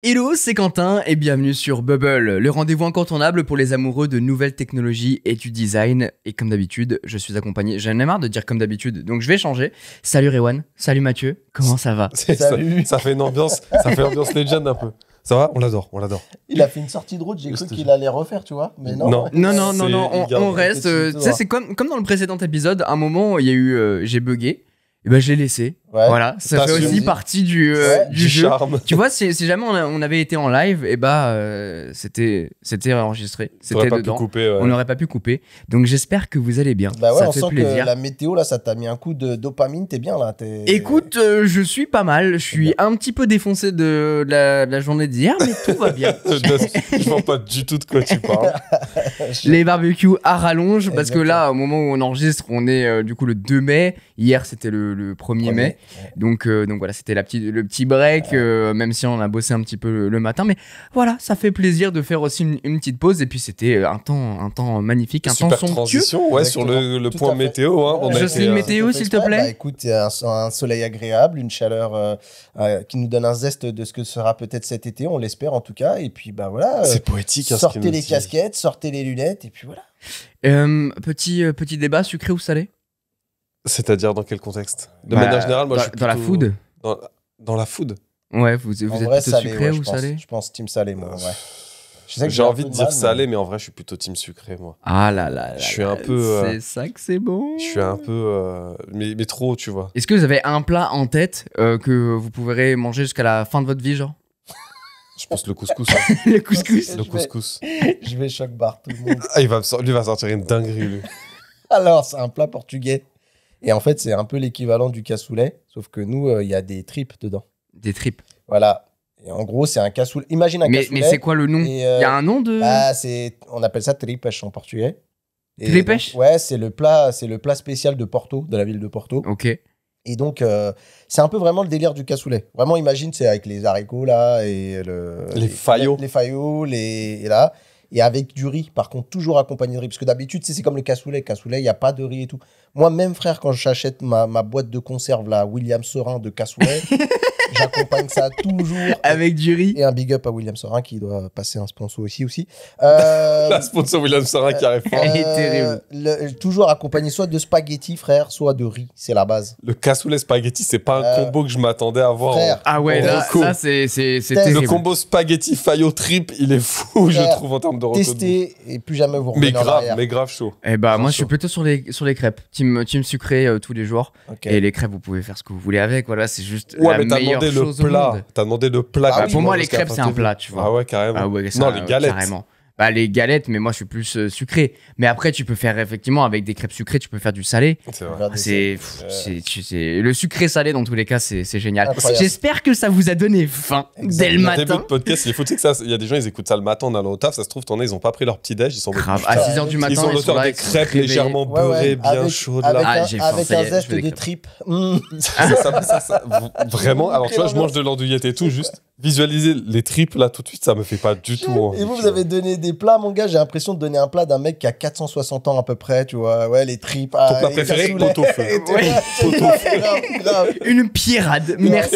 Hello, c'est Quentin et bienvenue sur Bubble, le rendez-vous incontournable pour les amoureux de nouvelles technologies et du design. Et comme d'habitude, je suis accompagné, j'en ai marre de dire comme d'habitude, donc je vais changer. Salut Rewan, salut Mathieu, comment ça va? Salut. Ça fait une ambiance, legend un peu. Ça va? On l'adore. Il a fait une sortie de route, j'ai cru qu'il allait refaire, tu vois. Mais non. Non, on reste. Tu sais, c'est comme dans le précédent épisode, à un moment, il y a eu, j'ai bugué. Et ben je l'ai laissé. Ouais. Voilà, ça fait aussi partie du jeu. Charme. Tu vois, si jamais on avait été en live, et c'était enregistré, c'était dedans. On n'aurait pas pu couper. Donc j'espère que vous allez bien. Bah ouais, ça on fait sent plaisir. que la météo là, ça t'a mis un coup de dopamine. T'es bien là. Écoute, je suis pas mal. Je suis un petit peu défoncé de la journée d'hier, mais tout va bien. Je vois pas du tout de quoi tu parles. Les barbecues à rallonge, parce que là, au moment où on enregistre, on est du coup le 2 mai. Hier, c'était le 1er mai. Ouais. Donc voilà, c'était le petit break, même si on a bossé un petit peu le matin. Mais voilà, ça fait plaisir de faire aussi une petite pause. Et puis c'était un temps magnifique, un temps Super somptueux. transition, ouais, sur le point météo. Hein, Je sais une météo, s'il te plaît. Bah écoute, il y a un soleil agréable, une chaleur qui nous donne un zeste de ce que sera peut-être cet été, on l'espère en tout cas. Et puis bah voilà, c'est poétique. sortez les casquettes, sortez les lunettes, et puis voilà. Petit débat, sucré ou salé? C'est-à-dire dans quel contexte? De manière générale, moi je suis dans la food. Dans la food. Ouais, vous êtes vrai, plutôt salé, sucré ouais, ou salé? Je pense team salé, moi. Ouais. Je sais que J'ai un envie peu de dire mal, salé, mais en vrai, je suis plutôt team sucré, moi. Ah là. Je suis un peu. C'est ça que c'est bon. Je suis un peu. Mais trop, tu vois. Est-ce que vous avez un plat en tête que vous pourrez manger jusqu'à la fin de votre vie, genre? Je pense le couscous. Hein. Le couscous. Le couscous. Je vais choc barre tout le monde. Ah, lui va sortir une dinguerie, lui. Alors, c'est un plat portugais. Et en fait, c'est un peu l'équivalent du cassoulet, sauf que nous, il y a des tripes dedans. Des tripes. Voilà. Et en gros, c'est un cassoulet. Imagine un cassoulet. Mais c'est quoi le nom? Il y a un nom de... On appelle ça tripes en portugais. Tripes? Ouais, c'est le plat spécial de Porto, de la ville de Porto. Ok. Et donc, c'est un peu vraiment le délire du cassoulet. Vraiment, imagine, c'est avec les haricots, là, et les faillots. Les faillots, et là... Et avec du riz, par contre, toujours accompagné de riz. Parce que d'habitude, c'est comme le cassoulet. Cassoulet, il n'y a pas de riz et tout. Moi, même, frère, quand j'achète ma boîte de conserve, là, William Sorin de cassoulet, j'accompagne ça toujours. Avec du riz. Et un big up à William Sorin qui doit passer un sponsor aussi. La sponsor William Sorin qui arrive pas. Elle est terrible. Toujours accompagné soit de spaghetti, frère, soit de riz. C'est la base. Le cassoulet spaghetti, c'est pas un combo que je m'attendais à voir. Frère, Ah ouais, là c'est terrible. Le combo spaghetti faillot trip, il est fou, je trouve, en termes de reco. Testez et plus jamais vous revenez en arrière. Mais grave chaud. Eh bah, moi, je suis plutôt sur les crêpes. Team sucré tous les jours. Okay. Et les crêpes, vous pouvez faire ce que vous voulez avec. Voilà, c'est juste ouais, la mais meilleure chose au monde. T'as demandé le plat. Pour moi, les crêpes, c'est un plat, tu vois. Ah ouais, carrément. Ah ouais, non, les galettes. Carrément. Bah, les galettes, mais moi, je suis plus sucré. Mais après, tu peux faire, effectivement, avec des crêpes sucrées, tu peux faire du salé. C'est vrai. Le sucré-salé, dans tous les cas, c'est génial. Incroyable. J'espère que ça vous a donné faim dès le matin. Le début de podcast, il faut que ça. Il y a des gens, ils écoutent ça le matin en allant au taf. Ça se trouve, t'en as, ils ont pas pris leur petit déj. Ils sont grave. À 6h du matin, ils ont l'auteur des crêpes légèrement beurrées, bien chaudes. Avec un zeste de tripes. Vraiment. Alors, tu vois, je mange de l'andouillette et tout, juste. Visualiser les tripes là tout de suite, ça me fait pas du tout envie. Et vous avez donné des plats, mon gars. J'ai l'impression de donner un plat d'un mec qui a 460 ans à peu près, tu vois. Ouais, les tripes. Ton plat préféré, pot-au-feu. Grave. Une pierrade. Merci.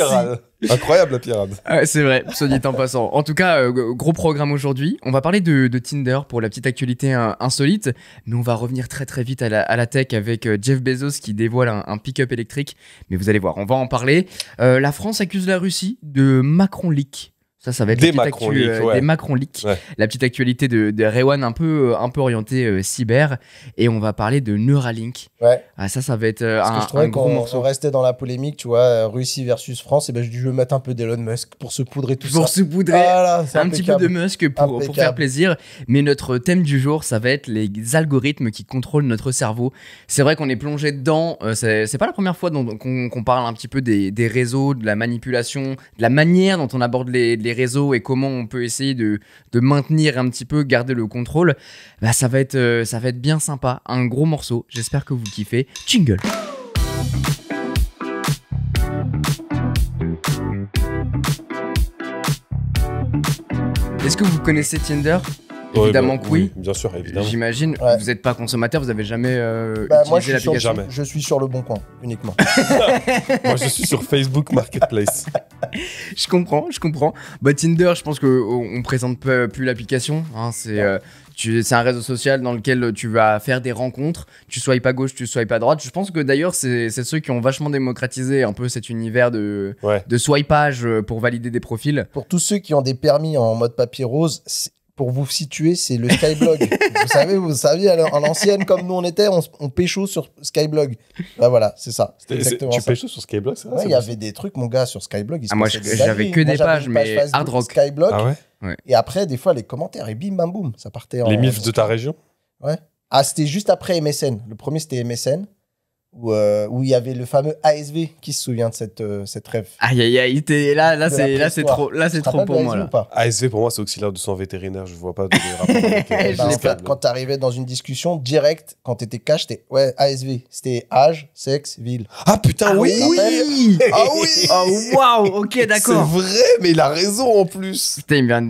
Incroyable la pirade. C'est vrai, soit dit en passant. En tout cas, gros programme aujourd'hui. On va parler de Tinder pour la petite actualité insolite, mais on va revenir très très vite à la tech avec Jeff Bezos qui dévoile un pick-up électrique. Mais vous allez voir, on va en parler. La France accuse la Russie de Macron Leak. Ça va être des Macron Leaks. Ouais. La petite actualité de Rewan un peu orientée cyber. Et on va parler de Neuralink. Ouais. Ah, ça va être un gros morceau. On restait dans la polémique, tu vois, Russie versus France. Et ben, je dis, je vais mettre un peu d'Elon Musk pour se poudrer tout ça. Pour se poudrer. Voilà, un petit peu de Musk pour faire plaisir. Mais notre thème du jour, ça va être les algorithmes qui contrôlent notre cerveau. C'est vrai qu'on est plongé dedans. C'est pas la première fois qu'on parle un petit peu des réseaux, de la manipulation, de la manière dont on aborde les réseaux et comment on peut essayer de maintenir un petit peu, garder le contrôle. Bah, ça va être bien sympa. Un gros morceau. J'espère que vous kiffez. Jingle. Est-ce que vous connaissez Tinder ? Évidemment que oui. Bien sûr, évidemment. J'imagine. Ouais. Vous n'êtes pas consommateur, vous avez jamais Moi, utilisé l'application. Jamais. je suis sur le bon coin, uniquement. Moi, je suis sur Facebook Marketplace. Je comprends. Bah, Tinder, je pense qu'on présente plus l'application. Hein, c'est un réseau social dans lequel tu vas faire des rencontres. Tu swipes à gauche, tu swipes à droite. Je pense que d'ailleurs, c'est ceux qui ont vachement démocratisé un peu cet univers de swipage pour valider des profils. Pour tous ceux qui ont des permis en mode papier rose, pour vous situer, c'est le Skyblog. vous saviez, à l'ancienne, comme nous on était, on pécho sur Skyblog. Bah voilà, c'est ça. Tu pécho sur Skyblog, c'est Ouais, il y avait des trucs, mon gars, sur Skyblog. Moi, j'avais que des pages, mais hard rock. Skyblog. Ah ouais. Et après, des fois, les commentaires, et bim, bam, boum, ça partait en. Les MILF de ta région? Ouais. Ah, c'était juste après MSN. Le premier, c'était MSN. Où il y avait le fameux ASV. Qui se souvient de cette rêve? Aïe, là, c'est trop pour moi. Là. ASV, pour moi, c'est auxiliaire de soins vétérinaires. Je vois pas de rapport avec En fait, quand tu arrivais dans une discussion, direct, quand tu étais cash, c'était ASV. C'était âge, sexe, ville. Ah putain, oui. Ah oui. Oh, waouh, ok, d'accord. C'est vrai, mais il a raison en plus. Putain, il m'a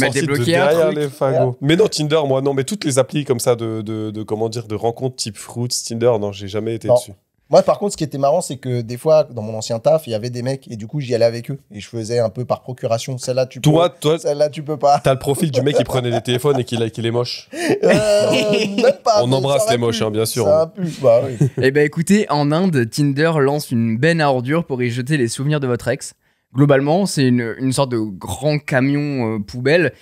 débloqué de un derrière truc. les fagots. Mais non, Tinder, moi, non, mais toutes les applis comme ça de rencontres type Fruits, Tinder, non, j'ai jamais été dessus. Moi, par contre, ce qui était marrant, c'est que des fois, dans mon ancien taf, il y avait des mecs et du coup, j'y allais avec eux et je faisais un peu par procuration. Celle-là, tu peux. Toi, celle-là, tu peux pas. T'as le profil du mec qui prenait les téléphones et qui est moche. Même pas. On embrasse les moches, hein, bien sûr. Ça a pu. Bah oui. Eh ben écoutez, en Inde, Tinder lance une benne à ordures pour y jeter les souvenirs de votre ex. Globalement, c'est une sorte de grand camion poubelle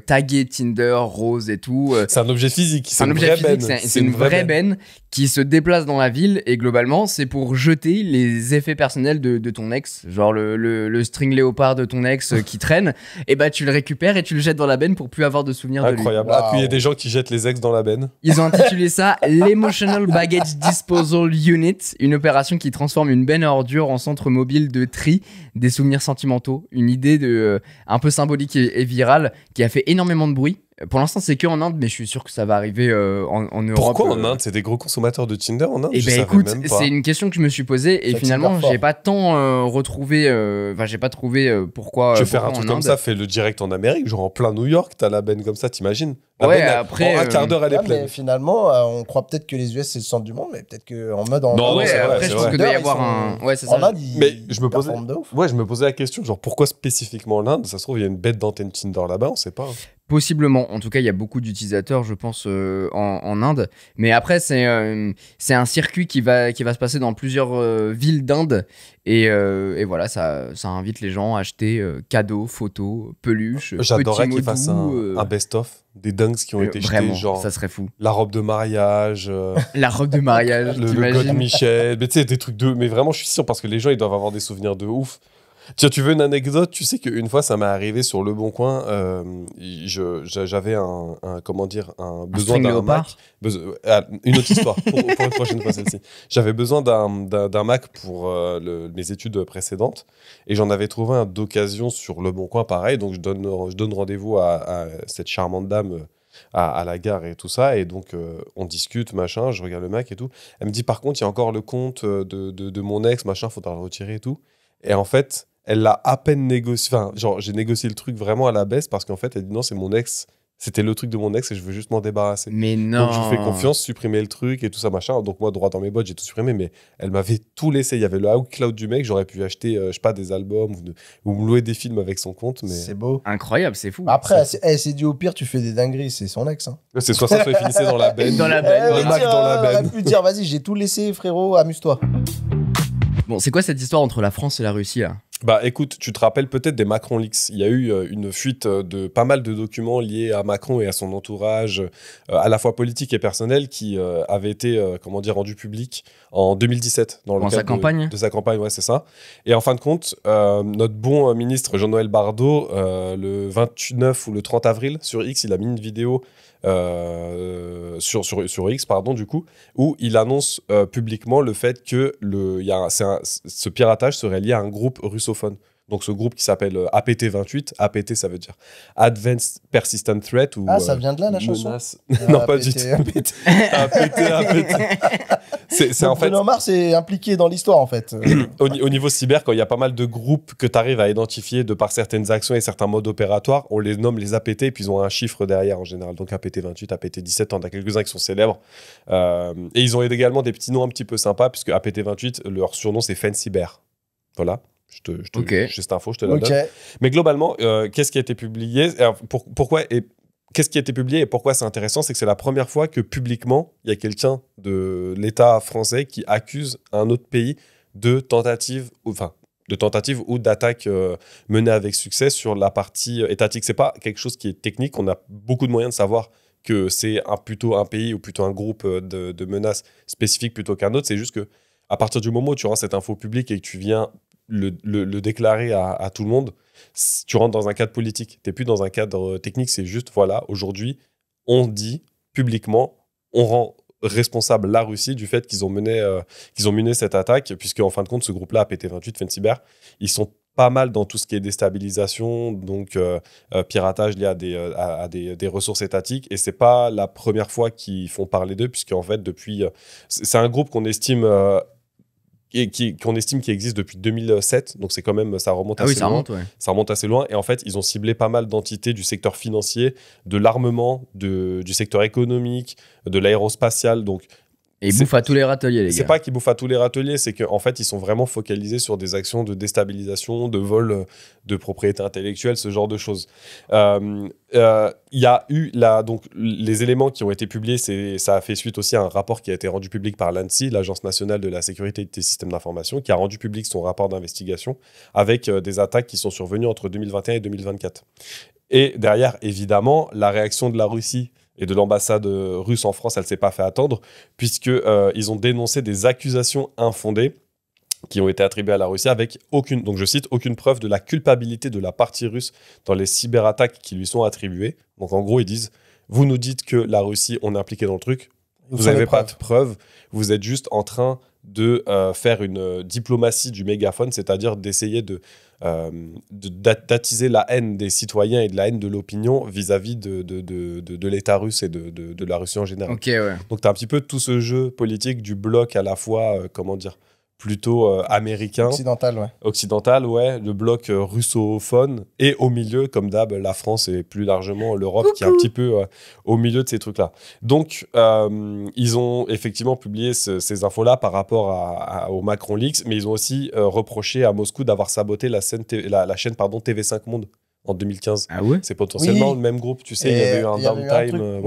tagué Tinder, rose et tout. C'est un objet physique. C'est un objet physique, c'est une vraie benne qui se déplace dans la ville et globalement, c'est pour jeter les effets personnels de ton ex. Genre le string léopard de ton ex qui traîne, et bah tu le récupères et tu le jettes dans la benne pour plus avoir de souvenirs de lui. Incroyable. Ah, puis il y a des gens qui jettent les ex dans la benne. Ils ont intitulé ça l'Emotional Baggage Disposal Unit, une opération qui transforme une benne à ordures en centre mobile de tri des souvenirs sentimentaux. Une idée un peu symbolique et virale qui a fait énormément de bruit. Pour l'instant, c'est que en Inde, mais je suis sûr que ça va arriver en Europe. Pourquoi en Inde? C'est des gros consommateurs de Tinder en Inde? Eh ben écoute, c'est une question que je me suis posée et Ça finalement, j'ai pas tant retrouvé. Enfin, j'ai pas trouvé pourquoi. Je vais faire un pourquoi truc en comme Inde. ça, fais le direct en Amérique, genre en plein New York, t'as la benne comme ça, t'imagines? La Ouais, benne, après, en un quart d'heure, elle est pleine. Mais finalement, on croit peut-être que les US c'est le centre du monde, mais peut-être qu'en mode. Non, ouais, c'est vrai, après, c'est je pense vrai. que doit y avoir un. Ouais, c'est ça. En Inde, Mais je me posais. performent de ouf. Ouais, je me posais la question, genre pourquoi spécifiquement l'Inde? Ça se trouve, il y a une bête d'antenne Tinder là-bas, on sait pas. Possiblement. En tout cas, il y a beaucoup d'utilisateurs, je pense, en Inde. Mais après, c'est un circuit qui va se passer dans plusieurs villes d'Inde. Et voilà, ça invite les gens à acheter cadeaux, photos, peluches. J'adorerais petits qu'ils fassent mots un best-of des dingues qui ont été vraiment, jetés, genre ça serait fou. la robe de mariage, La robe de mariage, le God t'imagines? Michel, mais tu sais, des trucs de. Mais vraiment, je suis sûr parce que les gens ils doivent avoir des souvenirs de ouf. Tiens, tu veux une anecdote? Tu sais qu'une fois, ça m'est arrivé sur Le Bon Coin. J'avais un besoin d'un Mac. Une autre histoire pour une prochaine fois, celle-ci. J'avais besoin d'un Mac pour mes études précédentes et j'en avais trouvé un d'occasion sur Le Bon Coin, pareil. Donc, je donne rendez-vous à cette charmante dame à la gare et tout ça. Et donc, on discute, machin. Je regarde le Mac et tout. Elle me dit, par contre, il y a encore le compte de mon ex, machin, faudra le retirer et tout. Et en fait, elle l'a à peine négocié. Enfin, genre, j'ai négocié le truc vraiment à la baisse parce qu'en fait, elle dit non, c'est mon ex. C'était le truc de mon ex et je veux juste m'en débarrasser. Mais non. Donc, je lui fais confiance, supprimer le truc et tout ça, machin. Donc, moi, droit dans mes bottes, j'ai tout supprimé. Mais elle m'avait tout laissé. Il y avait le iCloud du mec. J'aurais pu acheter, je sais pas, des albums ou me louer des films avec son compte. Mais C'est beau. Incroyable, c'est fou. Après, elle s'est dit au pire, tu fais des dingueries, c'est son ex. Hein. c'est soit ça, soit il finissait dans la benne. Dans la benne. Le Mac dans la Elle benne. aurait pu dire, vas-y, j'ai tout laissé, frérot, amuse-toi. Bon, c'est quoi cette histoire entre la France et la Russie là? Bah écoute, tu te rappelles peut-être des Macron Leaks. Il y a eu une fuite de pas mal de documents liés à Macron et à son entourage, à la fois politique et personnel, qui avaient été rendus publics en 2017 dans le Dans sa cadre campagne. de sa campagne, ouais, c'est ça. Et en fin de compte, notre bon ministre Jean-Noël Barrot, le 29 ou le 30 avril sur X, il a mis une vidéo sur X, pardon, du coup, où il annonce publiquement le fait que ce piratage serait lié à un groupe russophone. Donc ce groupe qui s'appelle APT28, APT ça veut dire Advanced Persistent Threat. Ou, ça vient de là la chanson non, pas du tout. APT. C'est en fait... Bruno Mars est impliqué dans l'histoire en fait. Au niveau cyber, quand il y a pas mal de groupes que tu arrives à identifier de par certaines actions et certains modes opératoires, on les nomme les APT et puis ils ont un chiffre derrière en général. Donc APT28, APT17, on a quelques-uns qui sont célèbres. Et ils ont également des petits noms un petit peu sympas puisque APT28, leur surnom c'est Fancy Bear. Voilà. J'ai cette info, je te la donne. Mais globalement, qu'est-ce qui a été publié Qu'est-ce qui a été publié et pourquoi c'est intéressant, c'est que c'est la première fois que publiquement, il y a quelqu'un de l'État français qui accuse un autre pays de tentative ou d'attaque menée avec succès sur la partie étatique. C'est pas quelque chose qui est technique. On a beaucoup de moyens de savoir que c'est plutôt un pays ou plutôt un groupe de menaces spécifiques plutôt qu'un autre. C'est juste que à partir du moment où tu rends cette info publique et que tu viens le déclarer à tout le monde, tu rentres dans un cadre politique. Tu n'es plus dans un cadre technique. C'est juste, voilà, aujourd'hui, on dit publiquement, on rend responsable la Russie du fait qu'ils ont mené cette attaque, puisque en fin de compte, ce groupe-là, APT28, Fancy Bear, ils sont pas mal dans tout ce qui est déstabilisation, donc piratage lié à des ressources étatiques. Et c'est pas la première fois qu'ils font parler d'eux, puisqu'en fait, depuis... c'est un groupe qu'on estime... qu'on estime qu'il existe depuis 2007, donc c'est quand même, ça remonte assez loin. Ça remonte assez loin, et en fait, ils ont ciblé pas mal d'entités du secteur financier, de l'armement, du secteur économique, de l'aérospatial, donc... Et ils bouffent à tous les râteliers, les gars. C'est pas qu'ils bouffent à tous les râteliers, c'est qu'en fait, ils sont vraiment focalisés sur des actions de déstabilisation, de vol de propriété intellectuelle, ce genre de choses. Il y a eu donc, les éléments qui ont été publiés, ça a fait suite aussi à un rapport qui a été rendu public par l'ANSSI, l'Agence nationale de la sécurité des systèmes d'information, qui a rendu public son rapport d'investigation avec des attaques qui sont survenues entre 2021 et 2024. Et derrière, évidemment, la réaction de la Russie et de l'ambassade russe en France, elle ne s'est pas fait attendre, puisqu'ils ont dénoncé des accusations infondées qui ont été attribuées à la Russie avec aucune, donc je cite, aucune preuve de la culpabilité de la partie russe dans les cyberattaques qui lui sont attribuées. Donc en gros, ils disent, vous nous dites que la Russie, on est impliqué dans le truc, vous n'avez pas de preuves, vous êtes juste en train de faire une diplomatie du mégaphone, c'est-à-dire d'essayer d'attiser la haine des citoyens et de la haine de l'opinion vis-à-vis de l'État russe et de la Russie en général. Okay, ouais. Donc tu as un petit peu tout ce jeu politique du bloc à la fois, plutôt américain. Occidental, ouais. Le bloc russophone. Et au milieu, comme d'hab, la France et plus largement l'Europe qui est un petit peu au milieu de ces trucs-là. Donc, ils ont effectivement publié ces infos-là par rapport au Macron Leaks, mais ils ont aussi reproché à Moscou d'avoir saboté la chaîne TV5 Monde en 2015. Ah ouais? C'est potentiellement le même groupe, tu sais, il y avait eu un downtime.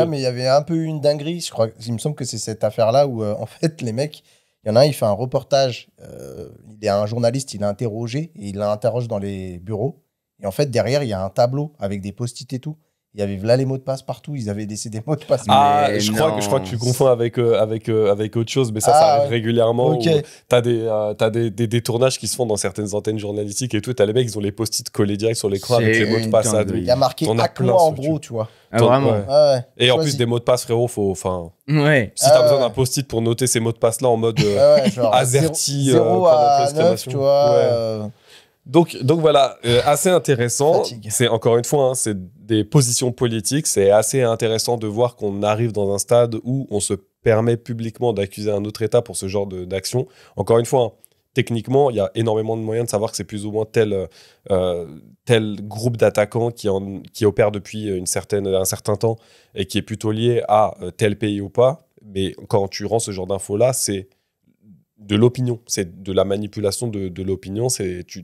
Mais il y avait un peu une dinguerie, je crois. Il me semble que c'est cette affaire-là où, en fait, les mecs... Il y en a un, il fait un reportage, il est un journaliste, il l'a interrogé, et il l'interroge dans les bureaux. Et en fait, derrière, il y a un tableau avec des post-it et tout. Il y avait là les mots de passe partout, ils avaient laissé des mots de passe. Je crois que tu confonds avec autre chose, mais ça arrive régulièrement. Okay. T'as des tournages qui se font dans certaines antennes journalistiques et tout. T'as les mecs, ils ont les post-it collés direct sur l'écran avec les mots de passe. Il y a marqué hack-moi en gros, tu vois. Ah, vraiment ouais. Et en plus, des mots de passe, frérot, ouais. Si t'as besoin d'un post-it pour noter ces mots de passe-là en mode genre AZERTY, 0 à 9, tu vois. Donc voilà, assez intéressant. C'est encore une fois, c'est des positions politiques. C'est assez intéressant de voir qu'on arrive dans un stade où on se permet publiquement d'accuser un autre État pour ce genre d'action. Encore une fois, techniquement, il y a énormément de moyens de savoir que c'est plus ou moins tel groupe d'attaquants qui opère depuis un certain temps et qui est plutôt lié à tel pays ou pas. Mais quand tu rends ce genre d'infos-là, c'est de l'opinion, c'est de la manipulation de l'opinion, tu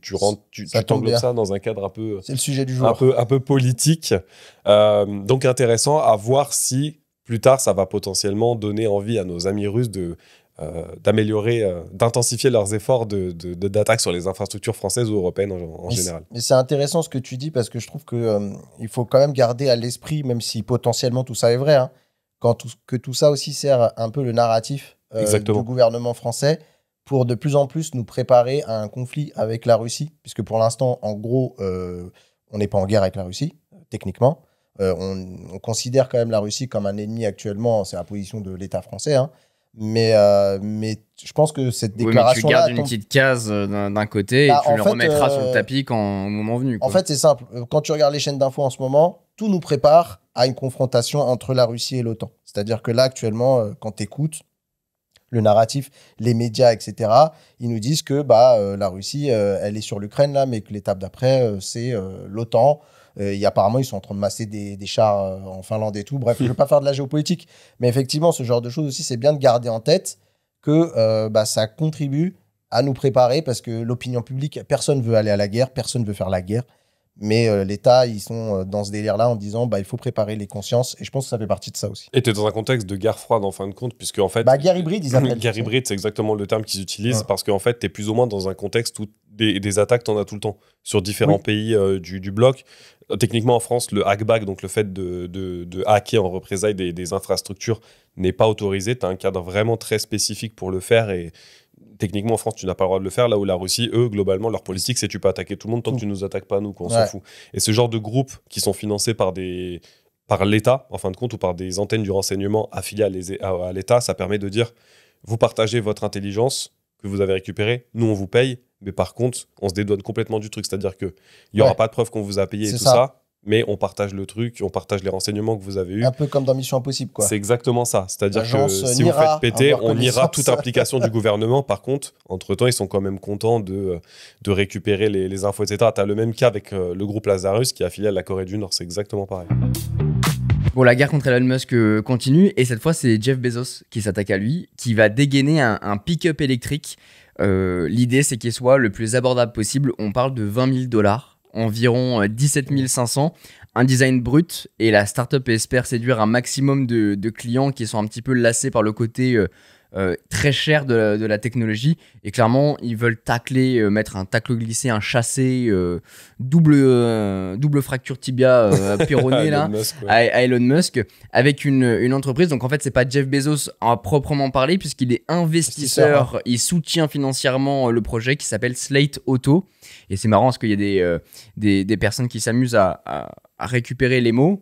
t'englobes ça dans un cadre un peu, c'est le sujet du jour, un peu politique, donc intéressant à voir si plus tard ça va potentiellement donner envie à nos amis russes d'améliorer, d'intensifier leurs efforts d'attaque sur les infrastructures françaises ou européennes en général. Mais c'est intéressant ce que tu dis parce que je trouve que il faut quand même garder à l'esprit, même si potentiellement tout ça est vrai, hein, que tout ça aussi sert un peu le narratif du gouvernement français pour de plus en plus nous préparer à un conflit avec la Russie, puisque pour l'instant, en gros, on n'est pas en guerre avec la Russie, techniquement. On considère quand même la Russie comme un ennemi actuellement, c'est la position de l'État français, hein. Mais je pense que cette déclaration-là... Oui, mais tu gardes une petite case d'un côté et tu le remettras sur le tapis au moment venu. Quoi. En fait, c'est simple. Quand tu regardes les chaînes d'infos en ce moment, tout nous prépare à une confrontation entre la Russie et l'OTAN. C'est-à-dire que là, actuellement, quand tu écoutes le narratif, les médias, etc., ils nous disent que la Russie, elle est sur l'Ukraine, là, mais que l'étape d'après, c'est l'OTAN. Apparemment, ils sont en train de masser des chars en Finlande et tout. Bref, je ne veux pas faire de la géopolitique. Mais effectivement, ce genre de choses aussi, c'est bien de garder en tête que ça contribue à nous préparer parce que l'opinion publique, personne ne veut aller à la guerre, personne ne veut faire la guerre. Mais l'État, ils sont dans ce délire-là en disant il faut préparer les consciences. Et je pense que ça fait partie de ça aussi. Et tu es dans un contexte de guerre froide en fin de compte, puisque en fait. Guerre hybride, ils appellent. Guerre hybride, c'est exactement le terme qu'ils utilisent, parce qu'en fait, tu es plus ou moins dans un contexte où des attaques, tu en as tout le temps, sur différents pays du bloc. Techniquement, en France, le hackback, donc le fait de hacker en représailles des infrastructures, n'est pas autorisé. Tu as un cadre vraiment très spécifique pour le faire et. Techniquement, en France, tu n'as pas le droit de le faire, là où la Russie, eux, globalement, leur politique, c'est tu peux attaquer tout le monde tant que tu ne nous attaques pas, nous, on s'en fout. Et ce genre de groupes qui sont financés par l'État, en fin de compte, ou par des antennes du renseignement affiliées à l'État, ça permet de dire, vous partagez votre intelligence que vous avez récupérée, nous, on vous paye, mais par contre, on se dédouane complètement du truc, c'est-à-dire qu'il n'y aura pas de preuve qu'on vous a payé et tout ça. Mais on partage le truc, on partage les renseignements que vous avez eus. Un peu comme dans Mission Impossible, quoi. C'est exactement ça. C'est-à-dire que si vous faites péter, on ira toute implication du gouvernement. Par contre, entre-temps, ils sont quand même contents de récupérer les infos, etc. Tu as le même cas avec le groupe Lazarus qui est affilié à la Corée du Nord. C'est exactement pareil. Bon, la guerre contre Elon Musk continue. Et cette fois, c'est Jeff Bezos qui s'attaque à lui, qui va dégainer un pick-up électrique. L'idée, c'est qu'il soit le plus abordable possible. On parle de $20 000. Environ 17 500, un design brut, et la startup espère séduire un maximum de clients qui sont un petit peu lassés par le côté très cher de la technologie, et clairement ils veulent mettre un tacle glissé, un chassé double fracture tibia péroné là, à Elon Musk, avec une entreprise. Donc en fait c'est pas Jeff Bezos à proprement parler, puisqu'il est investisseur, il soutient financièrement le projet qui s'appelle Slate Auto. Et c'est marrant parce qu'il y a des personnes qui s'amusent à récupérer les mots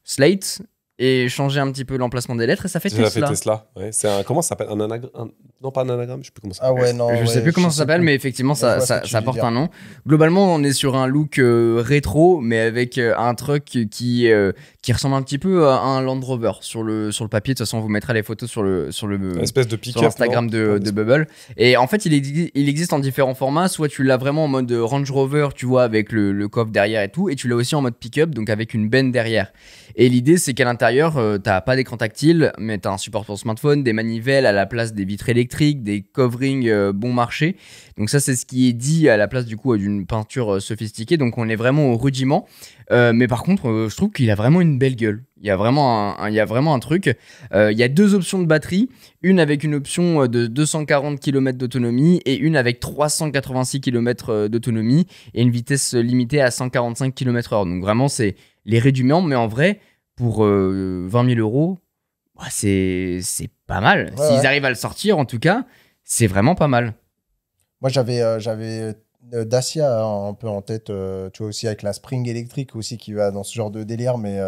Slate et changer un petit peu l'emplacement des lettres, et ça fait Tesla. Ça fait Tesla, ouais. C'est comment ça s'appelle, un anagramme? Non, pas un anagramme, je sais plus comment ça s'appelle. Ah ouais, non. Je sais plus comment ça s'appelle, mais effectivement, ça porte un nom. Globalement, on est sur un look rétro, mais avec un truck qui ressemble un petit peu à un Land Rover sur le papier. De toute façon, on vous mettra les photos sur une espèce de pick-up, sur Instagram de Bubble. Et en fait, il existe en différents formats. Soit tu l'as vraiment en mode Range Rover, tu vois, avec le coffre derrière et tout, et tu l'as aussi en mode pick-up, donc avec une benne derrière. Et l'idée, c'est qu'à l'intérieur, t'as pas d'écran tactile, mais t'as un support pour smartphone, des manivelles à la place des vitres électriques, des coverings bon marché. Donc ça, c'est ce qui est dit à la place du coup d'une peinture sophistiquée. Donc on est vraiment au rudiment. Mais par contre, je trouve qu'il a vraiment une belle gueule. Il y a vraiment un truc. Il y a deux options de batterie. Une avec une option de 240 km d'autonomie et une avec 386 km d'autonomie et une vitesse limitée à 145 km/h. Donc vraiment, c'est les rudiments, mais en vrai, pour 20 000 €, c'est pas mal. Ouais, S'ils arrivent à le sortir, en tout cas, c'est vraiment pas mal. Moi, j'avais Dacia un peu en tête, tu vois, aussi avec la Spring électrique aussi qui va dans ce genre de délire, mais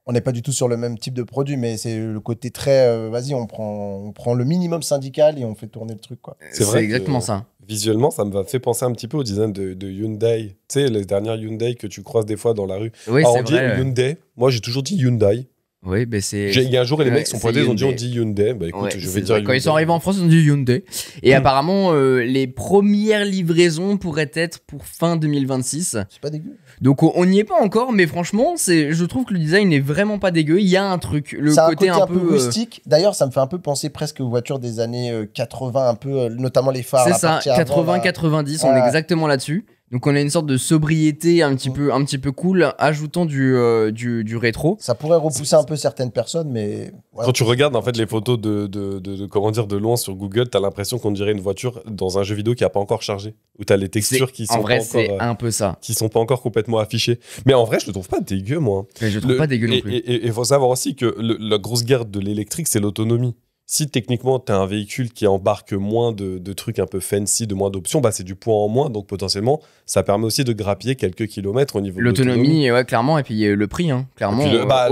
on n'est pas du tout sur le même type de produit, mais c'est le côté très, vas-y, on prend le minimum syndical et on fait tourner le truc, quoi. C'est vrai exactement ça. Visuellement, ça me fait penser un petit peu au design de Hyundai. Tu sais, les dernières Hyundai que tu croises des fois dans la rue. Oui, on dit Hyundai. Moi, j'ai toujours dit Hyundai. Oui, mais c'est. Il y a un jour, les mecs sont pointés, ils ont dit on dit Hyundai. Bah écoute, je vais dire Hyundai. Quand ils sont arrivés en France, ils ont dit Hyundai. Et apparemment, les premières livraisons pourraient être pour fin 2026. C'est pas dégueu. Donc on n'y est pas encore, mais franchement, je trouve que le design n'est vraiment pas dégueu. Il y a un truc, le côté un peu rustique. D'ailleurs, ça me fait un peu penser presque aux voitures des années 80, un peu, notamment les phares. C'est ça, 80-90, on est exactement là-dessus. Donc on a une sorte de sobriété un petit peu cool, ajoutant du rétro. Ça pourrait repousser un peu certaines personnes, mais ouais. Quand tu regardes en fait les photos de loin sur Google, t'as l'impression qu'on dirait une voiture dans un jeu vidéo qui a pas encore chargé, où t'as les textures qui sont en vrai, pas encore, c'est un peu ça, qui sont pas encore complètement affichées. Mais en vrai, je le trouve pas dégueu, moi. Mais je trouve pas dégueu non plus. Et il faut savoir aussi que la grosse guerre de l'électrique, c'est l'autonomie. si techniquement tu as un véhicule qui embarque moins de trucs un peu fancy, de moins d'options, bah c'est du poids en moins, donc potentiellement ça permet aussi de grappiller quelques kilomètres au niveau de l'autonomie. Ouais, clairement, et puis le prix, hein, clairement.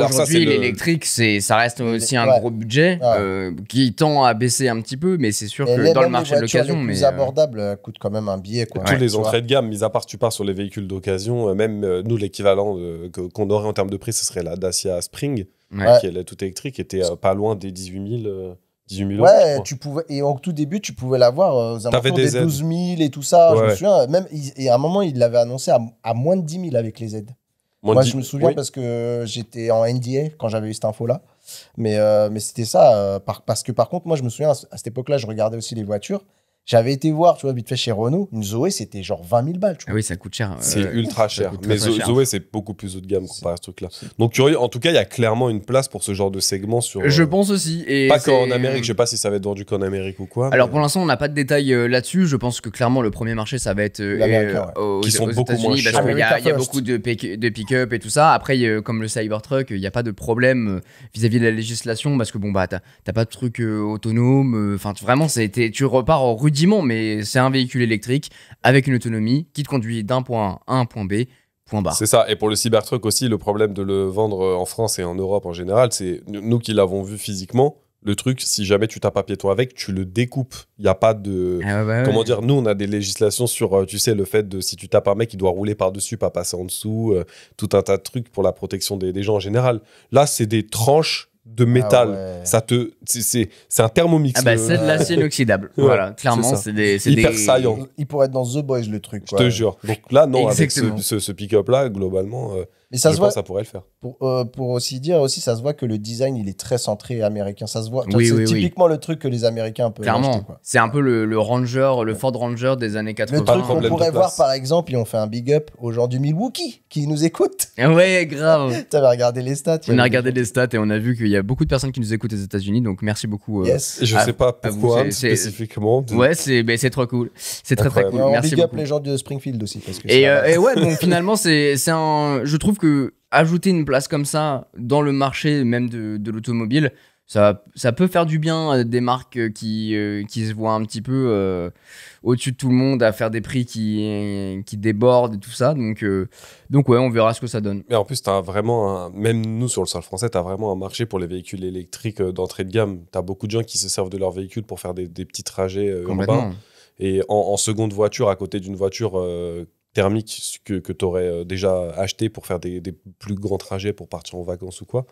Aujourd'hui, l'électrique, ça reste aussi un gros budget qui tend à baisser un petit peu, mais c'est sûr que dans le marché de l'occasion. Les plus abordables coûtent quand même un billet. Quoi. Tous les entrées de gamme, mis à part tu pars sur les véhicules d'occasion, même nous, l'équivalent qu'on aurait en termes de prix, ce serait la Dacia Spring, qui est la toute électrique, qui était pas loin des 18 000 ouais, tu pouvais, et au tout début, tu pouvais l'avoir aux alentours des 12 000 et tout ça. Je me souviens, même, et à un moment, il l'avait annoncé à moins de 10 000 avec les aides. Moi, je me souviens parce que j'étais en NDA quand j'avais eu cette info-là. Mais c'était ça. Parce que par contre, moi, je me souviens, à cette époque-là, je regardais aussi les voitures. J'avais été voir, tu vois, vite fait chez Renault, une Zoé, c'était genre 20 000 balles. Tu vois. Ah oui, ça coûte cher. C'est ultra cher. Mais Zoé, c'est beaucoup plus haut de gamme comparé à ce truc-là. Donc, en tout cas, il y a clairement une place pour ce genre de segment sur. Je pense aussi. Et pas qu'en Amérique, je sais pas si ça va être vendu qu'en Amérique ou quoi. Alors, pour l'instant, on n'a pas de détails là-dessus. Je pense que clairement, le premier marché, ça va être qui sont beaucoup moins chers. Parce qu'il y a beaucoup de pick-up et tout ça. Après, comme le Cybertruck, il n'y a pas de problème vis-à-vis de la législation parce que bon, bah, t'as pas de truc autonome. Enfin, vraiment, tu repars au rudiment, mais c'est un véhicule électrique avec une autonomie qui te conduit d'un point A à un point B, point barre. C'est ça. Et pour le Cybertruck aussi, le problème de le vendre en France et en Europe en général, c'est nous qui l'avons vu physiquement. Le truc, si jamais tu tapes à pied-toi avec, tu le découpes. Il n'y a pas de... Comment dire, nous, on a des législations sur, tu sais, le fait de si tu tapes un mec, il doit rouler par-dessus, pas passer en dessous, tout un tas de trucs pour la protection des gens en général. Là, c'est des tranches de métal, c'est un thermomix. C'est de l'acier inoxydable. Voilà, clairement, c'est hyper saillant. Il pourrait être dans The Boys le truc. Je te jure. Donc là, non, exactement. Avec ce pick-up là, globalement, mais ça je pense que ça pourrait le faire. Pour aussi dire aussi, ça se voit que le design il est très centré américain. Ça se voit. C'est typiquement le truc que les Américains peuvent clairement. acheter, quoi. C'est un peu le Ranger, le Ford Ranger des années 80. Le truc qu'on pourrait voir par exemple, et on fait un big up aux gens du Milwaukee qui nous écoutent. Ouais, grave. T'avais regardé les stats. On a regardé les stats et on a vu qu'il y a beaucoup de personnes qui nous écoutent aux États-Unis, donc merci beaucoup. Yes. Je sais pas pourquoi spécifiquement. Ouais, c'est trop cool. C'est très très cool. Merci big up beaucoup. Les gens de Springfield aussi parce que et ouais, donc finalement je trouve que ajouter une place comme ça dans le marché même de l'automobile, ça peut faire du bien à des marques qui se voient un petit peu au-dessus de tout le monde à faire des prix qui débordent et tout ça. Donc ouais, on verra ce que ça donne. Mais en plus, t'as vraiment même nous sur le sol français, t'as vraiment un marché pour les véhicules électriques d'entrée de gamme. T'as beaucoup de gens qui se servent de leur véhicule pour faire des petits trajets urbains. Et en seconde voiture, à côté d'une voiture thermique que t'aurais déjà acheté pour faire des plus grands trajets pour partir en vacances ou quoi.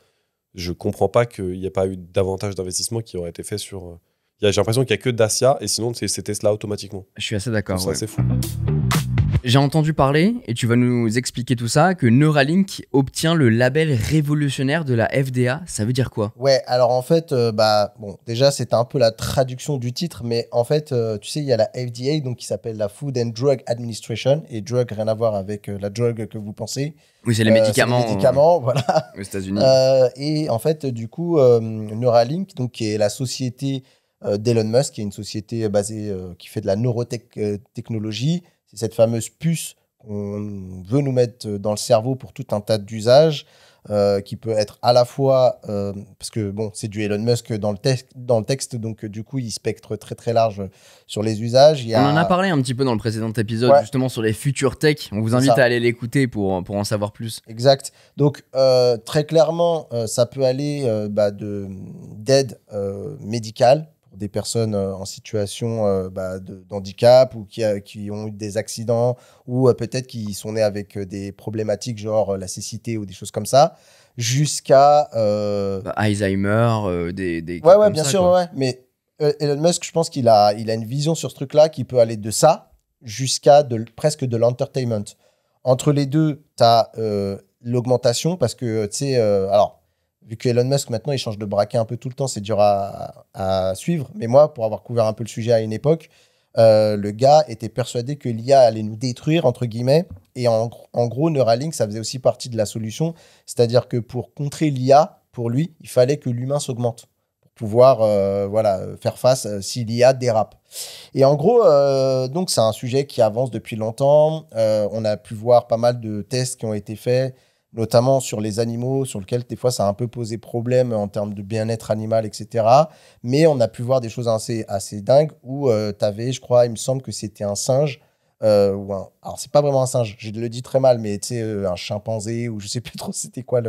Je comprends pas qu'il n'y ait pas eu davantage d'investissement qui aurait été fait sur... J'ai l'impression qu'il n'y a que Dacia et sinon c'est Tesla automatiquement. Je suis assez d'accord. Ça, c'est fou. J'ai entendu parler, et tu vas nous expliquer tout ça, que Neuralink obtient le label révolutionnaire de la FDA. Ça veut dire quoi? Ouais, alors en fait, bon, déjà c'était un peu la traduction du titre, mais en fait, tu sais, il y a la FDA, donc qui s'appelle la Food and Drug Administration, et drug, rien à voir avec la drug que vous pensez. Oui, c'est les médicaments. Les médicaments, voilà. Aux États-Unis. Et en fait, du coup, Neuralink, donc qui est la société d'Elon Musk, qui est une société basée, qui fait de la neurotechnologie. C'est cette fameuse puce qu'on veut nous mettre dans le cerveau pour tout un tas d'usages, qui peut être à la fois, parce que bon, c'est du Elon Musk dans le texte, donc du coup, il spectre très très large sur les usages. On en a parlé un petit peu dans le précédent épisode, justement sur les futures tech. On vous invite à aller l'écouter pour en savoir plus. Exact. Donc, très clairement, ça peut aller d'aide médicale, des personnes en situation d'handicap ou qui ont eu des accidents ou peut-être qui sont nés avec des problématiques genre la cécité ou des choses comme ça, jusqu'à... Alzheimer, des ouais, bien sûr, ouais. Mais Elon Musk, je pense qu'il a une vision sur ce truc-là qui peut aller de ça jusqu'à presque de l'entertainment. Entre les deux, tu as l'augmentation parce que, tu sais... alors, vu que Elon Musk, maintenant, il change de braquet un peu tout le temps, c'est dur à suivre. Mais moi, pour avoir couvert un peu le sujet à une époque, le gars était persuadé que l'IA allait nous détruire, entre guillemets. Et en gros, Neuralink, ça faisait aussi partie de la solution. C'est-à-dire que pour contrer l'IA, pour lui, il fallait que l'humain s'augmente pour pouvoir faire face si l'IA dérape. Et en gros, donc, c'est un sujet qui avance depuis longtemps. On a pu voir pas mal de tests qui ont été faits. notamment sur les animaux, sur lesquels des fois ça a un peu posé problème en termes de bien-être animal, etc. Mais on a pu voir des choses assez dingues où tu avais, je crois, il me semble que c'était un singe, alors c'est pas vraiment un singe, je le dis très mal, mais tu sais, un chimpanzé, ou je sais plus trop c'était quoi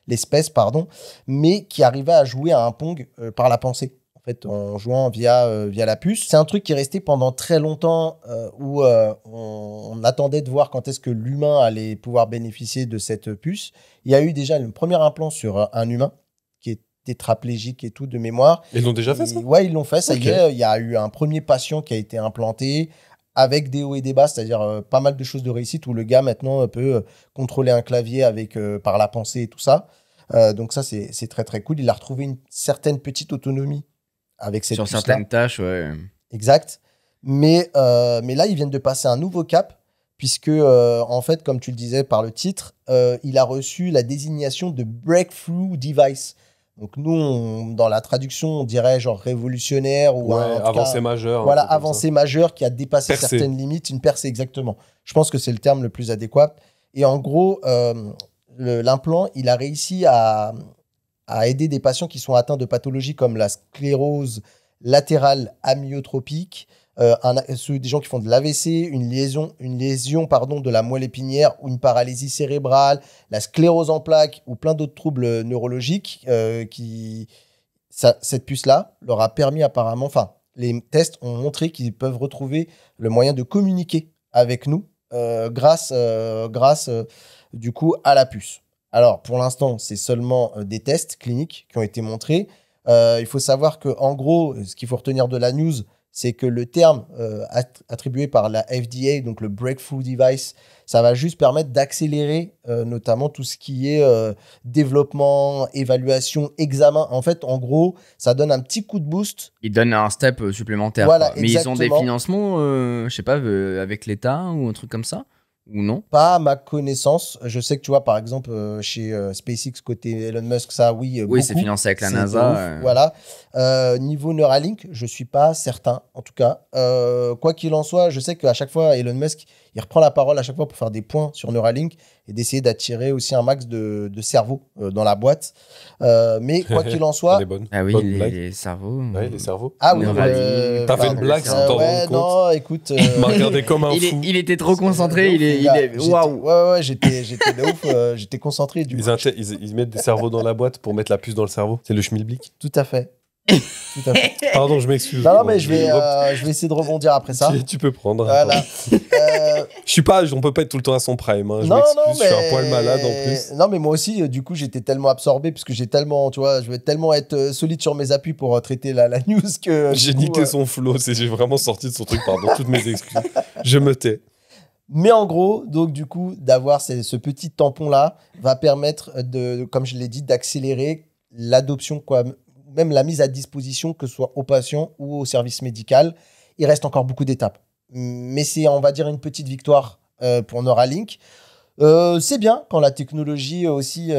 l'espèce, pardon, mais qui arrivait à jouer à un Pong par la pensée. En fait, en jouant via la puce. C'est un truc qui est resté pendant très longtemps où on attendait de voir quand est-ce que l'humain allait pouvoir bénéficier de cette puce. Il y a eu déjà le premier implant sur un humain qui est tétraplégique et tout de mémoire. Ils l'ont déjà fait, ça? Ouais, ils l'ont fait, ça Ok. y est. Il y a eu un premier patient qui a été implanté avec des hauts et des bas, c'est-à-dire pas mal de choses de réussite où le gars maintenant peut contrôler un clavier par la pensée et tout ça. Donc ça, c'est très très cool. Il a retrouvé une certaine petite autonomie avec cette Sur puce-là. certaines tâches, ouais. Exact. Mais là, ils viennent de passer un nouveau cap, puisque, en fait, comme tu le disais par le titre, il a reçu la désignation de Breakthrough Device. Donc, nous, dans la traduction, on dirait genre révolutionnaire ou Ouais, en tout avancée cas, majeure. voilà, un truc comme avancée majeure qui a dépassé Percée. certaines limites, une percée exactement. Je pense que c'est le terme le plus adéquat. Et en gros, l'implant, il a réussi à aider des patients qui sont atteints de pathologies comme la sclérose latérale amyotropique, des gens qui font de l'AVC, une lésion pardon, de la moelle épinière ou une paralysie cérébrale, la sclérose en plaques ou plein d'autres troubles neurologiques cette puce-là leur a permis apparemment, enfin, les tests ont montré qu'ils peuvent retrouver le moyen de communiquer avec nous grâce du coup à la puce. Alors, pour l'instant, c'est seulement des tests cliniques qui ont été montrés. Il faut savoir qu'en gros, ce qu'il faut retenir de la news, c'est que le terme attribué par la FDA, donc le Breakthrough Device, ça va juste permettre d'accélérer notamment tout ce qui est développement, évaluation, examen. En fait, en gros, ça donne un petit coup de boost. Ils donnent un step supplémentaire. Voilà, quoi. Mais ils ont des exactement. financements, je sais pas, avec l'État ou un truc comme ça? Ou non? Pas à ma connaissance. Je sais que tu vois, par exemple, chez SpaceX, côté Elon Musk, ça, oui, Oui, c'est beaucoup. financé avec la C'est de NASA. ouf, voilà. Niveau Neuralink, je suis pas certain, en tout cas. Quoi qu'il en soit, je sais qu'à chaque fois, Elon Musk, il reprend la parole à chaque fois pour faire des points sur Neuralink et d'essayer d'attirer aussi un max de cerveaux dans la boîte. Mais quoi qu'il en ça. soit... Elle est bonne. Ah oui, Bonne blague. les cerveaux. Ouais, les cerveaux. Ah oui, Neuralink. T'as fait une pardon. blague sans t'en Ouais, rendre compte. non, écoute... Il m'a regardé comme un fou. Il était trop concentré. J'étais- Waouh! Ouais, j'étais de ouf, j'étais concentré du coup. Ils mettent des cerveaux dans la boîte pour mettre la puce dans le cerveau. C'est le schmilblick. Tout à fait. Tout à fait. Pardon, je m'excuse. Non, mais je vais essayer de rebondir après ça. Tu peux prendre. Voilà. Attends. On peut pas être tout le temps à son prime. Hein. Je m'excuse, je suis un poil malade en plus. Non, mais moi aussi, du coup, j'étais tellement absorbé parce que j'ai tellement, tu vois, je vais tellement être solide sur mes appuis pour traiter la news que. J'ai du coup, niqué son flow. J'ai vraiment sorti de son truc, pardon. Toutes mes excuses. Je me tais. Mais en gros, donc du coup, d'avoir ce petit tampon-là va permettre, comme je l'ai dit, d'accélérer l'adoption, quoi, même la mise à disposition, que ce soit aux patients ou au service médical. Il reste encore beaucoup d'étapes. Mais c'est, on va dire, une petite victoire pour Neuralink. C'est bien quand la technologie aussi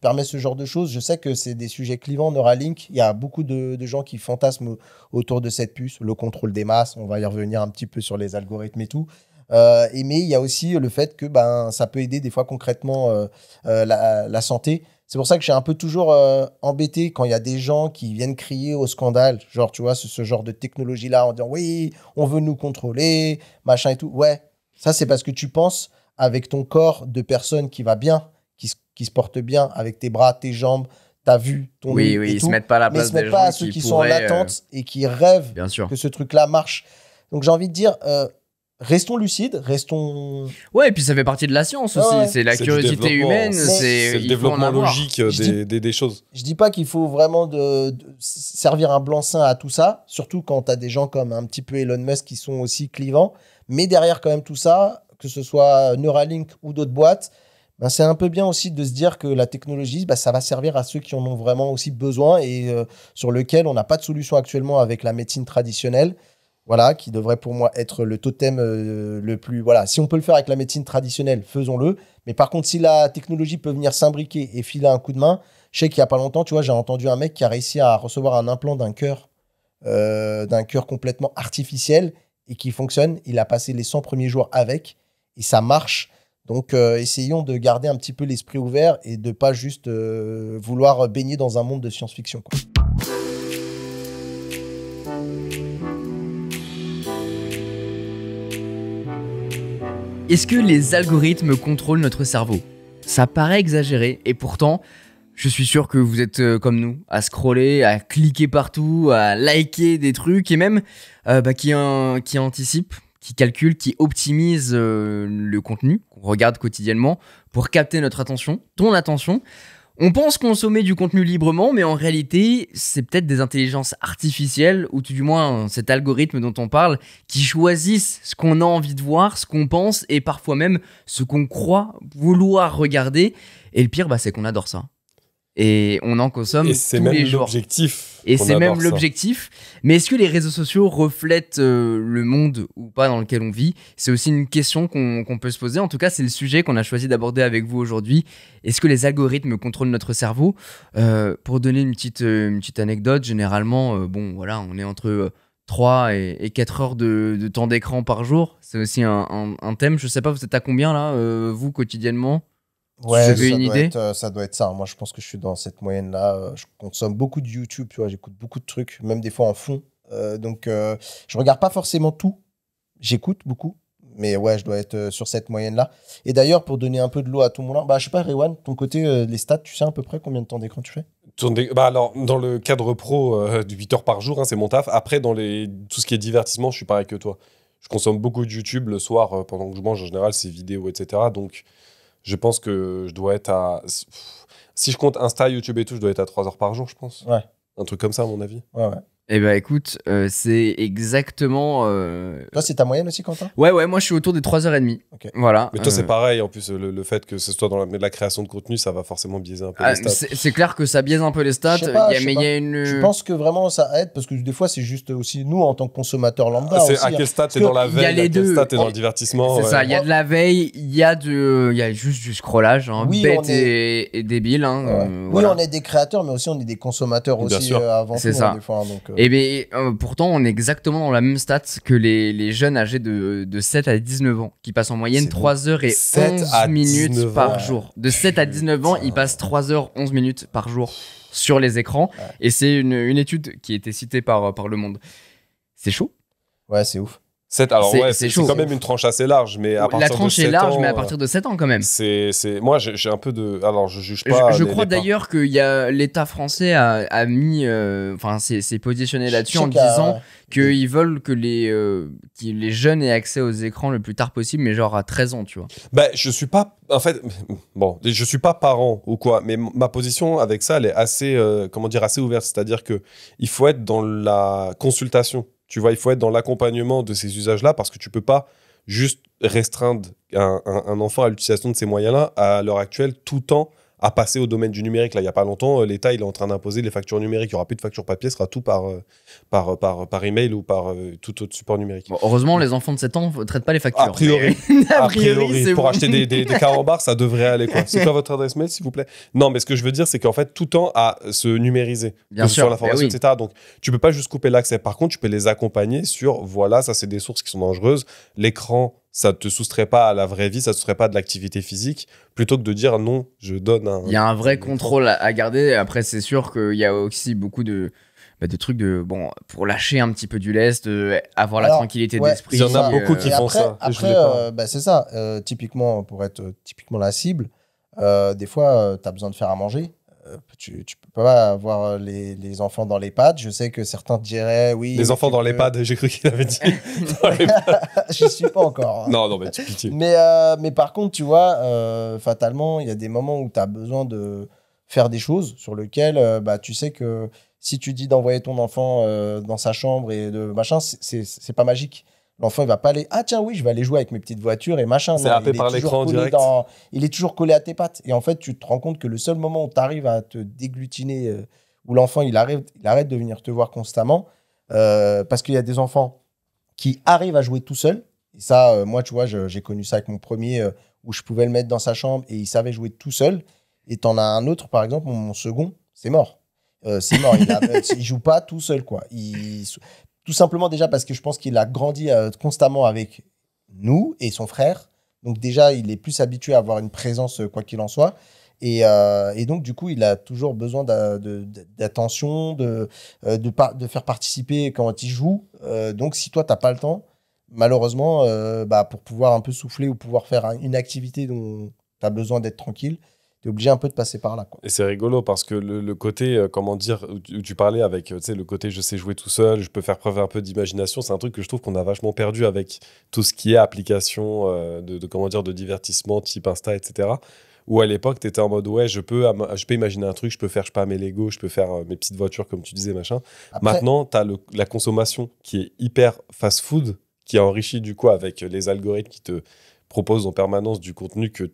permet ce genre de choses. Je sais que c'est des sujets clivants, Neuralink. Il y a beaucoup de gens qui fantasment autour de cette puce, le contrôle des masses. On va y revenir un petit peu sur les algorithmes et tout. Mais il y a aussi le fait que ça peut aider des fois concrètement la santé. C'est pour ça que je suis un peu toujours embêté quand il y a des gens qui viennent crier au scandale. Genre, tu vois, ce genre de technologie-là en disant oui, on veut nous contrôler, machin et tout. Ouais, ça c'est parce que tu penses avec ton corps de personne qui va bien, qui se porte bien, avec tes bras, tes jambes, ta vue, ton Oui, œil oui, et ils tout. se mettent pas à la Mais ils place se des mettent pas gens à ceux qui sont en pourraient, attente et qui rêvent bien sûr. que ce truc-là marche. Donc j'ai envie de dire, restons lucides, restons... Ouais, et puis ça fait partie de la science aussi. Ouais. C'est la C'est du curiosité développement. humaine. C'est le il faut en développement avoir. logique Je des choses. Je dis pas qu'il faut vraiment de servir un blanc-seing à tout ça, surtout quand tu as des gens comme un petit peu Elon Musk qui sont aussi clivants. Mais derrière quand même tout ça, que ce soit Neuralink ou d'autres boîtes, c'est un peu bien aussi de se dire que la technologie, ça va servir à ceux qui en ont vraiment aussi besoin et sur lequel on n'a pas de solution actuellement avec la médecine traditionnelle. Voilà, qui devrait pour moi être le totem le plus... Voilà, si on peut le faire avec la médecine traditionnelle, faisons-le. Mais par contre, si la technologie peut venir s'imbriquer et filer un coup de main, je sais qu'il n'y a pas longtemps, tu vois, j'ai entendu un mec qui a réussi à recevoir un implant d'un cœur complètement artificiel et qui fonctionne. Il a passé les 100 premiers jours avec et ça marche Donc, essayons de garder un petit peu l'esprit ouvert et de pas juste vouloir baigner dans un monde de science-fiction, quoi. Est-ce que les algorithmes contrôlent notre cerveau? Ça paraît exagéré, et pourtant, je suis sûr que vous êtes comme nous, à scroller, à cliquer partout, à liker des trucs, et même qui anticipent, qui calculent, qui optimisent le contenu qu'on regarde quotidiennement pour capter notre attention, ton attention. On pense consommer du contenu librement, mais en réalité, c'est peut-être des intelligences artificielles, ou tout du moins cet algorithme dont on parle, qui choisissent ce qu'on a envie de voir, ce qu'on pense, et parfois même ce qu'on croit vouloir regarder. Et le pire, c'est qu'on adore ça. Et on en consomme tous les jours. Et c'est même l'objectif. Et c'est même l'objectif. Mais est-ce que les réseaux sociaux reflètent le monde ou pas dans lequel on vit? C'est aussi une question qu'on peut se poser. En tout cas, c'est le sujet qu'on a choisi d'aborder avec vous aujourd'hui. Est-ce que les algorithmes contrôlent notre cerveau? Pour donner une petite anecdote, généralement, on est entre 3 et 4 heures de temps d'écran par jour. C'est aussi un thème. Je sais pas, vous êtes à combien là, vous, quotidiennement? Ouais, Vous avez une idée? ça doit être ça. Moi, je pense que je suis dans cette moyenne-là. Je consomme beaucoup de YouTube, tu vois, j'écoute beaucoup de trucs, même des fois en fond. Donc, je regarde pas forcément tout. J'écoute beaucoup. Mais ouais, je dois être sur cette moyenne-là. Et d'ailleurs, pour donner un peu de l'eau à tout le monde, je sais pas, Rewan, ton côté, les stats, tu sais à peu près combien de temps d'écran tu fais? Alors, dans le cadre pro, de 8 heures par jour, hein, c'est mon taf. Après, dans tout ce qui est divertissement, je suis pareil que toi. Je consomme beaucoup de YouTube le soir, pendant que je mange, en général, c'est vidéos, etc. Donc, je pense que je dois être à... Si je compte Insta, YouTube et tout, je dois être à 3 heures par jour, je pense. Ouais. Un truc comme ça, à mon avis. Ouais. Eh ben écoute, c'est exactement... Toi, c'est ta moyenne aussi, Quentin? Ouais, moi je suis autour des 3h30. Ok. Voilà. Mais toi, c'est pareil. En plus, le fait que ce soit dans la création de contenu, ça va forcément biaiser un peu les stats. C'est clair que ça biaise un peu les stats. Je sais pas. Je pense que vraiment ça aide parce que des fois, c'est juste aussi nous en tant que consommateurs lambda. C'est aussi, à quel stade t'es dans la veille, à quel stade t'es dans le divertissement. C'est ça, il y a de la veille, il y a juste du scrollage, Oui, bête et débile. Oui, voilà. on est des créateurs, mais aussi on est des consommateurs Bien aussi sûr. avant C'est tout. ça. Des fois, donc, Et bien, pourtant, on est exactement dans la même stat que les jeunes âgés de 7 à 19 ans, qui passent en moyenne C'est 3 heures et 7 11 à minutes 19 par ans. jour. De 7 à 19 ans, ils passent 3 heures 11 minutes par jour sur les écrans. Ouais. Et c'est une étude qui a été citée par Le Monde. C'est chaud. ouais, c'est ouf. Alors, C'est c'est chaud. quand même une tranche assez large, mais à partir La de tranche 7 est large, ans, mais à partir de 7 ans quand même. Moi, j'ai un peu de... Alors, je juge pas... Je les crois parents. d'ailleurs que l'État français a mis, s'est positionné là-dessus en Je sais qu'il y a- disant qu'ils veulent que les jeunes aient accès aux écrans le plus tard possible, mais genre à 13 ans, tu vois. Je suis pas... En fait, bon, je suis pas parent ou quoi, mais ma position avec ça, elle est assez, assez ouverte. C'est-à-dire que il faut être dans la consultation. Tu vois, il faut être dans l'accompagnement de ces usages-là parce que tu peux pas juste restreindre un enfant à l'utilisation de ces moyens-là à l'heure actuelle tout le temps à passer au domaine du numérique. Là, il y a pas longtemps, l'État il est en train d'imposer les factures numériques. Il y aura plus de factures papier, ce sera tout par email ou par tout autre support numérique. Bon, heureusement, les enfants de 7 ans ne traitent pas les factures. A priori, A priori, c'est pour bon. acheter des carambars, ça devrait aller, quoi. C'est quoi votre adresse mail, s'il vous plaît? Non, mais ce que je veux dire, c'est qu'en fait, tout tend à se numériser. Bien que ce sûr, soit l'information, oui. etc. Donc, tu peux pas juste couper l'accès. Par contre, tu peux les accompagner sur, voilà, ça, c'est des sources qui sont dangereuses. L'écran, ça te soustrait pas à la vraie vie, ça te soustrait pas de l'activité physique, plutôt que de dire non, je donne un... Il y a un vrai contrôle à garder. Après, c'est sûr qu'il y a aussi beaucoup de trucs pour lâcher un petit peu du lest, avoir la tranquillité d'esprit. Il y en a beaucoup qui font ça. Après, c'est ça. Typiquement, pour être typiquement la cible, des fois, tu as besoin de faire à manger. Tu peux pas avoir les enfants dans l'EHPAD. Je sais que certains te diraient oui. Les enfants dans l'EHPAD, j'ai cru qu'il avait dit. Je suis pas encore. Hein. Non, mais tu pitié. Mais par contre, tu vois, fatalement, il y a des moments où tu as besoin de faire des choses sur lesquelles tu sais que si tu dis d'envoyer ton enfant dans sa chambre et de machin, c'est pas magique. L'enfant, il va pas aller. Ah, tiens, oui, je vais aller jouer avec mes petites voitures et machin. C'est happé par l'écran direct. Il est toujours collé à tes pattes. Et en fait, tu te rends compte que le seul moment où tu arrives à te déglutiner, où l'enfant, il arrête de venir te voir constamment, parce qu'il y a des enfants qui arrivent à jouer tout seul. Et ça, moi, tu vois, j'ai connu ça avec mon premier, où je pouvais le mettre dans sa chambre et il savait jouer tout seul. Et t'en as un autre, par exemple, mon second, c'est mort. C'est mort. Il joue pas tout seul, quoi. Tout simplement déjà parce que je pense qu'il a grandi constamment avec nous et son frère. Donc déjà, il est plus habitué à avoir une présence quoi qu'il en soit. Et donc, du coup, il a toujours besoin d'attention, de faire participer quand il joue. Donc, si toi, tu n'as pas le temps, malheureusement, pour pouvoir un peu souffler ou pouvoir faire une activité dont tu as besoin d'être tranquille, tu es obligé un peu de passer par là, quoi. Et c'est rigolo parce que le côté, comment dire, où tu parlais avec, tu sais, le côté je sais jouer tout seul, je peux faire preuve un peu d'imagination, c'est un truc que je trouve qu'on a vachement perdu avec tout ce qui est application comment dire, de divertissement type Insta, etc. Où à l'époque, tu étais en mode, ouais, je peux imaginer un truc, je peux faire, je sais pas, mes Lego, je peux faire mes petites voitures, comme tu disais, machin. Après, Maintenant, tu as la consommation qui est hyper fast-food, qui est enrichie du coup avec les algorithmes qui te proposent en permanence du contenu que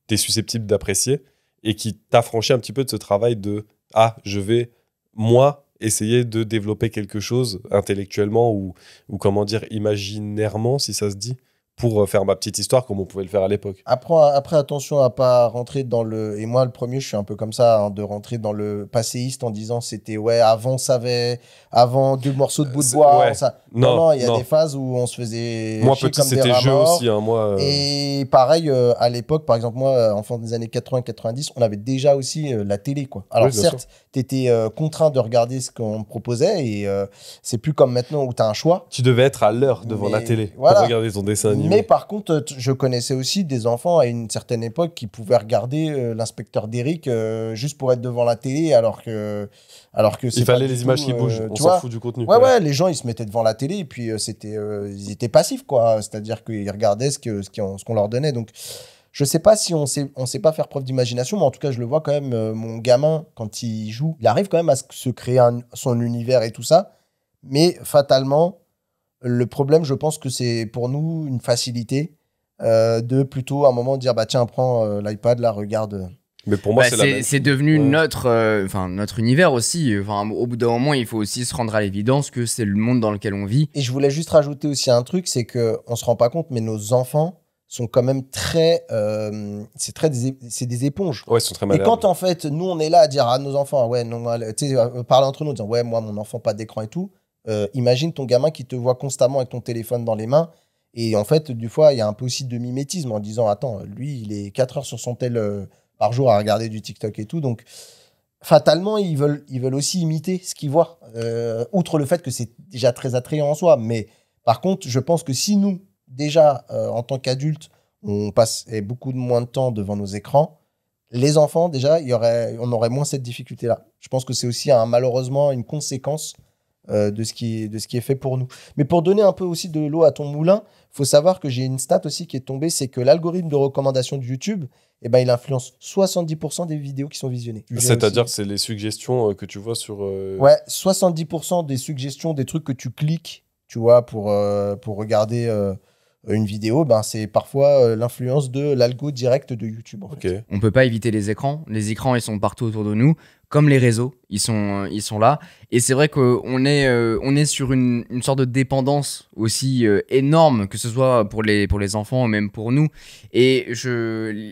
tu es susceptible d'apprécier et qui t'affranchit un petit peu de ce travail de « Ah, je vais, moi, essayer de développer quelque chose intellectuellement ou comment dire, imaginairement, si ça se dit, pour faire ma petite histoire comme on pouvait le faire à l'époque. » Après, attention à pas rentrer dans le... Et moi, le premier, je suis un peu comme ça, hein, de rentrer dans le passéiste en disant c'était, ouais, avant, ça avait... Avant 2 morceaux de bout de bois. Ouais. Ça... Non, il y a des phases où on se faisait moi, chier petit, comme des c'était rats jeu morts. aussi. Hein, moi, Et pareil, à l'époque, par exemple, moi, enfant des années 80-90, on avait déjà aussi la télé, quoi. Alors, Oui, bien certes, tu étais contraint de regarder ce qu'on te proposait et c'est plus comme maintenant où tu as un choix. Tu devais être à l'heure devant la télé voilà. pour regarder ton dessin animé. Mais par contre, je connaissais aussi des enfants à une certaine époque qui pouvaient regarder l'inspecteur d'Eric juste pour être devant la télé alors que il fallait les images qui bougent, on s'en fout du contenu. Ouais, les gens ils se mettaient devant la télé et puis ils étaient passifs, quoi. C'est-à-dire qu'ils regardaient ce qu'on leur donnait. Donc je sais pas si on sait pas faire preuve d'imagination, mais en tout cas je le vois quand même. Mon gamin, quand il joue, il arrive quand même à se créer son univers et tout ça, mais fatalement le problème, je pense que c'est pour nous une facilité de plutôt à un moment dire bah tiens, prends l'iPad là, regarde. Mais pour moi, c'est devenu notre univers aussi. Enfin, au bout d'un moment, il faut aussi se rendre à l'évidence que c'est le monde dans lequel on vit. Et je voulais juste rajouter aussi un truc, c'est que on se rend pas compte, mais nos enfants sont quand même très, c'est des éponges. Ouais, ils sont très Et malades. quand en fait nous on est là à dire à nos enfants ouais non, tu sais, parler entre nous, dire ouais moi mon enfant pas d'écran et tout. Imagine ton gamin qui te voit constamment avec ton téléphone dans les mains. Et en fait, du fois, il y a un peu aussi de mimétisme en disant attends, lui, il est 4 heures sur son tel par jour à regarder du TikTok et tout. Donc, fatalement, ils veulent aussi imiter ce qu'ils voient. Outre le fait que c'est déjà très attrayant en soi. Mais par contre, je pense que si nous, déjà, en tant qu'adultes, on passe beaucoup moins de temps devant nos écrans, les enfants, déjà, on aurait moins cette difficulté-là. Je pense que c'est aussi malheureusement une conséquence de ce qui est fait pour nous. Mais pour donner un peu aussi de l'eau à ton moulin, il faut savoir que j'ai une stat aussi qui est tombée, c'est que l'algorithme de recommandation de YouTube, il influence 70% des vidéos qui sont visionnées. C'est-à-dire que c'est les suggestions que tu vois sur... Ouais, 70% des suggestions, des trucs que tu cliques, tu vois, pour regarder une vidéo, c'est parfois l'influence de l'algo direct de YouTube. En fait. On peut pas éviter les écrans. Les écrans, ils sont partout autour de nous. Comme les réseaux, ils sont là. Et c'est vrai qu'on est sur une sorte de dépendance aussi énorme, que ce soit pour les enfants ou même pour nous. Et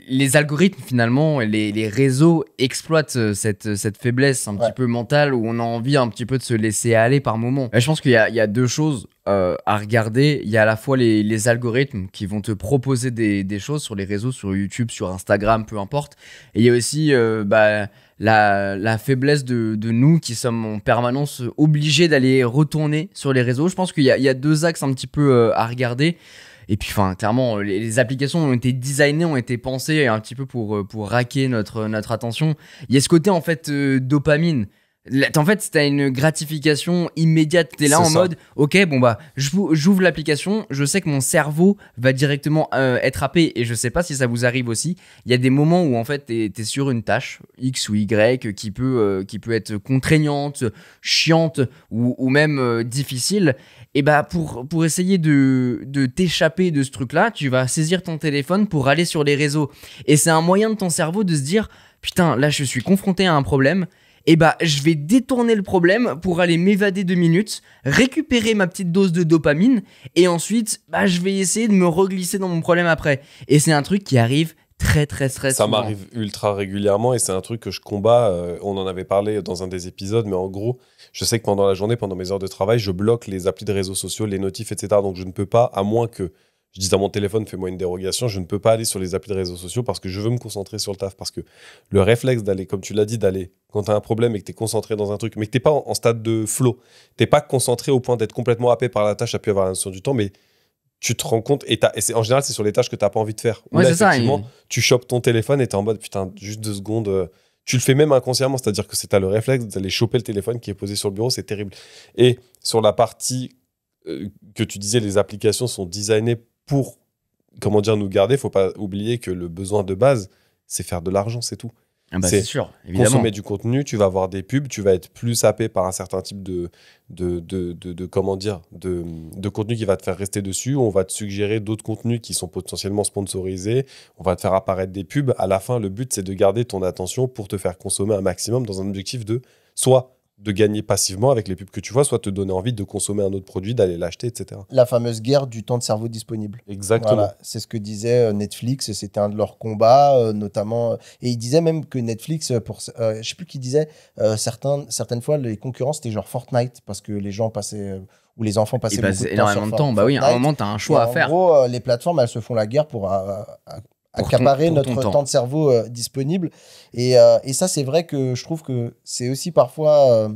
les algorithmes, finalement, les réseaux exploitent cette faiblesse un petit peu mentale où on a envie un petit peu de se laisser aller par moment. Je pense qu'il y a 2 choses à regarder. Il y a à la fois les algorithmes qui vont te proposer des choses sur les réseaux, sur YouTube, sur Instagram, peu importe. Et il y a aussi la faiblesse de nous qui sommes en permanence obligés d'aller retourner sur les réseaux. Je pense qu'il y a 2 axes un petit peu à regarder. Et puis, clairement, les applications ont été designées, ont été pensées un petit peu pour raquer notre attention. Il y a ce côté, en fait, dopamine. En fait, t'as une gratification immédiate. T'es là en mode, ok, j'ouvre l'application, je sais que mon cerveau va directement être happé et je sais pas si ça vous arrive aussi. Il y a des moments où en fait t'es sur une tâche X ou Y qui peut être contraignante, chiante ou même difficile. Et pour essayer de t'échapper de ce truc-là, tu vas saisir ton téléphone pour aller sur les réseaux. Et c'est un moyen de ton cerveau de se dire, putain, là je suis confronté à un problème. Et je vais détourner le problème pour aller m'évader 2 minutes, récupérer ma petite dose de dopamine, et ensuite, je vais essayer de me reglisser dans mon problème après. Et c'est un truc qui arrive très souvent. Ça m'arrive ultra régulièrement et c'est un truc que je combats. On en avait parlé dans un des épisodes, mais en gros, je sais que pendant la journée, pendant mes heures de travail, je bloque les applis de réseaux sociaux, les notifs, etc. Donc je ne peux pas, à moins que Je dis à mon téléphone, fais-moi une dérogation. Je ne peux pas aller sur les applis de réseaux sociaux parce que je veux me concentrer sur le taf. Parce que le réflexe d'aller, comme tu l'as dit, d'aller quand tu as un problème et que tu es concentré dans un truc, mais que tu n'es pas en stade de flow, tu n'es pas concentré au point d'être complètement happé par la tâche, à pu avoir la notion du temps, mais tu te rends compte, et en général, c'est sur les tâches que tu n'as pas envie de faire. Ouais, là, c'est ça. effectivement, tu chopes ton téléphone et tu es en mode, putain, juste 2 secondes. Tu le fais même inconsciemment, c'est-à-dire que c'est le réflexe d'aller choper le téléphone qui est posé sur le bureau, c'est terrible. Et sur la partie que tu disais, les applications sont designées pour, comment dire, nous garder. Il ne faut pas oublier que le besoin de base, c'est faire de l'argent, c'est tout. Ah bah c'est sûr, évidemment. Consommer du contenu, tu vas avoir des pubs, tu vas être plus happé par un certain type comment dire, de contenu qui va te faire rester dessus. On va te suggérer d'autres contenus qui sont potentiellement sponsorisés. On va te faire apparaître des pubs. À la fin, le but, c'est de garder ton attention pour te faire consommer un maximum dans un objectif de soit de gagner passivement avec les pubs que tu vois, soit te donner envie de consommer un autre produit, d'aller l'acheter, etc. La fameuse guerre du temps de cerveau disponible. Exactement. Voilà, c'est ce que disait Netflix, c'était un de leurs combats, notamment. Et il disait même que Netflix, je sais plus qui disait, certaines fois, les concurrents, c'était genre Fortnite, parce que les gens passaient, ou les enfants passaient beaucoup de temps énormément de temps. Bah oui, à un moment, tu as un choix à faire. En gros, les plateformes, elles se font la guerre pour accaparer notre temps de cerveau disponible. Et ça, c'est vrai que je trouve que c'est aussi parfois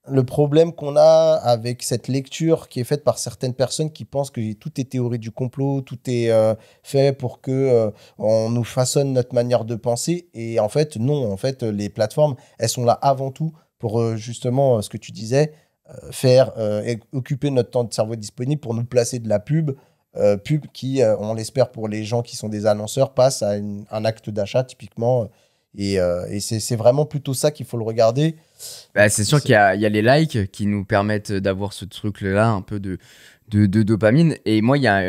le problème qu'on a avec cette lecture qui est faite par certaines personnes qui pensent que tout est théorie du complot, tout est fait pour que on nous façonne notre manière de penser. Et en fait, non. En fait, les plateformes, elles sont là avant tout pour justement, ce que tu disais, occuper notre temps de cerveau disponible pour nous placer de la pub qui, on l'espère pour les gens qui sont des annonceurs, passe à un acte d'achat typiquement. Et c'est vraiment plutôt ça qu'il faut le regarder. Bah, c'est sûr qu'il y a les likes qui nous permettent d'avoir ce truc-là, un peu de dopamine. Et moi, il y a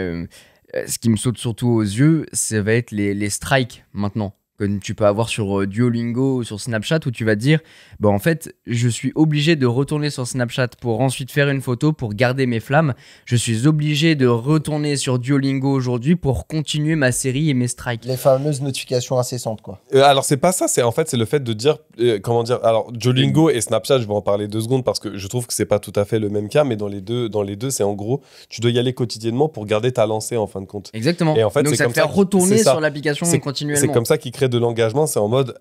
ce qui me saute surtout aux yeux, ça va être les strikes maintenant. Comme tu peux avoir sur Duolingo ou sur Snapchat, où tu vas te dire, bah en fait, je suis obligé de retourner sur Snapchat pour ensuite faire une photo pour garder mes flammes. Je suis obligé de retourner sur Duolingo aujourd'hui pour continuer ma série et mes strikes. Les fameuses notifications incessantes, quoi. Alors, c'est pas ça, c'est le fait de dire, comment dire, alors Duolingo et Snapchat, je vais en parler 2 secondes parce que je trouve que c'est pas tout à fait le même cas, mais dans les deux, c'est en gros, tu dois y aller quotidiennement pour garder ta lancée en fin de compte. Exactement. Et en fait, donc ça te fait retourner sur l'application continuellement. C'est comme ça qu'ils créent de l'engagement, c'est en mode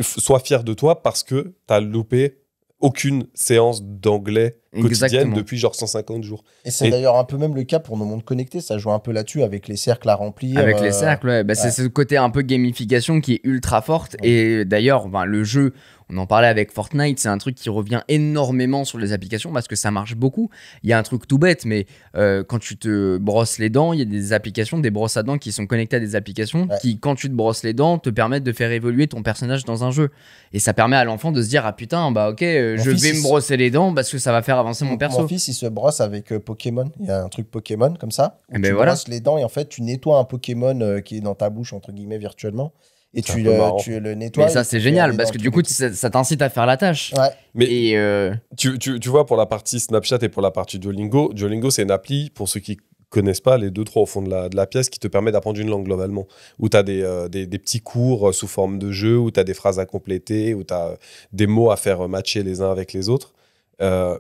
sois fier de toi parce que t'as loupé aucune séance d'anglais quotidienne depuis genre 150 jours. Et c'est d'ailleurs un peu même le cas pour nos mondes connectés, ça joue un peu là-dessus avec les cercles à remplir. Avec les cercles, ouais. Bah, c'est ce côté un peu gamification qui est ultra forte. Ouais. Et d'ailleurs, le jeu, on en parlait avec Fortnite, c'est un truc qui revient énormément sur les applications parce que ça marche beaucoup. Il y a un truc tout bête, mais quand tu te brosses les dents, il y a des applications, des brosses à dents qui sont connectées à des applications qui, quand tu te brosses les dents, te permettent de faire évoluer ton personnage dans un jeu. Et ça permet à l'enfant de se dire, ah putain, bah ok, je vais me brosser les dents parce que ça va faire avancer mon perso. Mon fils, il se brosse avec Pokémon. Il y a un truc Pokémon comme ça. Où tu brosses les dents et en fait, tu nettoies un Pokémon qui est dans ta bouche, entre guillemets, virtuellement. Et tu le nettoies. Mais ça, c'est génial parce que du coup, ça t'incite à faire la tâche. Ouais. Mais tu vois, pour la partie Snapchat et pour la partie Duolingo, c'est une appli, pour ceux qui connaissent pas, les 2-3 au fond de la pièce, qui te permet d'apprendre une langue globalement. Où tu as des petits cours sous forme de jeu, où tu as des phrases à compléter, où tu as des mots à faire matcher les uns avec les autres.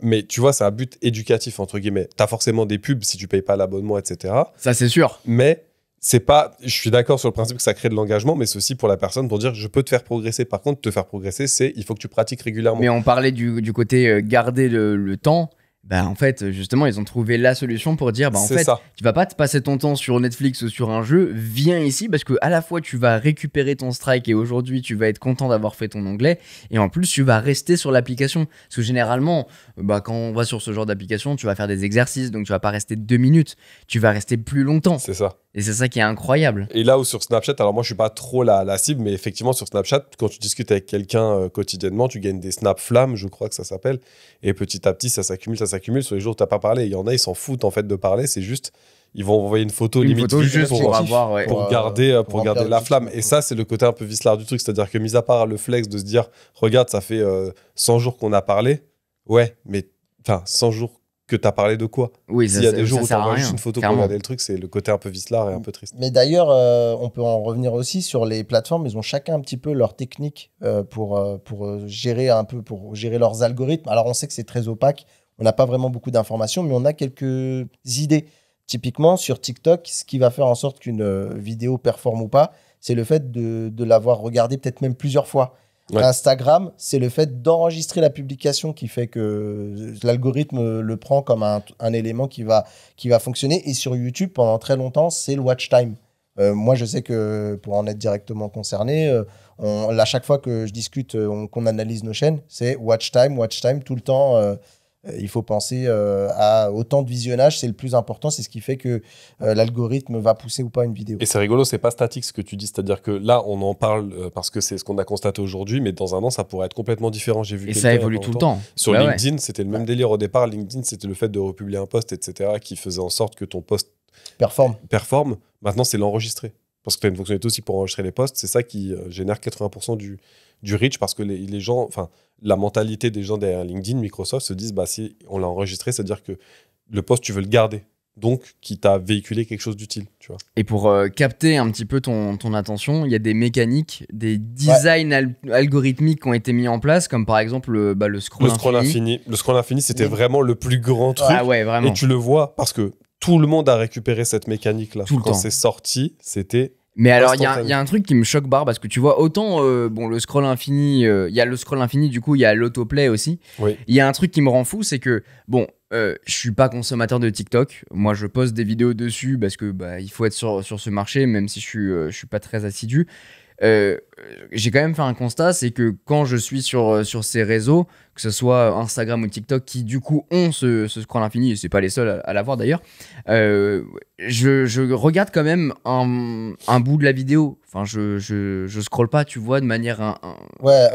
Mais tu vois, c'est un but éducatif, entre guillemets. Tu as forcément des pubs si tu payes pas l'abonnement, etc. Ça, c'est sûr. Mais c'est pas, je suis d'accord sur le principe que ça crée de l'engagement, mais c'est aussi pour la personne pour dire je peux te faire progresser. Par contre, te faire progresser, il faut que tu pratiques régulièrement. Mais on parlait du côté garder le temps. Bah en fait, justement, ils ont trouvé la solution pour dire, en fait, tu vas pas te passer ton temps sur Netflix ou sur un jeu, viens ici parce que à la fois tu vas récupérer ton strike et aujourd'hui tu vas être content d'avoir fait ton onglet et en plus tu vas rester sur l'application. Parce que généralement, quand on va sur ce genre d'application, tu vas faire des exercices, donc tu vas pas rester 2 minutes, tu vas rester plus longtemps. C'est ça. Et c'est ça qui est incroyable. Et là où sur Snapchat, alors moi je suis pas trop la cible, mais effectivement sur Snapchat, quand tu discutes avec quelqu'un quotidiennement, tu gagnes des snaps flammes, je crois que ça s'appelle, et petit à petit ça s'accumule sur les jours où t'as pas parlé. Il y en a, ils s'en foutent en fait de parler, c'est juste, ils vont envoyer une photo limite juste pour garder la flamme. Et ça c'est le côté un peu vicelard du truc, c'est-à-dire que mis à part le flex de se dire, regarde ça fait 100 jours qu'on a parlé, ouais, mais enfin 100 jours que tu as parlé de quoi? Oui, s'il y a des jours où tu envoies juste une photo pour regarder le truc, c'est le côté un peu vicelard et un peu triste. Mais d'ailleurs, on peut en revenir aussi sur les plateformes. Ils ont chacun un petit peu leur technique pour gérer leurs algorithmes. Alors, on sait que c'est très opaque. On n'a pas vraiment beaucoup d'informations, mais on a quelques idées. Typiquement, sur TikTok, ce qui va faire en sorte qu'une vidéo performe ou pas, c'est le fait de l'avoir regardée peut-être même plusieurs fois. Ouais. Instagram, c'est le fait d'enregistrer la publication qui fait que l'algorithme le prend comme un élément qui va fonctionner. Et sur YouTube, pendant très longtemps, c'est le watch time. Moi, je sais que pour en être directement concerné, à chaque fois que je discute, qu'on analyse nos chaînes, c'est watch time, tout le temps. Il faut penser à autant de visionnage, c'est le plus important, c'est ce qui fait que l'algorithme va pousser ou pas une vidéo. Et c'est rigolo, c'est pas statique ce que tu dis, c'est-à-dire que là, on en parle parce que c'est ce qu'on a constaté aujourd'hui, mais dans un an, ça pourrait être complètement différent. J'ai vu Et ça évolue tout le temps. Sur LinkedIn, c'était le même délire au départ. LinkedIn, c'était le fait de republier un post, etc., qui faisait en sorte que ton post performe. Maintenant, c'est l'enregistrer. Parce que tu as une fonctionnalité aussi pour enregistrer les posts. C'est ça qui génère 80% du reach, parce que les gens, enfin, la mentalité des gens derrière LinkedIn, Microsoft, se disent, bah, si on l'a enregistré, c'est-à-dire que le post, tu veux le garder. Donc, qui t'a véhiculé quelque chose d'utile, tu vois. Et pour capter un petit peu ton attention, il y a des mécaniques, des designs algorithmiques qui ont été mis en place, comme par exemple le scroll infini. Le scroll infini, c'était vraiment le plus grand truc. Ah ouais, vraiment. Et tu le vois, parce que tout le monde a récupéré cette mécanique-là. Quand c'est sorti, c'était... Mais alors, il y a un truc qui me choque barre, parce que tu vois, autant le scroll infini, il y a le scroll infini, du coup, il y a l'autoplay aussi. Oui. Il y a un truc qui me rend fou, c'est que, je suis pas consommateur de TikTok. Moi, je poste des vidéos dessus parce que il faut être sur ce marché, même si je suis pas très assidu. J'ai quand même fait un constat, c'est que quand je suis sur ces réseaux, que ce soit Instagram ou TikTok, qui du coup ont ce scroll infini, et c'est pas les seuls à l'avoir d'ailleurs, je regarde quand même un bout de la vidéo. Enfin, je scrolle pas, tu vois, de manière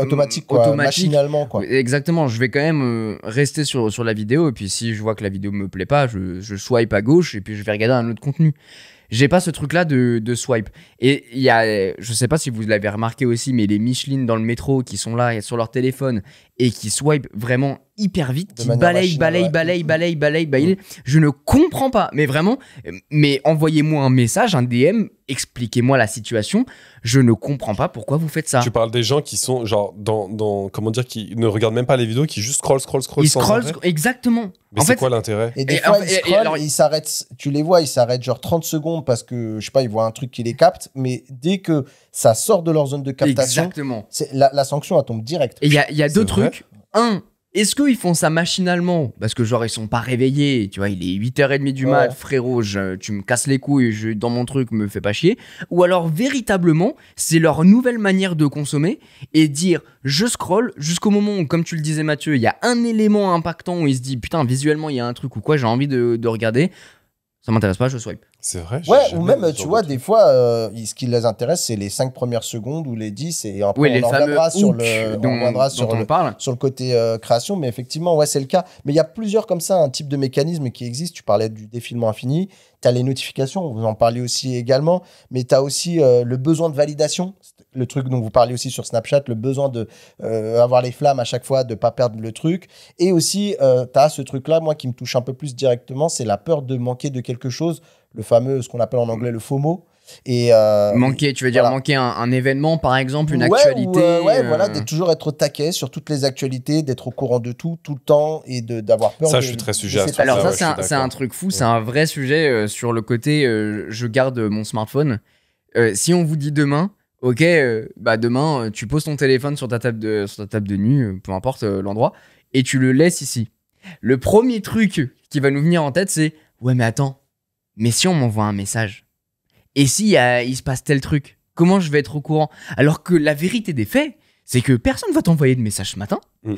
automatique, quoi, machinalement, quoi. Exactement, je vais quand même rester sur la vidéo, et puis si je vois que la vidéo me plaît pas, je swipe à gauche, et puis je vais regarder un autre contenu. J'ai pas ce truc-là de swipe. Et il y a, je sais pas si vous l'avez remarqué aussi, mais les Michelin dans le métro qui sont là sur leur téléphone et qui swipe vraiment hyper vite, qui balayent. Je ne comprends pas. Mais vraiment, envoyez-moi un message, un DM, expliquez-moi la situation. Je ne comprends pas pourquoi vous faites ça. Tu parles des gens qui sont genre comment dire, qui ne regardent même pas les vidéos, qui juste scrollent ils scrollent, exactement. Mais c'est quoi l'intérêt? Et des fois, ils scrollent, ils s'arrêtent. Tu les vois, ils s'arrêtent genre 30 secondes parce que, je sais pas, ils voient un truc qui les capte. Mais dès que ça sort de leur zone de captation, la sanction, elle tombe direct. Et il y a deux trucs. Est-ce qu'ils font ça machinalement parce que genre ils sont pas réveillés, tu vois, il est 8h30 du mat, frérot, tu me casses les couilles, dans mon truc, me fais pas chier. Ou alors véritablement, c'est leur nouvelle manière de consommer et dire je scroll jusqu'au moment où, comme tu le disais Mathieu, il y a un élément impactant où il se dit putain, visuellement il y a un truc ou quoi, j'ai envie de regarder. Ça m'intéresse pas, je swipe. C'est vrai. Ou même, tu vois, des fois, ce qui les intéresse, c'est les 5 premières secondes ou les 10. Et après, on reviendra sur le côté création. Mais effectivement, c'est le cas. Mais il y a plusieurs comme ça, un type de mécanisme qui existe. Tu parlais du défilement infini. Tu as les notifications, vous en parlez aussi également. Mais tu as aussi le besoin de validation. Le truc dont vous parlez aussi sur Snapchat, le besoin de avoir les flammes à chaque fois, de ne pas perdre le truc. Et aussi, tu as ce truc-là, moi, qui me touche un peu plus directement, c'est la peur de manquer de quelque chose. Le fameux, ce qu'on appelle en anglais le FOMO. Et, manquer, tu veux dire manquer un événement, par exemple, une actualité. Voilà, de toujours être au taquet sur toutes les actualités, d'être au courant de tout le temps et d'avoir peur. Ça, je suis très sujet à ça. Alors ça, c'est un truc fou, c'est un vrai sujet sur le côté je garde mon smartphone. Si on vous dit demain, ok, demain, tu poses ton téléphone sur ta table de nuit, peu importe l'endroit, et tu le laisses ici. Le premier truc qui va nous venir en tête, c'est ouais, mais attends, mais si on m'envoie un message, et si il se passe tel truc, comment je vais être au courant? Alors que la vérité des faits, c'est que personne va t'envoyer de message ce matin. Il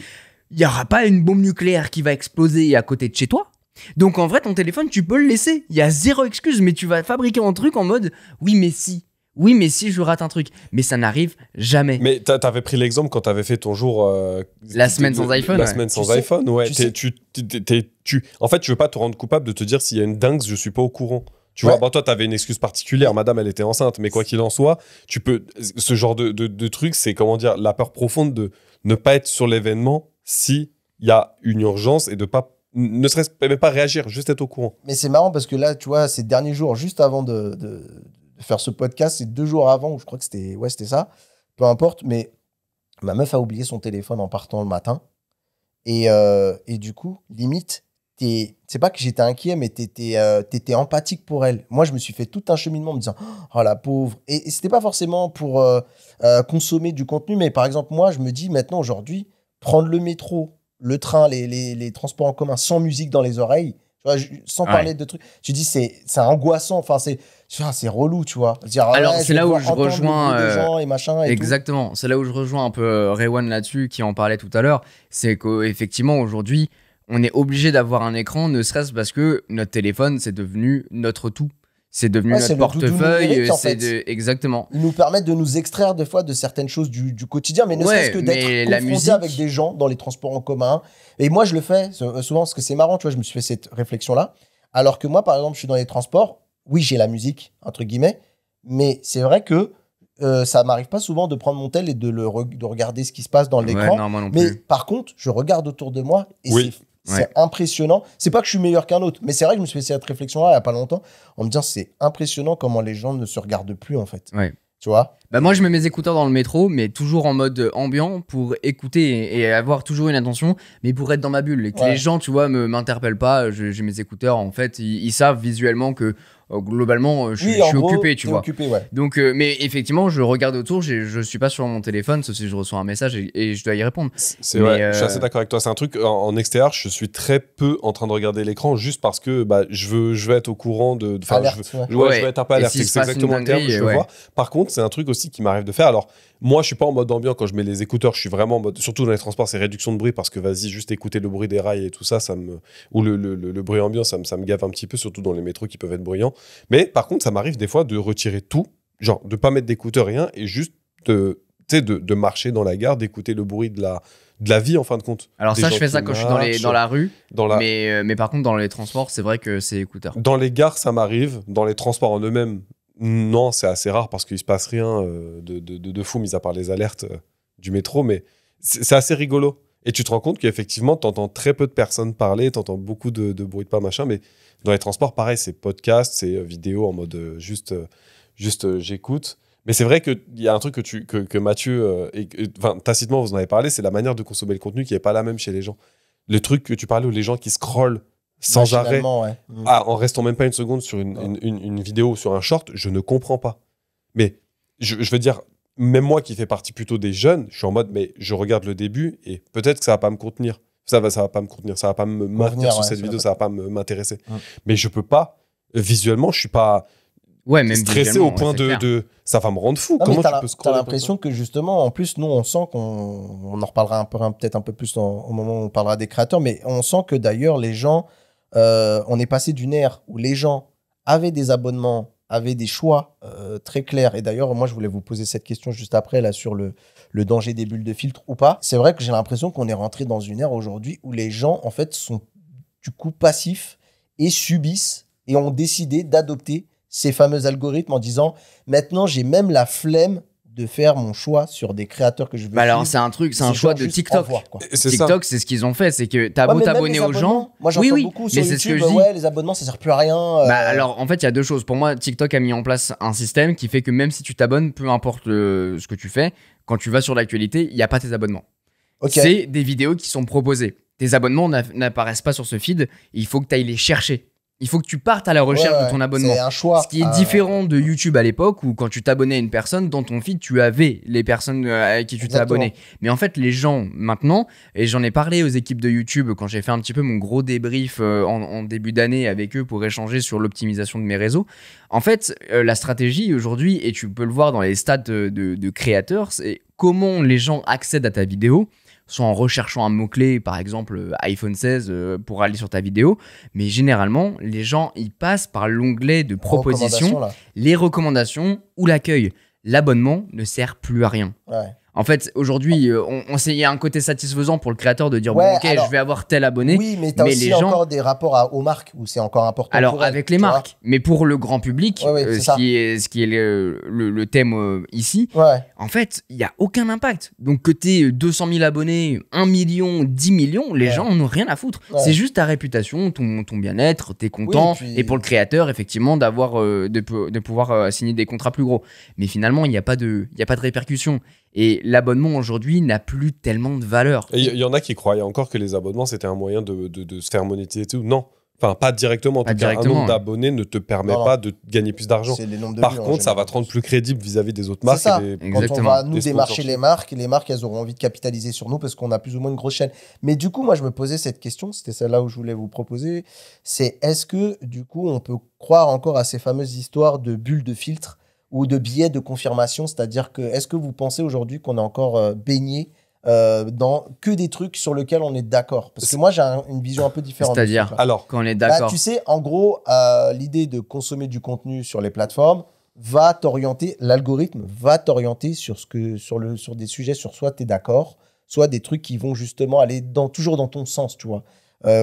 n'y aura pas une bombe nucléaire qui va exploser à côté de chez toi. Donc en vrai, ton téléphone, tu peux le laisser. Il y a zéro excuse, mais tu vas fabriquer un truc en mode oui, mais si je rate un truc. Mais ça n'arrive jamais. Mais t'avais pris l'exemple quand t'avais fait ton jour... la semaine sans iPhone. La semaine sans iPhone, ouais. En fait, tu veux pas te rendre coupable de te dire s'il y a une dingue, je suis pas au courant. Tu vois, toi, t'avais une excuse particulière. Madame, elle était enceinte. Mais quoi qu'il en soit, tu peux... Ce genre de truc, c'est, comment dire, la peur profonde de ne pas être sur l'événement s'il y a une urgence et de pas... Ne serait-ce même pas réagir, juste être au courant. Mais c'est marrant parce que là, tu vois, ces derniers jours, juste avant de faire ce podcast, c'est 2 jours avant, où je crois que c'était ça, peu importe, mais ma meuf a oublié son téléphone en partant le matin. Et du coup, limite, c'est pas que j'étais inquiet, mais t'étais empathique pour elle. Moi, je me suis fait tout un cheminement en me disant, oh la pauvre. Et c'était pas forcément pour consommer du contenu, mais par exemple, moi, je me dis maintenant, aujourd'hui, prendre le métro, le train, les transports en commun sans musique dans les oreilles, tu vois, sans parler de trucs, tu dis, c'est angoissant, enfin, c'est relou, tu vois. Dire, alors, c'est là où je rejoins. Des gens et machin et exactement. C'est là où je rejoins un peu Rewan là-dessus, qui en parlait tout à l'heure. C'est qu'effectivement, aujourd'hui, on est obligé d'avoir un écran, ne serait-ce parce que notre téléphone, c'est devenu notre tout. C'est devenu notre portefeuille. Exactement. Ils nous permettent de nous extraire des fois de certaines choses du quotidien, mais ne serait-ce que d'être confronté avec des gens dans les transports en commun. Et moi, je le fais souvent parce que c'est marrant, tu vois, je me suis fait cette réflexion-là. Alors que moi, par exemple, je suis dans les transports, oui, j'ai la musique, entre guillemets, mais c'est vrai que ça m'arrive pas souvent de prendre mon tel et de regarder ce qui se passe dans l'écran. Non, moi non mais plus. par contre, je regarde autour de moi et c'est Ouais. impressionnant. C'est pas que je suis meilleur qu'un autre, mais c'est vrai que je me suis fait cette réflexion-là il y a pas longtemps en me disant c'est impressionnant comment les gens ne se regardent plus en fait. Ouais. Tu vois? Bah moi je mets mes écouteurs dans le métro, mais toujours en mode ambiant pour écouter et avoir toujours une attention, mais pour être dans ma bulle et que les gens, tu vois, m'interpellent pas. J'ai mes écouteurs, en fait, ils savent visuellement que globalement je suis occupé, tu vois. Occupé, ouais. Donc, mais effectivement, je regarde autour, je suis pas sur mon téléphone, sauf si je reçois un message et je dois y répondre. C'est vrai, je suis assez d'accord avec toi. C'est un truc en extérieur, je suis très peu en train de regarder l'écran juste parce que je veux être au courant de. Alerte, je veux être un peu alerte. Si c'est exactement le terme que je veux voir. Par contre, c'est un truc aussi qui m'arrive de faire. Alors, moi, je suis pas en mode ambiant quand je mets les écouteurs. Je suis vraiment en mode, surtout dans les transports, c'est réduction de bruit parce que vas-y, juste écouter le bruit des rails et tout ça, ou le bruit ambiant, ça me gave un petit peu, surtout dans les métros qui peuvent être bruyants. Mais par contre, ça m'arrive des fois de retirer tout, genre de pas mettre d'écouteurs, rien, et juste de marcher dans la gare, d'écouter le bruit de la vie en fin de compte. Alors ça, je fais ça quand je suis dans la rue, mais par contre, dans les transports, c'est vrai que c'est écouteurs. Dans les gares, ça m'arrive. Dans les transports en eux-mêmes, non, c'est assez rare parce qu'il se passe rien de fou, mis à part les alertes du métro, mais c'est assez rigolo. Et tu te rends compte qu'effectivement, tu entends très peu de personnes parler, tu entends beaucoup de bruit de pas, machin, mais dans les transports, pareil, c'est podcast, c'est vidéo en mode juste j'écoute. Mais c'est vrai qu'il y a un truc que Mathieu, tacitement, vous en avez parlé, c'est la manière de consommer le contenu qui n'est pas la même chez les gens. Le truc que tu parlais où les gens qui scrollent sans arrêt, en restant même pas une seconde sur une vidéo, sur un short, je ne comprends pas. Mais je veux dire, même moi qui fais partie plutôt des jeunes, je suis en mode, mais je regarde le début et peut-être que ça va pas me contenir. Ça va pas me contenir, ça va pas me maintenir sur cette vidéo, ça va pas m'intéresser. Mais je peux pas, visuellement, je suis pas même stressé au point de ça va me rendre fou. Comment tu peux scroller? T'as l'impression que justement, en plus, nous, on sent on en reparlera peut-être un peu plus au moment où on parlera des créateurs, mais on sent que d'ailleurs, les gens, on est passé d'une ère où les gens avaient des abonnements, avaient des choix très clairs. Et d'ailleurs, moi, je voulais vous poser cette question juste après, là, sur le danger des bulles de filtre ou pas. C'est vrai que j'ai l'impression qu'on est rentré dans une ère aujourd'hui où les gens, en fait, sont du coup passifs et subissent et ont décidé d'adopter ces fameux algorithmes en disant maintenant j'ai même la flemme de faire mon choix sur des créateurs que je veux alors c'est un choix de TikTok. TikTok, c'est ce qu'ils ont fait, c'est que t'as beau t'abonner aux gens. Moi j'entends beaucoup sur YouTube, ce que les abonnements ça sert plus à rien. Alors en fait il y a deux choses. Pour moi, TikTok a mis en place un système qui fait que même si tu t'abonnes, peu importe ce que tu fais, quand tu vas sur l'actualité, il n'y a pas tes abonnements. C'est des vidéos qui sont proposées. Tes abonnements n'apparaissent pas sur ce feed, il faut que tu ailles les chercher. Il faut que tu partes à la recherche de ton abonnement. C'est un choix. Ce qui est différent de YouTube à l'époque où quand tu t'abonnais à une personne, dans ton feed, tu avais les personnes à qui tu t'es abonné. Mais en fait, les gens maintenant, et j'en ai parlé aux équipes de YouTube quand j'ai fait un petit peu mon gros débrief en début d'année avec eux pour échanger sur l'optimisation de mes réseaux. En fait, la stratégie aujourd'hui, et tu peux le voir dans les stats de créateurs, c'est comment les gens accèdent à ta vidéo, soit en recherchant un mot-clé, par exemple iPhone 16 pour aller sur ta vidéo, mais généralement, les gens, ils passent par l'onglet de propositions, les recommandations ou l'accueil. L'abonnement ne sert plus à rien. En fait, aujourd'hui, il y a un côté satisfaisant pour le créateur de dire bon, ok, je vais avoir tel abonné. Oui, mais t'as aussi encore des rapports aux marques où c'est encore important. Alors, avec les marques, mais pour le grand public, ce qui est le thème ici, en fait, il n'y a aucun impact. Donc, que t'aies 200 000 abonnés, 1 million, 10 millions, les gens n'ont rien à foutre. C'est juste ta réputation, ton bien-être, t'es content. Et pour le créateur, effectivement, de pouvoir signer des contrats plus gros. Mais finalement, il n'y a pas de répercussion. Et l'abonnement aujourd'hui n'a plus tellement de valeur. Et il y en a qui croyaient encore que les abonnements, c'était un moyen de se faire monétiser et tout. Non. Enfin, pas directement. En tout cas, un nombre d'abonnés ne te permet pas de gagner plus d'argent. Par contre, ça va te rendre plus crédible vis-à-vis des autres marques. Ça. Quand on va nous démarcher les marques, elles auront envie de capitaliser sur nous parce qu'on a plus ou moins une grosse chaîne. Mais du coup, moi, je me posais cette question, c'était celle-là où je voulais vous proposer, c'est est-ce que, du coup, on peut croire encore à ces fameuses histoires de bulles de filtre ou de billets de confirmation? C'est-à-dire que, est-ce que vous pensez aujourd'hui qu'on est encore baigné dans que des trucs sur lesquels on est d'accord? Parce que moi, j'ai une vision un peu différente. C'est-à-dire, alors, quand on est d'accord. Tu sais, en gros, l'idée de consommer du contenu sur les plateformes va t'orienter, l'algorithme va t'orienter sur des sujets sur soit tu es d'accord, soit des trucs qui vont justement aller toujours dans ton sens, tu vois,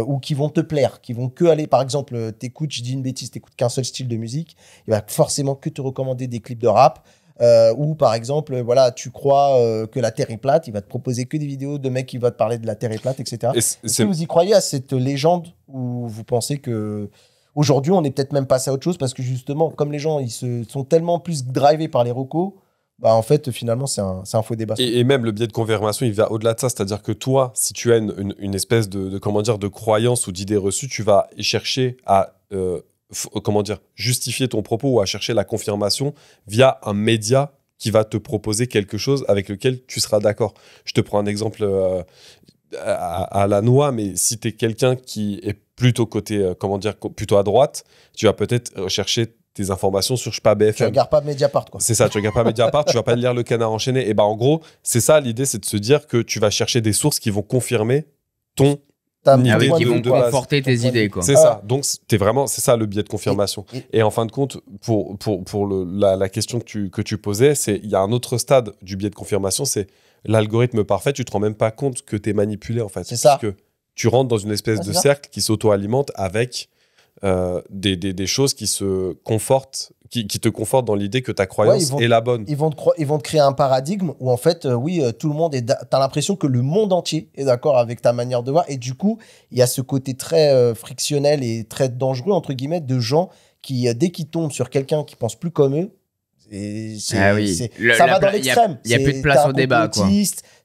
ou qui vont te plaire, qui vont que aller, par exemple, je dis une bêtise, t'écoutes qu'un seul style de musique, il va forcément que te recommander des clips de rap. Ou par exemple, voilà, tu crois que la Terre est plate, il va te proposer que des vidéos de mecs qui vont te parler de la Terre est plate, etc. Est-ce que vous y croyez à cette légende ou vous pensez que aujourd'hui on est peut-être même passé à autre chose parce que justement, comme les gens ils sont tellement plus drivés par les recos, bah en fait finalement c'est un faux débat. Et même le biais de confirmation, il va au-delà de ça, c'est-à-dire que toi, si tu as une espèce de croyance ou d'idée reçue, tu vas chercher à justifier ton propos ou à chercher la confirmation via un média qui va te proposer quelque chose avec lequel tu seras d'accord. Je te prends un exemple à la noix, mais si tu es quelqu'un qui est plutôt plutôt à droite, tu vas peut-être chercher tes informations sur, je sais pas, BFM. Tu regardes pas Mediapart, quoi. C'est ça, tu regardes pas Mediapart, tu vas pas lire Le Canard enchaîné. Et bah en gros, c'est ça l'idée, c'est de se dire que tu vas chercher des sources qui vont confirmer ton idée qui vont conforter tes idées, quoi. C'est ça. Donc c'est ça le biais de confirmation. Et en fin de compte, pour la question que tu posais, il y a un autre stade du biais de confirmation, c'est l'algorithme parfait. Tu te rends même pas compte que tu es manipulé, en fait. C'est ça. Parce que tu rentres dans une espèce de cercle qui s'auto-alimente avec des choses qui se confortent, qui te confortent dans l'idée que ta croyance est la bonne. Ils vont te créer un paradigme où en fait, tout le monde t'as l'impression que le monde entier est d'accord avec ta manière de voir. Et du coup, il y a ce côté très frictionnel et très dangereux, entre guillemets, de gens qui, dès qu'ils tombent sur quelqu'un qui pense plus comme eux, ça va dans l'extrême. Il n'y a plus de place au débat, quoi.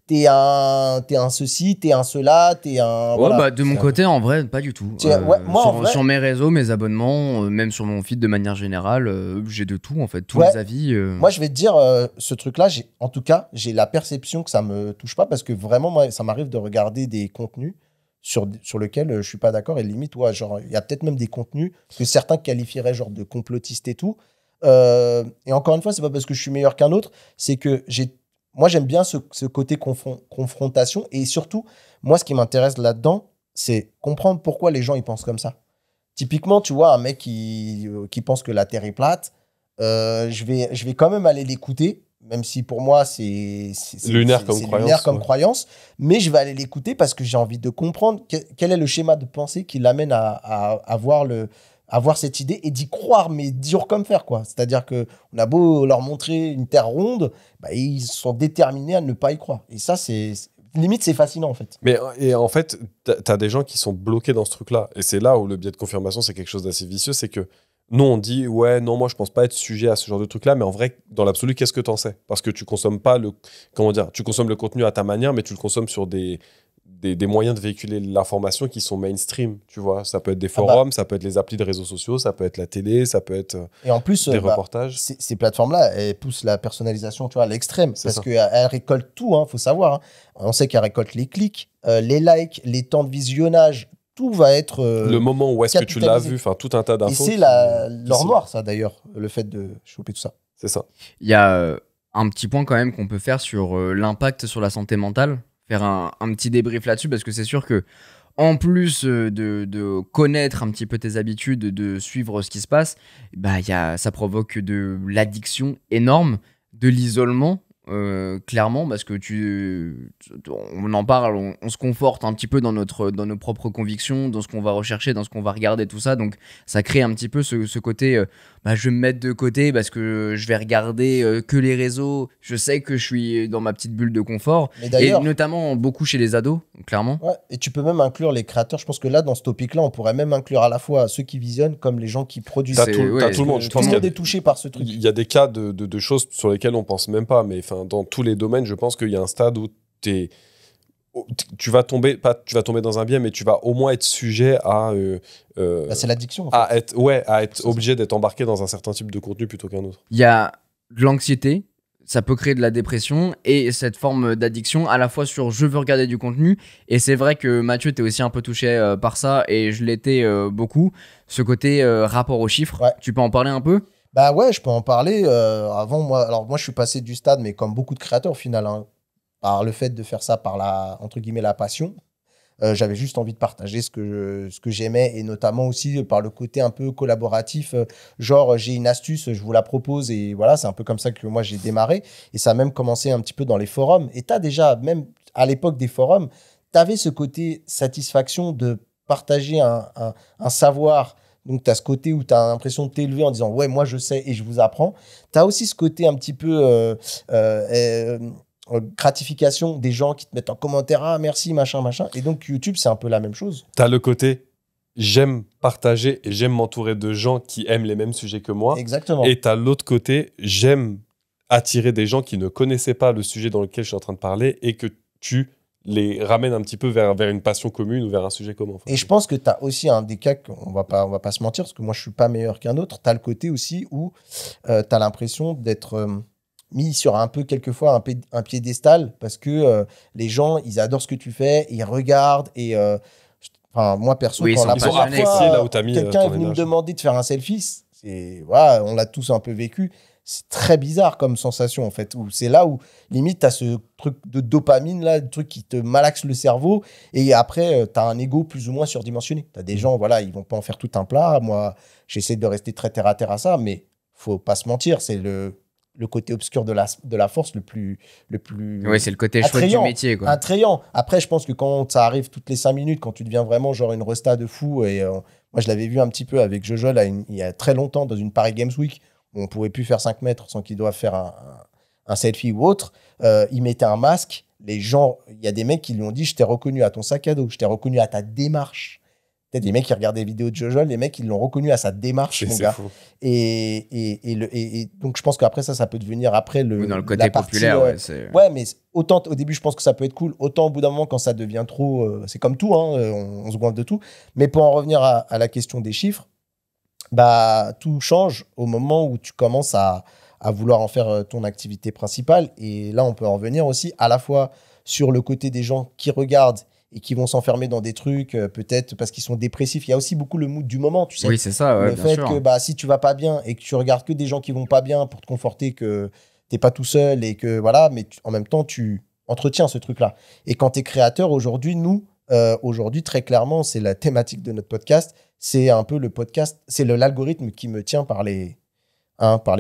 T'es un ceci, t'es un cela, t'es un... Voilà. Bah, de mon côté, en vrai, pas du tout. Sur mes réseaux, mes abonnements, même sur mon feed de manière générale, j'ai de tout, en fait, tous les avis. Moi, je vais te dire, ce truc-là, en tout cas, j'ai la perception que ça me touche pas parce que vraiment, moi, ça m'arrive de regarder des contenus sur lesquels je suis pas d'accord et limite, genre, il y a peut-être même des contenus que certains qualifieraient genre de complotistes et tout. Et encore une fois, c'est pas parce que je suis meilleur qu'un autre, c'est que moi, j'aime bien ce côté confrontation. Et surtout, moi, ce qui m'intéresse là-dedans, c'est comprendre pourquoi les gens ils pensent comme ça. Typiquement, tu vois, un mec qui pense que la Terre est plate, je vais quand même aller l'écouter, même si pour moi, c'est lunaire comme croyance. Mais je vais aller l'écouter parce que j'ai envie de comprendre quel est le schéma de pensée qui l'amène à avoir cette idée et d'y croire, mais dur comme fer, quoi. C'est-à-dire qu'on a beau leur montrer une terre ronde, bah, ils sont déterminés à ne pas y croire. Et ça, limite, c'est fascinant, en fait. Et en fait, t'as des gens qui sont bloqués dans ce truc-là. Et c'est là où le biais de confirmation, c'est quelque chose d'assez vicieux. C'est que nous, on dit, ouais, non, moi, je pense pas être sujet à ce genre de truc-là. Mais en vrai, dans l'absolu, qu'est-ce que t'en sais? Parce que tu consommes pas tu consommes le contenu à ta manière, mais tu le consommes sur des moyens de véhiculer l'information qui sont mainstream, tu vois. Ça peut être des forums, ça peut être les applis de réseaux sociaux, ça peut être la télé, ça peut être et en plus, des reportages. Ces plateformes-là, elles poussent la personnalisation, tu vois, à l'extrême. Parce qu'elles récoltent tout, faut savoir. Hein. On sait qu'elles récoltent les clics, les likes, les temps de visionnage. Tout va être le moment où est-ce que tu l'as vu, enfin tout un tas d'infos. Et c'est l'or noir, ça, d'ailleurs, le fait de choper tout ça. C'est ça. Il y a un petit point quand même qu'on peut faire sur l'impact sur la santé mentale. Faire un petit débrief là-dessus parce que c'est sûr que en plus de connaître un petit peu tes habitudes, de suivre ce qui se passe, bah, ça provoque de l'addiction énorme, de l'isolement, clairement, parce que on en parle, on se conforte un petit peu dans nos propres convictions, dans ce qu'on va rechercher, dans ce qu'on va regarder, tout ça, donc ça crée un petit peu ce côté, je vais me mettre de côté parce que je vais regarder que les réseaux, je sais que je suis dans ma petite bulle de confort, et notamment beaucoup chez les ados, clairement. Ouais, et tu peux même inclure les créateurs, je pense que là, dans ce topic-là, on pourrait même inclure à la fois ceux qui visionnent comme les gens qui produisent. T'as tout le monde, je pense qu'il est touché par ce truc. Il y a des cas de choses sur lesquelles on pense même pas, mais dans tous les domaines, je pense qu'il y a un stade où tu vas tomber dans un biais, mais tu vas au moins être sujet à c'est l'addiction. En fait. à être obligé d'être embarqué dans un certain type de contenu plutôt qu'un autre. Il y a de l'anxiété, ça peut créer de la dépression et cette forme d'addiction à la fois sur je veux regarder du contenu, et c'est vrai que Mathieu t'es aussi un peu touché par ça, et je l'étais beaucoup, ce côté rapport aux chiffres. Ouais. Tu peux en parler un peu? Bah ouais, je peux en parler. Alors moi je suis passé du stade, mais comme beaucoup de créateurs au final, hein, par le fait de faire ça par entre guillemets la passion. J'avais juste envie de partager ce que j'aimais, et notamment aussi par le côté un peu collaboratif. Genre, j'ai une astuce, je vous la propose, et voilà, c'est un peu comme ça que moi j'ai démarré. Et ça a même commencé un petit peu dans les forums. Et tu as déjà, même à l'époque des forums, tu avais ce côté satisfaction de partager un savoir. Donc, tu as ce côté où tu as l'impression de t'élever en disant « Ouais, moi, je sais et je vous apprends ». Tu as aussi ce côté un petit peu gratification des gens qui te mettent en commentaire « Ah, merci, machin, machin ». Et donc, YouTube, c'est un peu la même chose. Tu as le côté « J'aime partager et j'aime m'entourer de gens qui aiment les mêmes sujets que moi ». Exactement. Et tu as l'autre côté « J'aime attirer des gens qui ne connaissaient pas le sujet dans lequel je suis en train de parler et que tu les ramènes un petit peu vers une passion commune ou vers un sujet commun. » Et je pense que tu as aussi un des cas, on va pas se mentir, parce que moi, je suis pas meilleur qu'un autre. Tu as le côté aussi où tu as l'impression d'être mis sur un peu, quelquefois, un piédestal, parce que les gens, ils adorent ce que tu fais, ils regardent, et moi, perso, oui, quand ils ont apprécié là où tu as mis quelqu'un est venu me demander de faire un selfie, voilà, on l'a tous un peu vécu. C'est très bizarre comme sensation, en fait. C'est là où, limite, tu as ce truc de dopamine, là, le truc qui te malaxe le cerveau. Et après, tu as un ego plus ou moins surdimensionné. Tu as des gens, voilà, ils vont pas en faire tout un plat. Moi, j'essaie de rester très terre à terre à ça, mais faut pas se mentir, c'est le côté obscur de la force le plus Oui, c'est le côté chouette du métier, quoi. Attrayant. Après, je pense que quand ça arrive toutes les 5 minutes, quand tu deviens vraiment genre une resta de fou, et moi, je l'avais vu un petit peu avec Jojo, là, il y a très longtemps, dans une Paris Games Week, on ne pouvait plus faire 5 mètres sans qu'il doive faire un selfie ou autre. Il mettait un masque. Les gens, il y a des mecs qui lui ont dit « Je t'ai reconnu à ton sac à dos, je t'ai reconnu à ta démarche. » Peut-être des mecs qui regardaient les vidéos de Jojo, les mecs, ils l'ont reconnu à sa démarche, mon gars. Fou. Et donc, je pense qu'après ça peut devenir après oui, dans le côté populaire. Ouais, mais autant au début, je pense que ça peut être cool. Autant au bout d'un moment, quand ça devient trop, c'est comme tout, hein, on se goinfre de tout. Mais pour en revenir à la question des chiffres, bah, tout change au moment où tu commences à vouloir en faire ton activité principale. Et là, on peut en revenir aussi à la fois sur le côté des gens qui regardent et qui vont s'enfermer dans des trucs, peut-être parce qu'ils sont dépressifs. Il y a aussi beaucoup le mood du moment, tu sais. Oui, c'est ça, ouais, le fait que bah, si tu vas pas bien et que tu regardes que des gens qui vont pas bien pour te conforter que t'es pas tout seul, et que voilà, mais en même temps, tu entretiens ce truc-là. Et quand tu es créateur, aujourd'hui, aujourd'hui, très clairement, c'est la thématique de notre podcast. C'est un peu le podcast, c'est l'algorithme qui me tient par les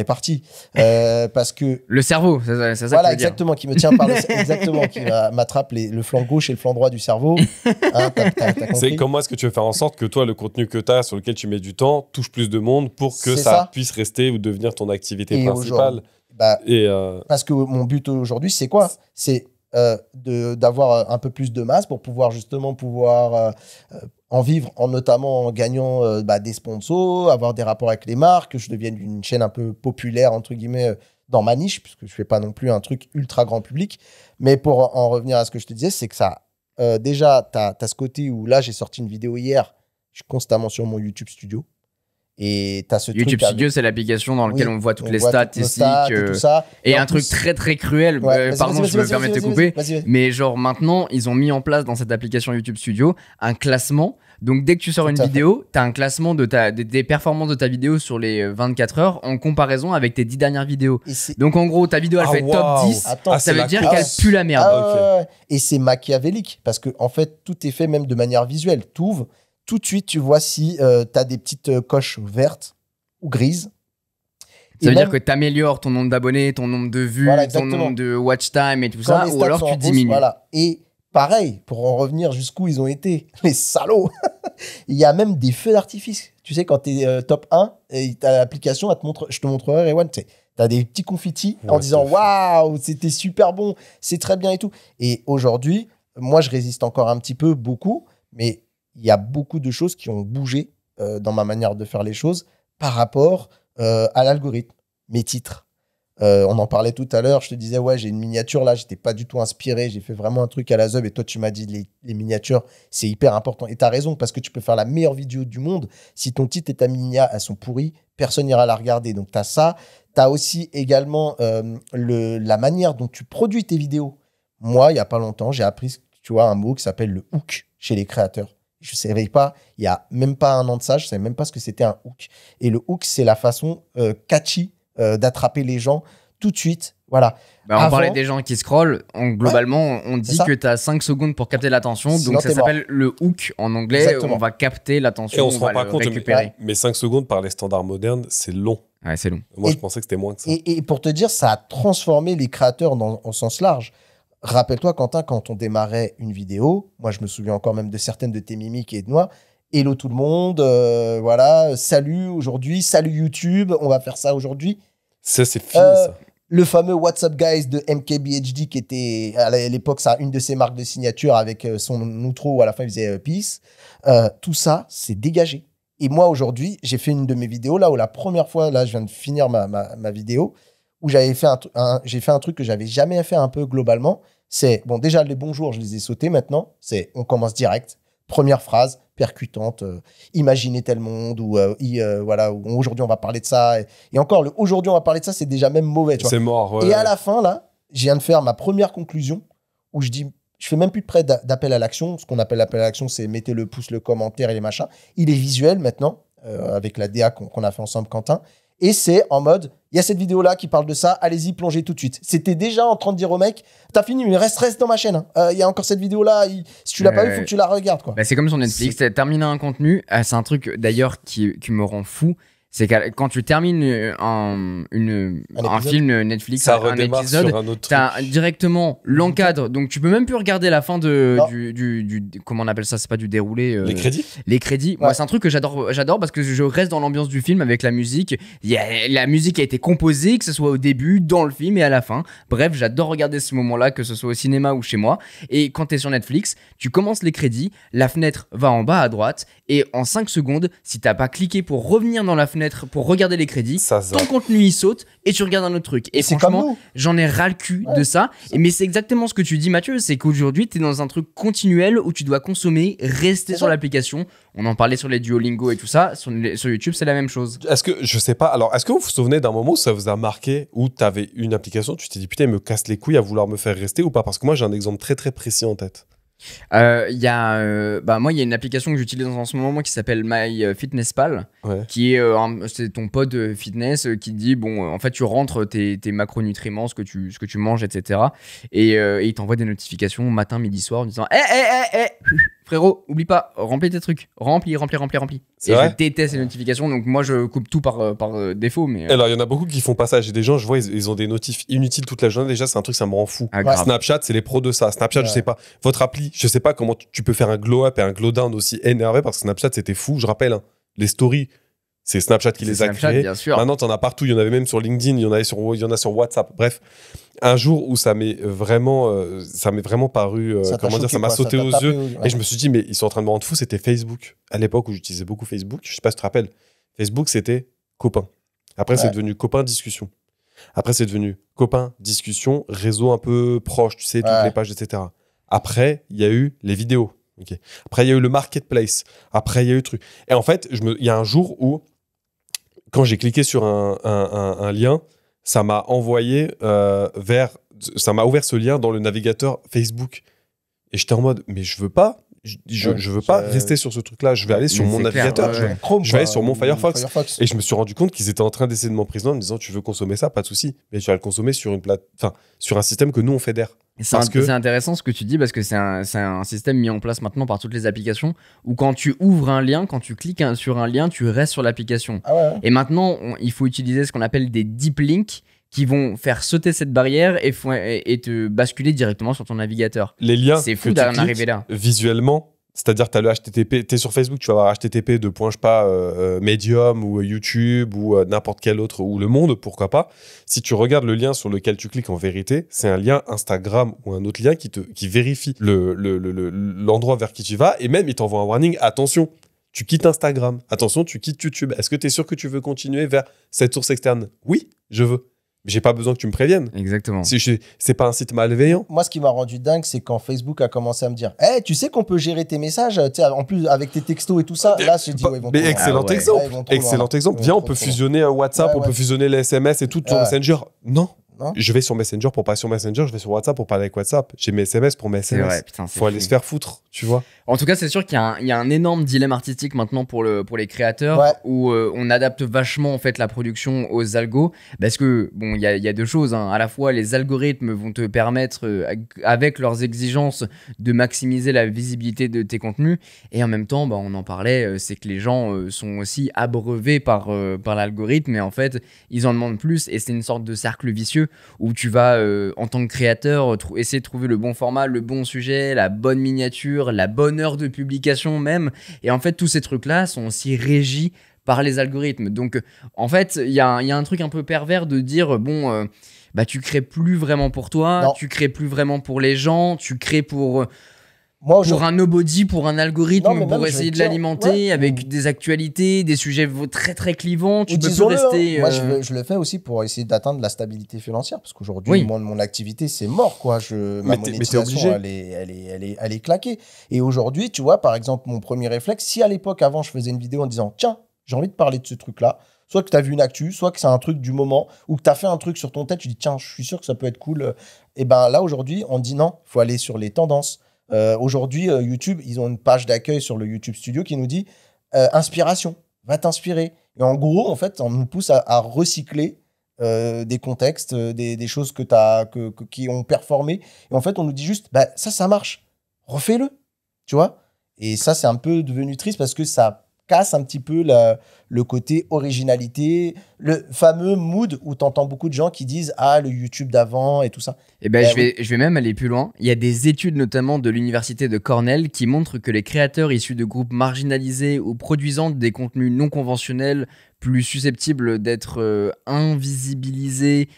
parties. Parce que... Le cerveau, c'est ça. Voilà, exactement, qui me tient par exactement, qui m'attrape le flanc gauche et le flanc droit du cerveau. Hein, t'as compris. C'est comment est-ce que tu veux faire en sorte que toi, le contenu que tu as, sur lequel tu mets du temps, touche plus de monde pour que ça puisse rester ou devenir ton activité principale. Parce que mon but aujourd'hui, c'est quoi? C'est d'avoir un peu plus de masse pour pouvoir justement en vivre, notamment en gagnant des sponsors, avoir des rapports avec les marques, que je devienne une chaîne un peu populaire, entre guillemets, dans ma niche, puisque je ne fais pas non plus un truc ultra grand public. Mais pour en revenir à ce que je te disais, c'est que ça, déjà, tu as ce côté où là, j'ai sorti une vidéo hier, je suis constamment sur mon YouTube Studio. Et tu as ce YouTube Studio, c'est l'application dans laquelle on voit toutes les statistiques. Et tout ça. Et un truc très très cruel, pardon, je me permets de te couper, mais genre maintenant, ils ont mis en place dans cette application YouTube Studio un classement. Donc dès que tu sors une vidéo, tu as un classement des performances de ta vidéo sur les 24 heures en comparaison avec tes 10 dernières vidéos. Donc en gros, ta vidéo, elle fait top 10. Ça veut dire qu'elle pue la merde. Et c'est machiavélique, parce que en fait, tout est fait même de manière visuelle. Tu ouvres, tout de suite, tu vois si tu as des petites coches vertes ou grises. Ça veut dire que tu améliores ton nombre d'abonnés, ton nombre de vues, ton nombre de watch time et tout ça, ou alors tu diminues. Voilà. Et pareil, pour en revenir jusqu'où ils ont été, les salauds, il y a même des feux d'artifice. Tu sais, quand tu es top 1, et tu as l'application, je te montrerai, Rewan, tu as des petits confettis en disant « Waouh, c'était super bon, c'est très bien et tout ». Et aujourd'hui, moi, je résiste encore un petit peu, beaucoup, mais il y a beaucoup de choses qui ont bougé dans ma manière de faire les choses par rapport à l'algorithme. Mes titres, On en parlait tout à l'heure. Je te disais, ouais, j'ai une miniature là. J'étais pas du tout inspiré. J'ai fait vraiment un truc à la zeub. Et toi, tu m'as dit, les miniatures, c'est hyper important. Et tu as raison, parce que tu peux faire la meilleure vidéo du monde. Si ton titre et ta minia, elles sont pourries, personne n'ira la regarder. Donc, tu as ça. Tu as aussi également la manière dont tu produis tes vidéos. Moi, il n'y a pas longtemps, j'ai appris, tu vois, un mot qui s'appelle le hook chez les créateurs. Je ne savais pas, il n'y a même pas un an de ça, je ne savais même pas ce que c'était un hook. Et le hook, c'est la façon catchy d'attraper les gens tout de suite. Voilà. On parlait des gens qui scrollent. Globalement, on dit que tu as 5 secondes pour capter l'attention. Sinon, donc ça s'appelle le hook en anglais. Exactement. On va capter l'attention. Et on se rend pas compte, récupérer. mais 5 secondes par les standards modernes, c'est long. Ouais, c'est long. Moi, je pensais que c'était moins que ça. Et pour te dire, ça a transformé les créateurs au sens large. Rappelle-toi, Quentin, quand on démarrait une vidéo, moi, je me souviens encore même de certaines de tes mimiques et de moi. Hello tout le monde, voilà, salut aujourd'hui, salut YouTube, on va faire ça aujourd'hui. Ça, c'est fini, ça. Le fameux What's Up Guys de MKBHD, qui était à l'époque ça, une de ses marques de signature avec son outro où à la fin il faisait Peace. Tout ça, c'est dégagé. Et moi, aujourd'hui, j'ai fait une de mes vidéos, là où la première fois, là, je viens de finir ma vidéo, où j'avais fait j'ai fait un truc que j'avais jamais fait un peu globalement. C'est, bon, déjà, les bonjours, je les ai sautés maintenant. C'est, on commence direct. Première phrase, percutante, imaginez tel monde, ou voilà, ou aujourd'hui, on va parler de ça. Et encore, le aujourd'hui, on va parler de ça, c'est déjà même mauvais. Tu vois. C'est mort, ouais. Et à la fin, là, je viens de faire ma première conclusion, où je dis, je fais même plus de près d'appel à l'action. Ce qu'on appelle l'appel à l'action, c'est mettez le pouce, le commentaire et les machins. Il est visuel maintenant, avec la DA qu'on a fait ensemble, Quentin. Et c'est en mode, il y a cette vidéo-là qui parle de ça, allez-y, plongez tout de suite. C'était déjà en train de dire au mec, t'as fini, mais reste dans ma chaîne. Il y a encore cette vidéo-là, si tu l'as pas vue, il faut que tu la regardes. Quoi. Bah, c'est comme sur Netflix, terminer un contenu, c'est un truc d'ailleurs qui me rend fou. C'est que quand tu termines un film Netflix, ça un épisode, t'as directement l'encadre. Donc tu peux même plus regarder la fin du comment on appelle ça, c'est pas du déroulé. Les crédits. Les crédits. Ouais. Moi, c'est un truc que j'adore parce que je reste dans l'ambiance du film avec la musique. La musique a été composée, que ce soit au début, dans le film et à la fin. Bref, j'adore regarder ce moment-là, que ce soit au cinéma ou chez moi. Et quand t'es sur Netflix, tu commences les crédits, la fenêtre va en bas à droite et en 5 secondes, si t'as pas cliqué pour revenir dans la fenêtre pour regarder les crédits, ton contenu il saute et tu regardes un autre truc. Et franchement, j'en ai ras le cul de ça. Mais c'est exactement ce que tu dis, Mathieu, c'est qu'aujourd'hui, tu es dans un truc continuel où tu dois consommer, rester sur l'application. On en parlait sur les Duolingo et tout ça. Sur YouTube, c'est la même chose. Est-ce que, je sais pas, alors, est-ce que vous vous souvenez d'un moment où ça vous a marqué, où tu avais une application, tu t'es dit, putain, il me casse les couilles à vouloir me faire rester ou pas? Parce que moi, j'ai un exemple très très précis en tête. Moi, il y a une application que j'utilise en ce moment qui s'appelle MyFitnessPal, qui est c'est ton pote fitness qui dit en fait tu rentres tes macronutriments, ce que tu manges, etc. Et il t'envoie des notifications matin, midi, soir en disant frérot, oublie pas, remplis tes trucs, remplis. Et je déteste les notifications, donc moi je coupe tout par défaut. Mais alors il y en a beaucoup qui font pas ça. J'ai des gens, je vois, ils ont des notifs inutiles toute la journée. Déjà, c'est un truc, ça me rend fou. Snapchat, c'est les pros de ça. Snapchat, je sais pas. Votre appli, je sais pas comment tu peux faire un glow up et un glow down aussi énervé parce que Snapchat, c'était fou. Je rappelle, les stories, c'est Snapchat qui les a créés. Maintenant, t'en as partout. Il y en avait même sur LinkedIn, il y en a sur WhatsApp. Bref, un jour où ça m'est vraiment paru, ça m'a sauté aux yeux. Et je me suis dit, mais ils sont en train de me rendre fou. C'était Facebook. À l'époque où j'utilisais beaucoup Facebook, je sais pas si tu te rappelles, Facebook, c'était copain. Après, c'est devenu copain discussion. Après, c'est devenu copain discussion, réseau un peu proche, tu sais, toutes les pages, etc. Après, il y a eu les vidéos. Okay. Après, il y a eu le marketplace. Après, il y a eu le truc. Et en fait, il y a un jour où, quand j'ai cliqué sur un lien, ça m'a envoyé ça m'a ouvert ce lien dans le navigateur Facebook. Et j'étais en mode, mais je veux pas. Je veux pas rester sur ce truc-là. Je vais aller sur mon navigateur. Je vais aller sur mon Firefox. Et je me suis rendu compte qu'ils étaient en train d'essayer de m'emprisonner en me disant, tu veux consommer ça, pas de souci. Mais tu vas le consommer sur sur un système que nous on fédère. C'est intéressant ce que tu dis parce que c'est un système mis en place maintenant par toutes les applications où quand tu ouvres un lien, quand tu cliques sur un lien, tu restes sur l'application. Et maintenant, il faut utiliser ce qu'on appelle des deep links qui vont faire sauter cette barrière et te basculer directement sur ton navigateur. Les liens, c'est fou d'en arriver là. Visuellement, c'est-à-dire que tu as le HTTP, tu es sur Facebook, tu vas avoir HTTP Medium ou YouTube ou n'importe quel autre, ou Le Monde, pourquoi pas. Si tu regardes le lien sur lequel tu cliques, en vérité, c'est un lien Instagram ou un autre lien qui vérifie l'endroit vers qui tu vas, et même il t'envoie un warning, attention, tu quittes Instagram, attention, tu quittes YouTube. Est-ce que tu es sûr que tu veux continuer vers cette source externe? Oui, je veux. J'ai pas besoin que tu me préviennes. Exactement. C'est pas un site malveillant. Moi, ce qui m'a rendu dingue, c'est quand Facebook a commencé à me dire hey, tu sais qu'on peut gérer tes messages, en plus avec tes textos et tout ça. Là, j'ai dit, ouais, ils vont mais excellent exemple. Excellent exemple. Viens, on peut fusionner un WhatsApp, on peut fusionner les SMS et tout sur Messenger. Non. Je vais sur Messenger pour parler sur Messenger, je vais sur WhatsApp pour parler avec WhatsApp. J'ai mes SMS pour mes SMS. Vrai, putain, faut aller se faire foutre, tu vois. En tout cas, c'est sûr qu'il y a un énorme dilemme artistique maintenant pour les créateurs où on adapte vachement en fait la production aux algos parce que bon, il y a deux choses. Hein. À la fois, les algorithmes vont te permettre avec leurs exigences de maximiser la visibilité de tes contenus et en même temps, bah, on en parlait, c'est que les gens sont aussi abreuvés par l'algorithme et en fait, ils en demandent plus et c'est une sorte de cercle vicieux où tu vas, en tant que créateur, essayer de trouver le bon format, le bon sujet, la bonne miniature, la bonne heure de publication même. Et en fait, tous ces trucs-là sont aussi régis par les algorithmes. Donc, en fait, il y a un truc un peu pervers de dire, bon, bah, tu crées plus vraiment pour toi, tu crées plus vraiment pour les gens, tu crées pour un nobody, pour un algorithme, pour essayer de l'alimenter avec des actualités, des sujets très très clivants. Tu peux plus rester. Moi, je le fais aussi pour essayer d'atteindre la stabilité financière parce qu'aujourd'hui, mon activité, c'est mort, quoi. Ma monétisation, elle est claquée. Et aujourd'hui, tu vois, par exemple, mon premier réflexe, si à l'époque, avant, je faisais une vidéo en disant tiens, j'ai envie de parler de ce truc-là, soit que tu as vu une actu, soit que c'est un truc du moment, ou que tu as fait un truc sur ton tête, tu dis tiens, je suis sûr que ça peut être cool. Et ben là, aujourd'hui, on dit non, il faut aller sur les tendances. Aujourd'hui, YouTube, ils ont une page d'accueil sur le YouTube Studio qui nous dit inspiration, va t'inspirer. Et en gros, en fait, on nous pousse à recycler des contextes, des choses qui ont performé. Et en fait, on nous dit juste, bah, ça marche, refais-le, tu vois. Et ça, c'est un peu devenu triste parce que ça casse un petit peu le côté originalité, le fameux mood où tu entends beaucoup de gens qui disent « Ah, le YouTube d'avant et tout ça ». Et ben, je vais même aller plus loin. Il y a des études notamment de l'université de Cornell qui montrent que les créateurs issus de groupes marginalisés ou produisant des contenus non conventionnels plus susceptibles d'être invisibilisés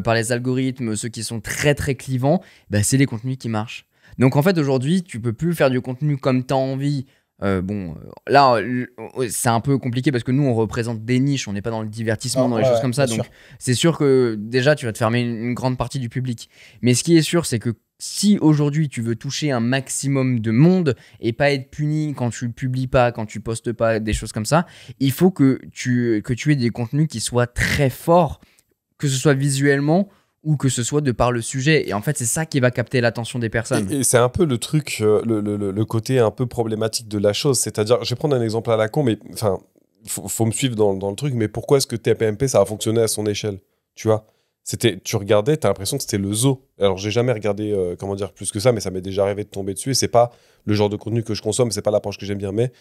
par les algorithmes, ceux qui sont très très clivants, ben, c'est les contenus qui marchent. Donc en fait, aujourd'hui, tu peux plus faire du contenu comme tu as envie. Là, c'est un peu compliqué parce que nous, on représente des niches, on n'est pas dans le divertissement, dans les choses comme ça. Donc, c'est sûr que déjà, tu vas te fermer une grande partie du public. Mais ce qui est sûr, c'est que si aujourd'hui, tu veux toucher un maximum de monde et pas être puni quand tu publies pas, quand tu postes pas, des choses comme ça, il faut que tu aies des contenus qui soient très forts, que ce soit visuellement ou que ce soit de par le sujet. Et en fait, c'est ça qui va capter l'attention des personnes. Et c'est un peu le truc, le côté un peu problématique de la chose. C'est-à-dire, je vais prendre un exemple à la con, mais enfin, faut me suivre dans le truc, mais pourquoi est-ce que TPMP, ça a fonctionné à son échelle? Tu vois, tu regardais, t'as l'impression que c'était le zoo. Alors, j'ai jamais regardé, comment dire, plus que ça, mais ça m'est déjà arrivé de tomber dessus. Et c'est pas le genre de contenu que je consomme, c'est pas l'approche que j'aime bien, mais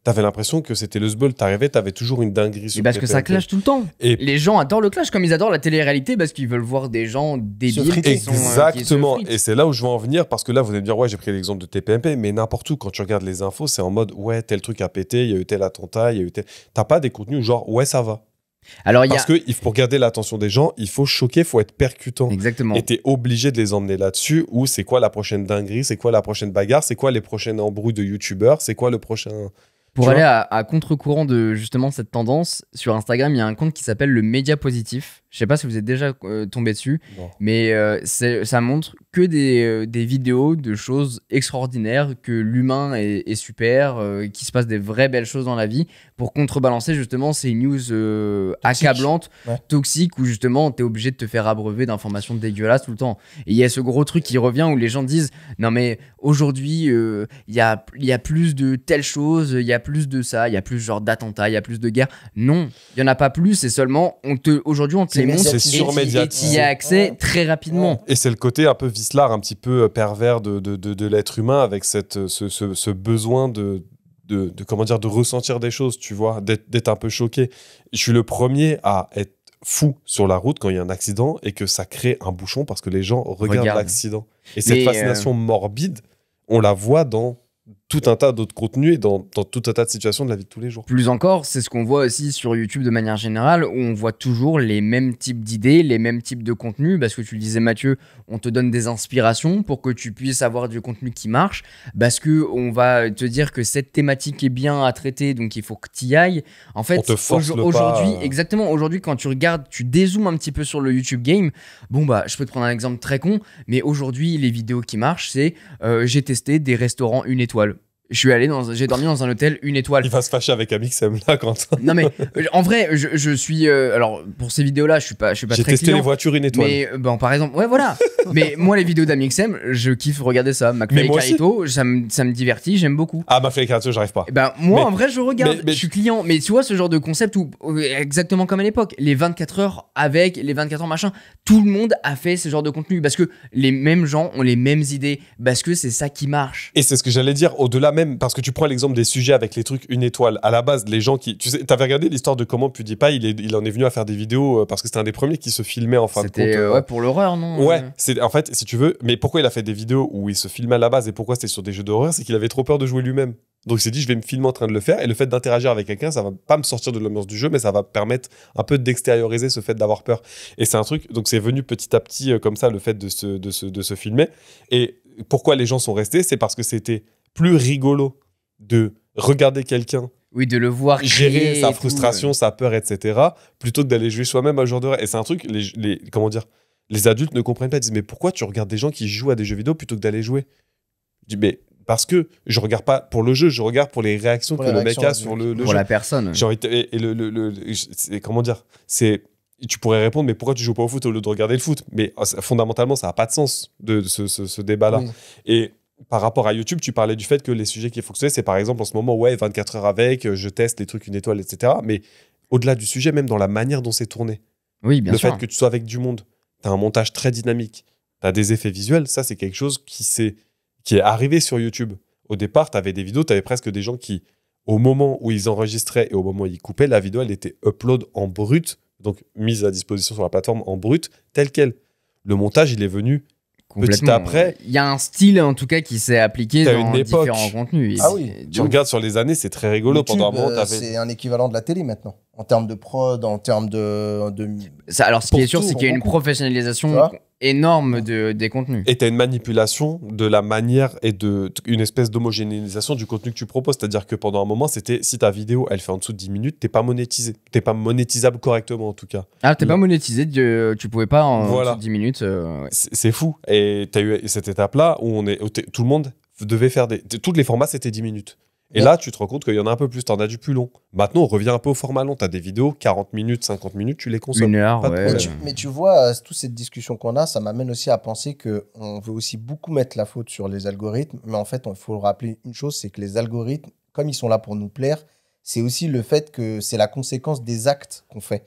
t'avais l'impression que c'était le zbeul, t'arrivais, t'avais toujours une dinguerie sur parce que ça clash tout le temps. Et les gens adorent le clash, comme ils adorent la télé-réalité, parce qu'ils veulent voir des gens débiles qui Exactement. Et c'est là où je veux en venir, parce que là, vous allez me dire, ouais, j'ai pris l'exemple de TPMP, mais n'importe où, quand tu regardes les infos, c'est en mode, ouais, tel truc a pété, il y a eu tel attentat, il y a eu tel... T'as pas des contenus genre, ouais, ça va. Alors, parce que pour garder l'attention des gens, il faut choquer, il faut être percutant. Exactement. Et t'es obligé de les emmener là-dessus, où c'est quoi la prochaine dinguerie, c'est quoi la prochaine bagarre, c'est quoi les prochaines embrouilles de youtubeurs, c'est quoi le prochain... Pour aller à contre-courant de justement cette tendance, sur Instagram, il y a un compte qui s'appelle le Média Positif. Je sais pas si vous êtes déjà tombé dessus, mais ça montre que des vidéos de choses extraordinaires, que l'humain est super, qu'il se passe des vraies belles choses dans la vie, pour contrebalancer justement ces news accablantes, toxiques, où justement tu es obligé de te faire abreuver d'informations dégueulasses tout le temps. Et il y a ce gros truc qui revient où les gens disent « Non mais aujourd'hui, il y a plus de telles choses, il y a plus de ça, il y a plus genre d'attentats, il y a plus de guerres. » Non, il n'y en a pas plus, c'est seulement aujourd'hui on te les montre et tu y as accès très rapidement. Et c'est le côté un peu vicelard, un petit peu pervers de l'être humain, avec ce besoin comment dire, de ressentir des choses, tu vois, d'être un peu choqué. Je suis le premier à être fou sur la route quand il y a un accident et que ça crée un bouchon parce que les gens regardent l'accident. Et cette fascination morbide, on la voit dans tout un tas d'autres contenus et dans tout un tas de situations de la vie de tous les jours. Plus encore, c'est ce qu'on voit aussi sur YouTube de manière générale, où on voit toujours les mêmes types d'idées, les mêmes types de contenus, parce que tu le disais Mathieu, on te donne des inspirations pour que tu puisses avoir du contenu qui marche, parce que on va te dire que cette thématique est bien à traiter, donc il faut que tu y ailles. En fait, On te force le aujourd'hui, pas. exactement, aujourd'hui quand tu regardes, tu dézoomes un petit peu sur le YouTube Game, bon bah je peux te prendre un exemple très con, mais aujourd'hui les vidéos qui marchent, c'est j'ai testé des restaurants 1 étoile. J'ai dormi dans un hôtel 1 étoile. Il va se fâcher avec Amixem là quand. Non mais en vrai, je suis alors pour ces vidéos-là, je suis pas J'ai très testé client. les voitures 1 étoile. Mais bon, par exemple, ouais voilà. Mais moi les vidéos d'Amixem, je kiffe regarder ça. McFly Mais et moi aussi. Carito, ça me divertit, j'aime beaucoup. Ah, McFly et Carito, j'arrive pas. Et ben moi Mais- en vrai je regarde, mais- je suis client. Mais tu vois ce genre de concept où exactement comme à l'époque, les 24 heures avec les 24 heures machin, tout le monde a fait ce genre de contenu parce que les mêmes gens ont les mêmes idées, parce que c'est ça qui marche. Et c'est ce que j'allais dire, au-delà même, parce que tu prends l'exemple des sujets avec les trucs 1 étoile. À la base, les gens qui. Tu sais, t'avais regardé l'histoire de comment PewDiePie, il en est venu à faire des vidéos parce que c'était un des premiers qui se filmait en fin de compte. C'était ouais pour l'horreur non Ouais, c'est en fait, si tu veux, mais pourquoi il a fait des vidéos où il se filmait à la base et pourquoi c'était sur des jeux d'horreur, c'est qu'il avait trop peur de jouer lui-même. Donc il s'est dit, je vais me filmer en train de le faire et le fait d'interagir avec quelqu'un, ça va pas me sortir de l'ambiance du jeu, mais ça va permettre un peu d'extérioriser ce fait d'avoir peur. Et c'est un truc, donc c'est venu petit à petit comme ça, le fait de se filmer. Et pourquoi les gens sont restés, c'est parce que c'était plus rigolo de regarder quelqu'un Oui, de le voir gérer créer sa et tout, frustration, sa peur, etc., plutôt que d'aller jouer soi-même à un jeu d'horreur. Et c'est un truc, comment dire, les adultes ne comprennent pas. Ils disent, mais pourquoi tu regardes des gens qui jouent à des jeux vidéo plutôt que d'aller jouer? Je dis, mais parce que je regarde pas pour le jeu, je regarde pour les réactions Pour que les le mec a réactions, sur le pour jeu. la personne. J'ai envie de- et comment dire, tu pourrais répondre, mais pourquoi tu joues pas au foot au lieu de regarder le foot? Mais fondamentalement, ça n'a pas de sens de ce débat-là. Oui. Et par rapport à YouTube, tu parlais du fait que les sujets qui fonctionnaient, c'est par exemple en ce moment, ouais, 24 heures avec, je teste les trucs 1 étoile, etc. Mais au-delà du sujet, même dans la manière dont c'est tourné, Oui, bien le sûr. fait que tu sois avec du monde, tu as un montage très dynamique, tu as des effets visuels, ça c'est quelque chose qui est arrivé sur YouTube. Au départ, tu avais des vidéos, tu avais presque des gens qui, au moment où ils enregistraient et au moment où ils coupaient, la vidéo, elle était upload en brut, donc mise à disposition sur la plateforme en brut, telle qu'elle. Le montage, il est venu petit après. Il y a un style en tout cas qui s'est appliqué T'as dans une époque. différents contenus. Ah oui. Et Tu regardes sur les années, c'est très rigolo. YouTube, Pendant un moment, t'avais. c'est un équivalent de la télé maintenant. En termes de prod, en termes de... alors ce qui Pour est sûr, tout, c'est qu'il y a une beaucoup. professionnalisation Tu vois énorme des contenus. Et t'as une manipulation de la manière et une espèce d'homogénéisation du contenu que tu proposes. C'est-à-dire que pendant un moment, c'était si ta vidéo, elle fait en dessous de 10 minutes, t'es pas monétisé. T'es pas monétisable correctement, en tout cas. Ah, t'es pas monétisé, tu pouvais pas en Voilà. dessous de 10 minutes. Ouais. C'est fou. Et t'as eu cette étape-là où tout le monde devait faire tous les formats, c'était 10 minutes. Et Ouais. là, tu te rends compte qu'il y en a un peu plus, t'en as du plus long. Maintenant, on revient un peu au format long. T'as des vidéos, 40 minutes, 50 minutes, tu les consommes. 1 heure, Pas de ouais. problème. Mais tu vois, toute cette discussion qu'on a, ça m'amène aussi à penser qu'on veut aussi beaucoup mettre la faute sur les algorithmes. Mais en fait, il faut rappeler une chose, c'est que les algorithmes, comme ils sont là pour nous plaire, c'est aussi le fait que c'est la conséquence des actes qu'on fait.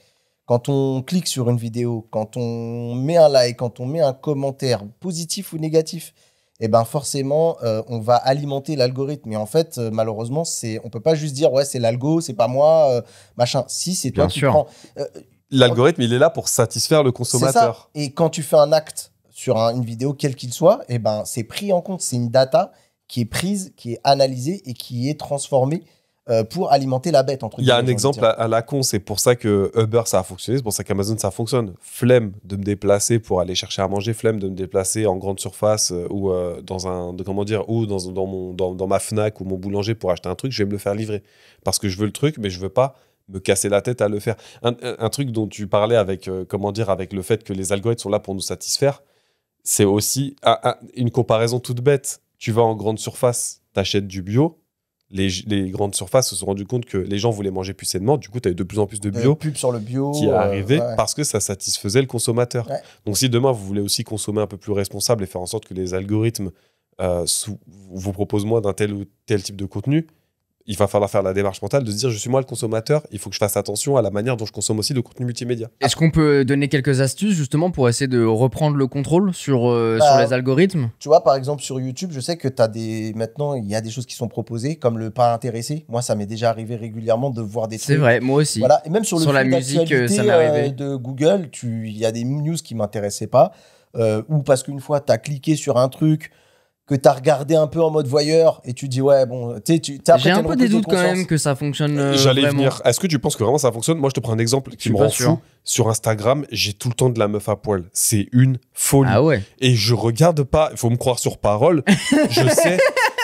Quand on clique sur une vidéo, quand on met un like, quand on met un commentaire, positif ou négatif, eh ben forcément, on va alimenter l'algorithme. Et en fait, malheureusement, on peut pas juste dire, ouais, c'est l'algo, c'est pas moi, machin. Si, c'est toi Bien qui sûr. prends. L'algorithme, il est là pour satisfaire le C'est consommateur. ça. Et quand tu fais un acte sur une vidéo, quel qu'il soit, eh ben, c'est pris en compte. C'est une data qui est prise, qui est analysée et qui est transformée pour alimenter la bête. Entre Il y a guillemets, un j'ai exemple envie de dire. à la con, c'est pour ça que Uber ça a fonctionné, c'est pour ça qu'Amazon ça fonctionne. Flemme de me déplacer pour aller chercher à manger, flemme de me déplacer en grande surface ou dans ma Fnac ou mon boulanger pour acheter un truc, je vais me le faire livrer parce que je veux le truc, mais je veux pas me casser la tête à le faire. Un truc dont tu parlais avec avec le fait que les algorithmes sont là pour nous satisfaire, c'est aussi une comparaison toute bête. Tu vas en grande surface, t'achètes du bio. Les grandes surfaces se sont rendues compte que les gens voulaient manger plus sainement. Du coup, tu as eu de plus en plus de bio Pub sur le bio. qui est arrivé ouais. parce que ça satisfaisait le consommateur. Ouais. Donc, si demain, vous voulez aussi consommer un peu plus responsable et faire en sorte que les algorithmes vous proposent moins d'un tel ou tel type de contenu, il va falloir faire la démarche mentale de se dire, je suis moi le consommateur, il faut que je fasse attention à la manière dont je consomme aussi le contenu multimédia. Est-ce qu'on peut donner quelques astuces justement pour essayer de reprendre le contrôle sur les algorithmes? Tu vois, par exemple, sur YouTube, je sais que maintenant, il y a des choses qui sont proposées, comme le pas intéressé. Moi, ça m'est déjà arrivé régulièrement de voir des trucs. C'est vrai, moi aussi. Voilà. Et même sur le Sur la fil musique, d'actualité, ça m'est arrivé. de Google, il y a des news qui m'intéressaient pas. Ou parce qu'une fois, tu as cliqué sur un truc, que tu as regardé un peu en mode voyeur et tu dis ouais bon j'ai un peu des doutes quand même que ça fonctionne J'allais vraiment. venir. Est-ce que tu penses que vraiment ça fonctionne? Moi je te prends un exemple qui me rend fou. Sur Instagram, j'ai tout le temps de la meuf à poil. C'est une folie. Ah ouais. Et je regarde pas, il faut me croire sur parole. Je sais,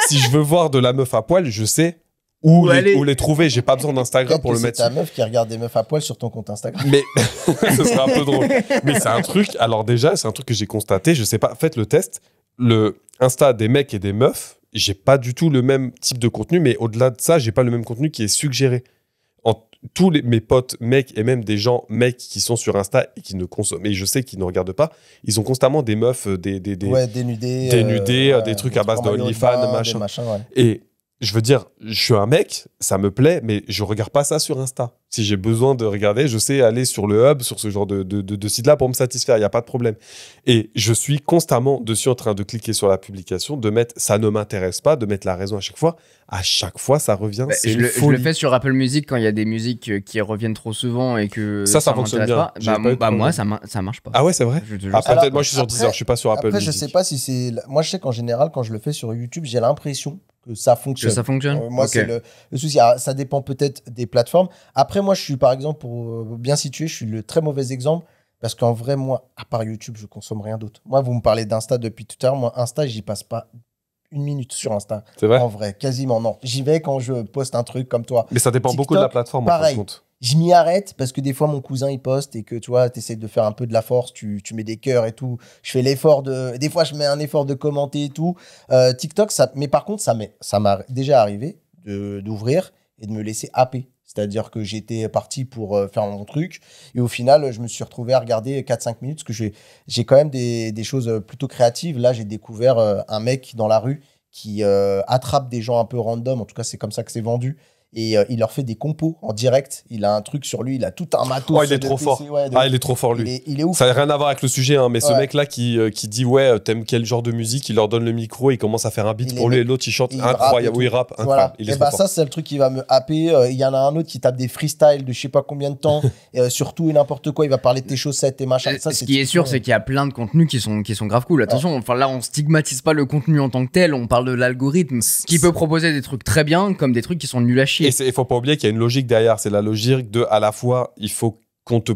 si je veux voir de la meuf à poil, je sais où les trouver. J'ai pas besoin d'Instagram pour le mettre. C'est ta meuf qui regarde des meufs à poil sur ton compte Instagram. Mais ce serait un peu drôle. Mais c'est un truc, alors déjà, c'est un truc que j'ai constaté. Je sais pas, faites le test. Le Insta des mecs et des meufs, j'ai pas du tout le même type de contenu, mais au-delà de ça, j'ai pas le même contenu qui est suggéré. Tous mes potes mecs et même des gens mecs qui sont sur Insta et qui ne consomment, et je sais qu'ils ne regardent pas, ils ont constamment des meufs, dénudées, des trucs à base de OnlyFans, machin. Ouais. Et je veux dire, je suis un mec, ça me plaît, mais je regarde pas ça sur Insta. Si j'ai besoin de regarder, je sais aller sur le hub, sur ce genre de site-là pour me satisfaire, il n'y a pas de problème. Et je suis constamment dessus en train de cliquer sur la publication, de mettre « ça ne m'intéresse pas », de mettre la raison à chaque fois. À chaque fois, ça revient, c'est une folie. Je le fais sur Apple Music quand il y a des musiques qui reviennent trop souvent et que ça fonctionne bien. Pas. Moi, ça marche pas. Ah ouais, c'est vrai. Peut-être moi, je suis sur Deezer, je suis pas sur Apple Music. Après, je sais pas si c'est... Moi, je sais qu'en général, quand je le fais sur YouTube, j'ai l'impression que ça fonctionne. Que ça fonctionne moi, c'est le souci. Ça dépend peut-être des plateformes. Après, moi, je suis, par exemple, pour bien situer, je suis le très mauvais exemple parce qu'en vrai, moi, à part YouTube, je consomme rien d'autre. Moi, vous me parlez d'Insta depuis tout à l'heure. Moi, Insta, j'y passe pas une minute sur Insta. C'est vrai? En vrai, quasiment non. J'y vais quand je poste un truc comme toi. Mais ça dépend beaucoup de la plateforme, pareil. En fin de compte. Je m'y arrête parce que des fois, mon cousin, il poste et que tu vois, tu essaies de faire un peu de la force, tu mets des cœurs et tout. Je fais l'effort de... Des fois, je mets un effort de commenter et tout. TikTok, mais par contre, ça m'a déjà arrivé d'ouvrir et de me laisser happer. C'est-à-dire que j'étais parti pour faire mon truc et au final, je me suis retrouvé à regarder 4-5 minutes parce que j'ai quand même des choses plutôt créatives. Là, j'ai découvert un mec dans la rue qui attrape des gens un peu random. En tout cas, c'est comme ça que c'est vendu. Et il leur fait des compos en direct. Il a un truc sur lui, il a tout un matos. Oh, il est trop fort. Il est trop fort, lui. Il est ouf. Ça n'a rien à voir avec le sujet, hein, mais ce mec-là qui dit ouais, t'aimes quel genre de musique, il leur donne le micro, il commence à faire un beat pour lui et l'autre il chante incroyable. Il rappe incroyable. Voilà. Il est et trop fort. Ça, c'est le truc qui va me happer. Il y en a un autre qui tape des freestyles de je sais pas combien de temps, sur tout et n'importe quoi. Il va parler de tes chaussettes, tes machins. Ce qui est sûr, c'est qu'il y a plein de contenus qui sont grave cool. Attention, enfin là, on stigmatise pas le contenu en tant que tel, on parle de l'algorithme qui peut proposer des trucs très bien comme des trucs qui sont nuls à chier. Et il faut pas oublier qu'il y a une logique derrière, c'est la logique de à la fois il faut qu'on te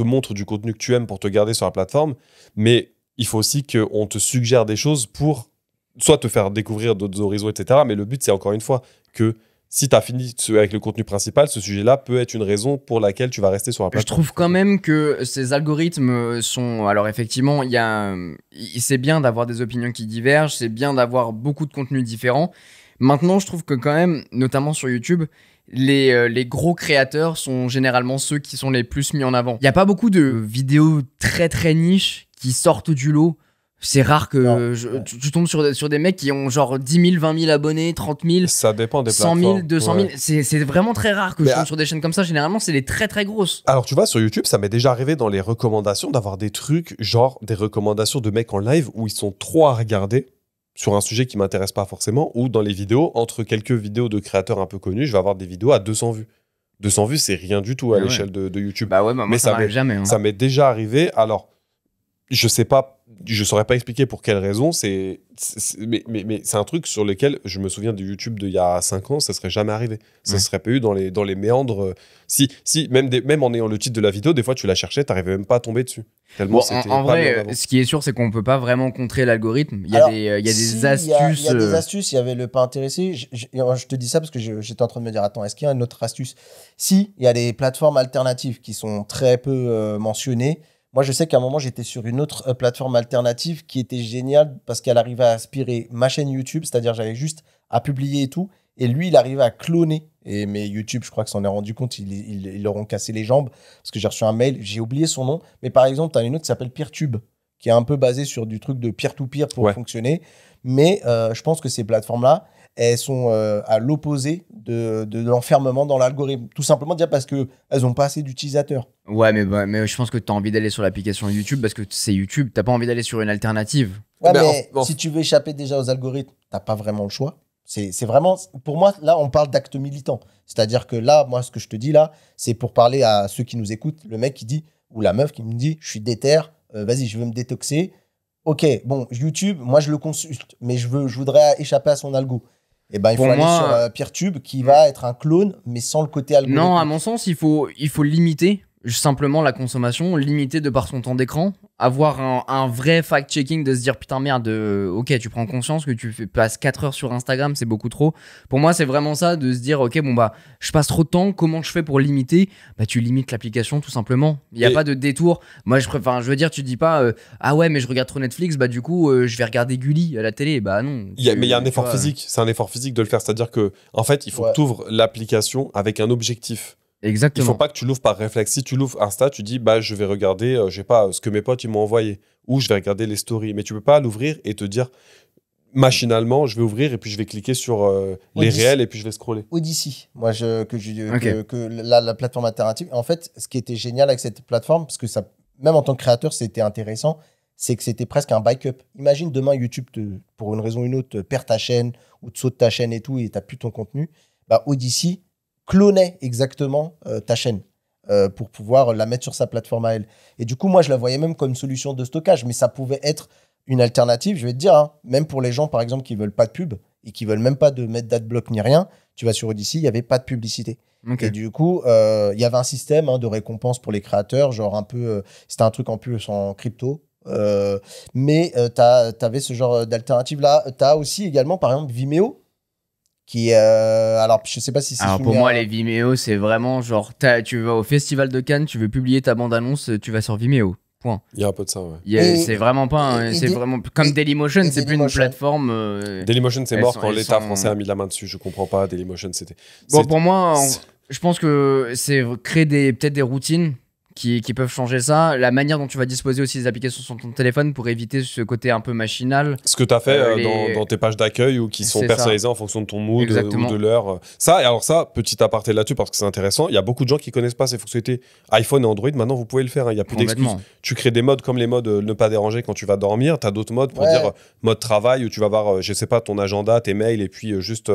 montre du contenu que tu aimes pour te garder sur la plateforme, mais il faut aussi qu'on te suggère des choses pour soit te faire découvrir d'autres horizons, etc. Mais le but, c'est encore une fois que si tu as fini avec le contenu principal, ce sujet-là peut être une raison pour laquelle tu vas rester sur la plateforme. Je trouve quand même que ces algorithmes sont... Alors effectivement, c'est bien d'avoir des opinions qui divergent, c'est bien d'avoir beaucoup de contenus différents. Maintenant, je trouve que quand même, notamment sur YouTube, les gros créateurs sont généralement ceux qui sont les plus mis en avant. Il n'y a pas beaucoup de vidéos très très niches qui sortent du lot. C'est rare que tu tombes sur des mecs qui ont genre 10 000, 20 000 abonnés, 30 000, ça dépend des 100 000, 200 000. Ouais. C'est vraiment très rare que je tombe sur des chaînes comme ça. Généralement, c'est les très très grosses. Alors tu vois, sur YouTube, ça m'est déjà arrivé dans les recommandations d'avoir des trucs, genre des recommandations de mecs en live où ils sont trop à regarder sur un sujet qui m'intéresse pas forcément, ou dans les vidéos, entre quelques vidéos de créateurs un peu connus, je vais avoir des vidéos à 200 vues. 200 vues, c'est rien du tout à l'échelle de YouTube. Bah ouais, moi, ça m'arrive jamais. Hein. Ça m'est déjà arrivé. Alors, je sais pas, je saurais pas expliquer pour quelle raison, mais c'est un truc sur lequel je me souviens de YouTube d'il y a 5 ans, ça serait jamais arrivé. Ça serait pas eu dans les méandres. Si même en ayant le titre de la vidéo, des fois tu la cherchais, t'arrivais même pas à tomber dessus. Tellement c'était en vrai, ce qui est sûr, c'est qu'on peut pas vraiment contrer l'algorithme. Il y a des astuces. Il y a des astuces, il y avait le pas intéressé. Je te dis ça parce que j'étais en train de me dire, attends, est-ce qu'il y a une autre astuce? Si, il y a des plateformes alternatives qui sont très peu mentionnées. Moi, je sais qu'à un moment, j'étais sur une autre plateforme alternative qui était géniale parce qu'elle arrivait à aspirer ma chaîne YouTube, c'est-à-dire j'avais juste à publier et tout. Et lui, il arrivait à cloner. Mais YouTube, je crois que s'en est rendu compte, ils leur ont cassé les jambes parce que j'ai reçu un mail, j'ai oublié son nom. Mais par exemple, tu as une autre qui s'appelle Peertube, qui est un peu basée sur du truc de peer-to-peer pour fonctionner. Mais je pense que ces plateformes-là, elles sont à l'opposé de l'enfermement dans l'algorithme. Tout simplement dire parce qu'elles n'ont pas assez d'utilisateurs. Ouais, mais je pense que tu as envie d'aller sur l'application YouTube parce que c'est YouTube. Tu n'as pas envie d'aller sur une alternative. Ouais, mais si tu veux échapper déjà aux algorithmes, tu n'as pas vraiment le choix. C'est vraiment, pour moi, là, on parle d'acte militant. C'est-à-dire que là, moi, ce que je te dis là, c'est pour parler à ceux qui nous écoutent. Le mec qui dit, ou la meuf qui me dit, je suis déter, vas-y, je veux me détoxer. Ok, bon, YouTube, moi je le consulte, mais je voudrais échapper à son algo. Et ben il faut Pour aller moi, sur Peertube qui va être un clone, mais sans le côté algorithmique. non, à mon sens, il faut limiter simplement la consommation, limiter de par son temps d'écran, avoir un vrai fact-checking de se dire putain merde, ok, tu prends conscience que passes 4 heures sur Instagram, c'est beaucoup trop. Pour moi, c'est vraiment ça, de se dire ok, bon bah, je passe trop de temps, comment je fais pour limiter? Bah, tu limites l'application tout simplement. Il n'y a pas de détour. Moi, je veux dire, tu dis pas ah ouais, mais je regarde trop Netflix, bah du coup, je vais regarder Gulli à la télé. Bah non. Mais il y a un effort physique, c'est un effort physique de le faire, c'est-à-dire que en fait, il faut que tu ouvres l'application avec un objectif. Exactement. Il faut pas que tu l'ouvres par réflexe. Si tu l'ouvres Insta, tu dis bah je vais regarder, je sais pas, ce que mes potes ils m'ont envoyé, ou je vais regarder les stories. Mais tu peux pas l'ouvrir et te dire machinalement je vais ouvrir et puis je vais cliquer sur les réels et puis je vais scroller. Odyssey, moi la plateforme alternative. En fait, ce qui était génial avec cette plateforme, parce que ça, même en tant que créateur, c'était intéressant, c'est que c'était presque un backup. Imagine demain YouTube, pour une raison ou une autre, perd ta chaîne ou te saute ta chaîne et tout et t'as plus ton contenu. Bah Odyssey clonait exactement ta chaîne pour pouvoir la mettre sur sa plateforme à elle. Et du coup, moi, je la voyais même comme une solution de stockage, mais ça pouvait être une alternative, je vais te dire, hein, même pour les gens, par exemple, qui veulent pas de pub et qui veulent même pas de mettre d'adblock ni rien, tu vas sur Odyssey, il y avait pas de publicité. Okay. Et du coup, il y avait un système de récompense pour les créateurs, genre un peu, c'était un truc en plus en crypto. Mais t'avais ce genre d'alternative là. T'as aussi également, par exemple, Vimeo, qui alors je sais pas si c'est pour moi les Vimeo c'est vraiment genre tu vas au festival de Cannes, tu veux publier ta bande annonce, tu vas sur Vimeo, point. Il y a un peu de ça, ouais. C'est vraiment pas c'est vraiment comme Dailymotion, c'est plus une plateforme Dailymotion c'est mort quand l'État français a mis la main dessus, je comprends pas. Dailymotion c'était pour moi je pense que c'est créer peut-être des routines qui peuvent changer ça, la manière dont tu vas disposer aussi des applications sur ton téléphone pour éviter ce côté un peu machinal. Ce que tu as fait dans tes pages d'accueil ou qui sont personnalisées en fonction de ton mood ou de l'heure. Ça, et alors ça, petit aparté là-dessus parce que c'est intéressant, il y a beaucoup de gens qui connaissent pas ces fonctionnalités iPhone et Android, maintenant vous pouvez le faire, il n'y a plus d'excuses. Tu crées des modes comme les modes ne pas déranger quand tu vas dormir, tu as d'autres modes pour dire mode travail où tu vas voir, je sais pas, ton agenda, tes mails et puis juste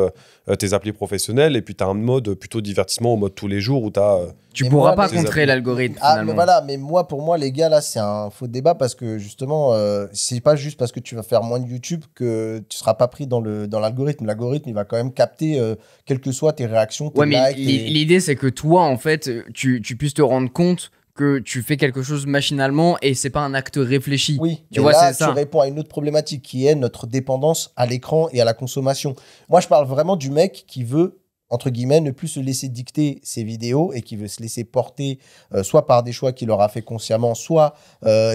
tes applis professionnelles, et puis tu as un mode plutôt divertissement au mode tous les jours où tu as... Tu pourras pas contrer l'algorithme. Mais voilà, mais pour moi, les gars, là, c'est un faux débat parce que justement, c'est pas juste parce que tu vas faire moins de YouTube que tu seras pas pris dans l'algorithme. L'algorithme, il va quand même capter quelles que soient tes réactions, tes likes. L'idée, c'est que toi, en fait, tu puisses te rendre compte que tu fais quelque chose machinalement et c'est pas un acte réfléchi. Oui, tu vois, là, tu réponds à une autre problématique qui est notre dépendance à l'écran et à la consommation. Moi, je parle vraiment du mec qui veut, entre guillemets, ne plus se laisser dicter ses vidéos et qui veut se laisser porter soit par des choix qu'il aura fait consciemment, soit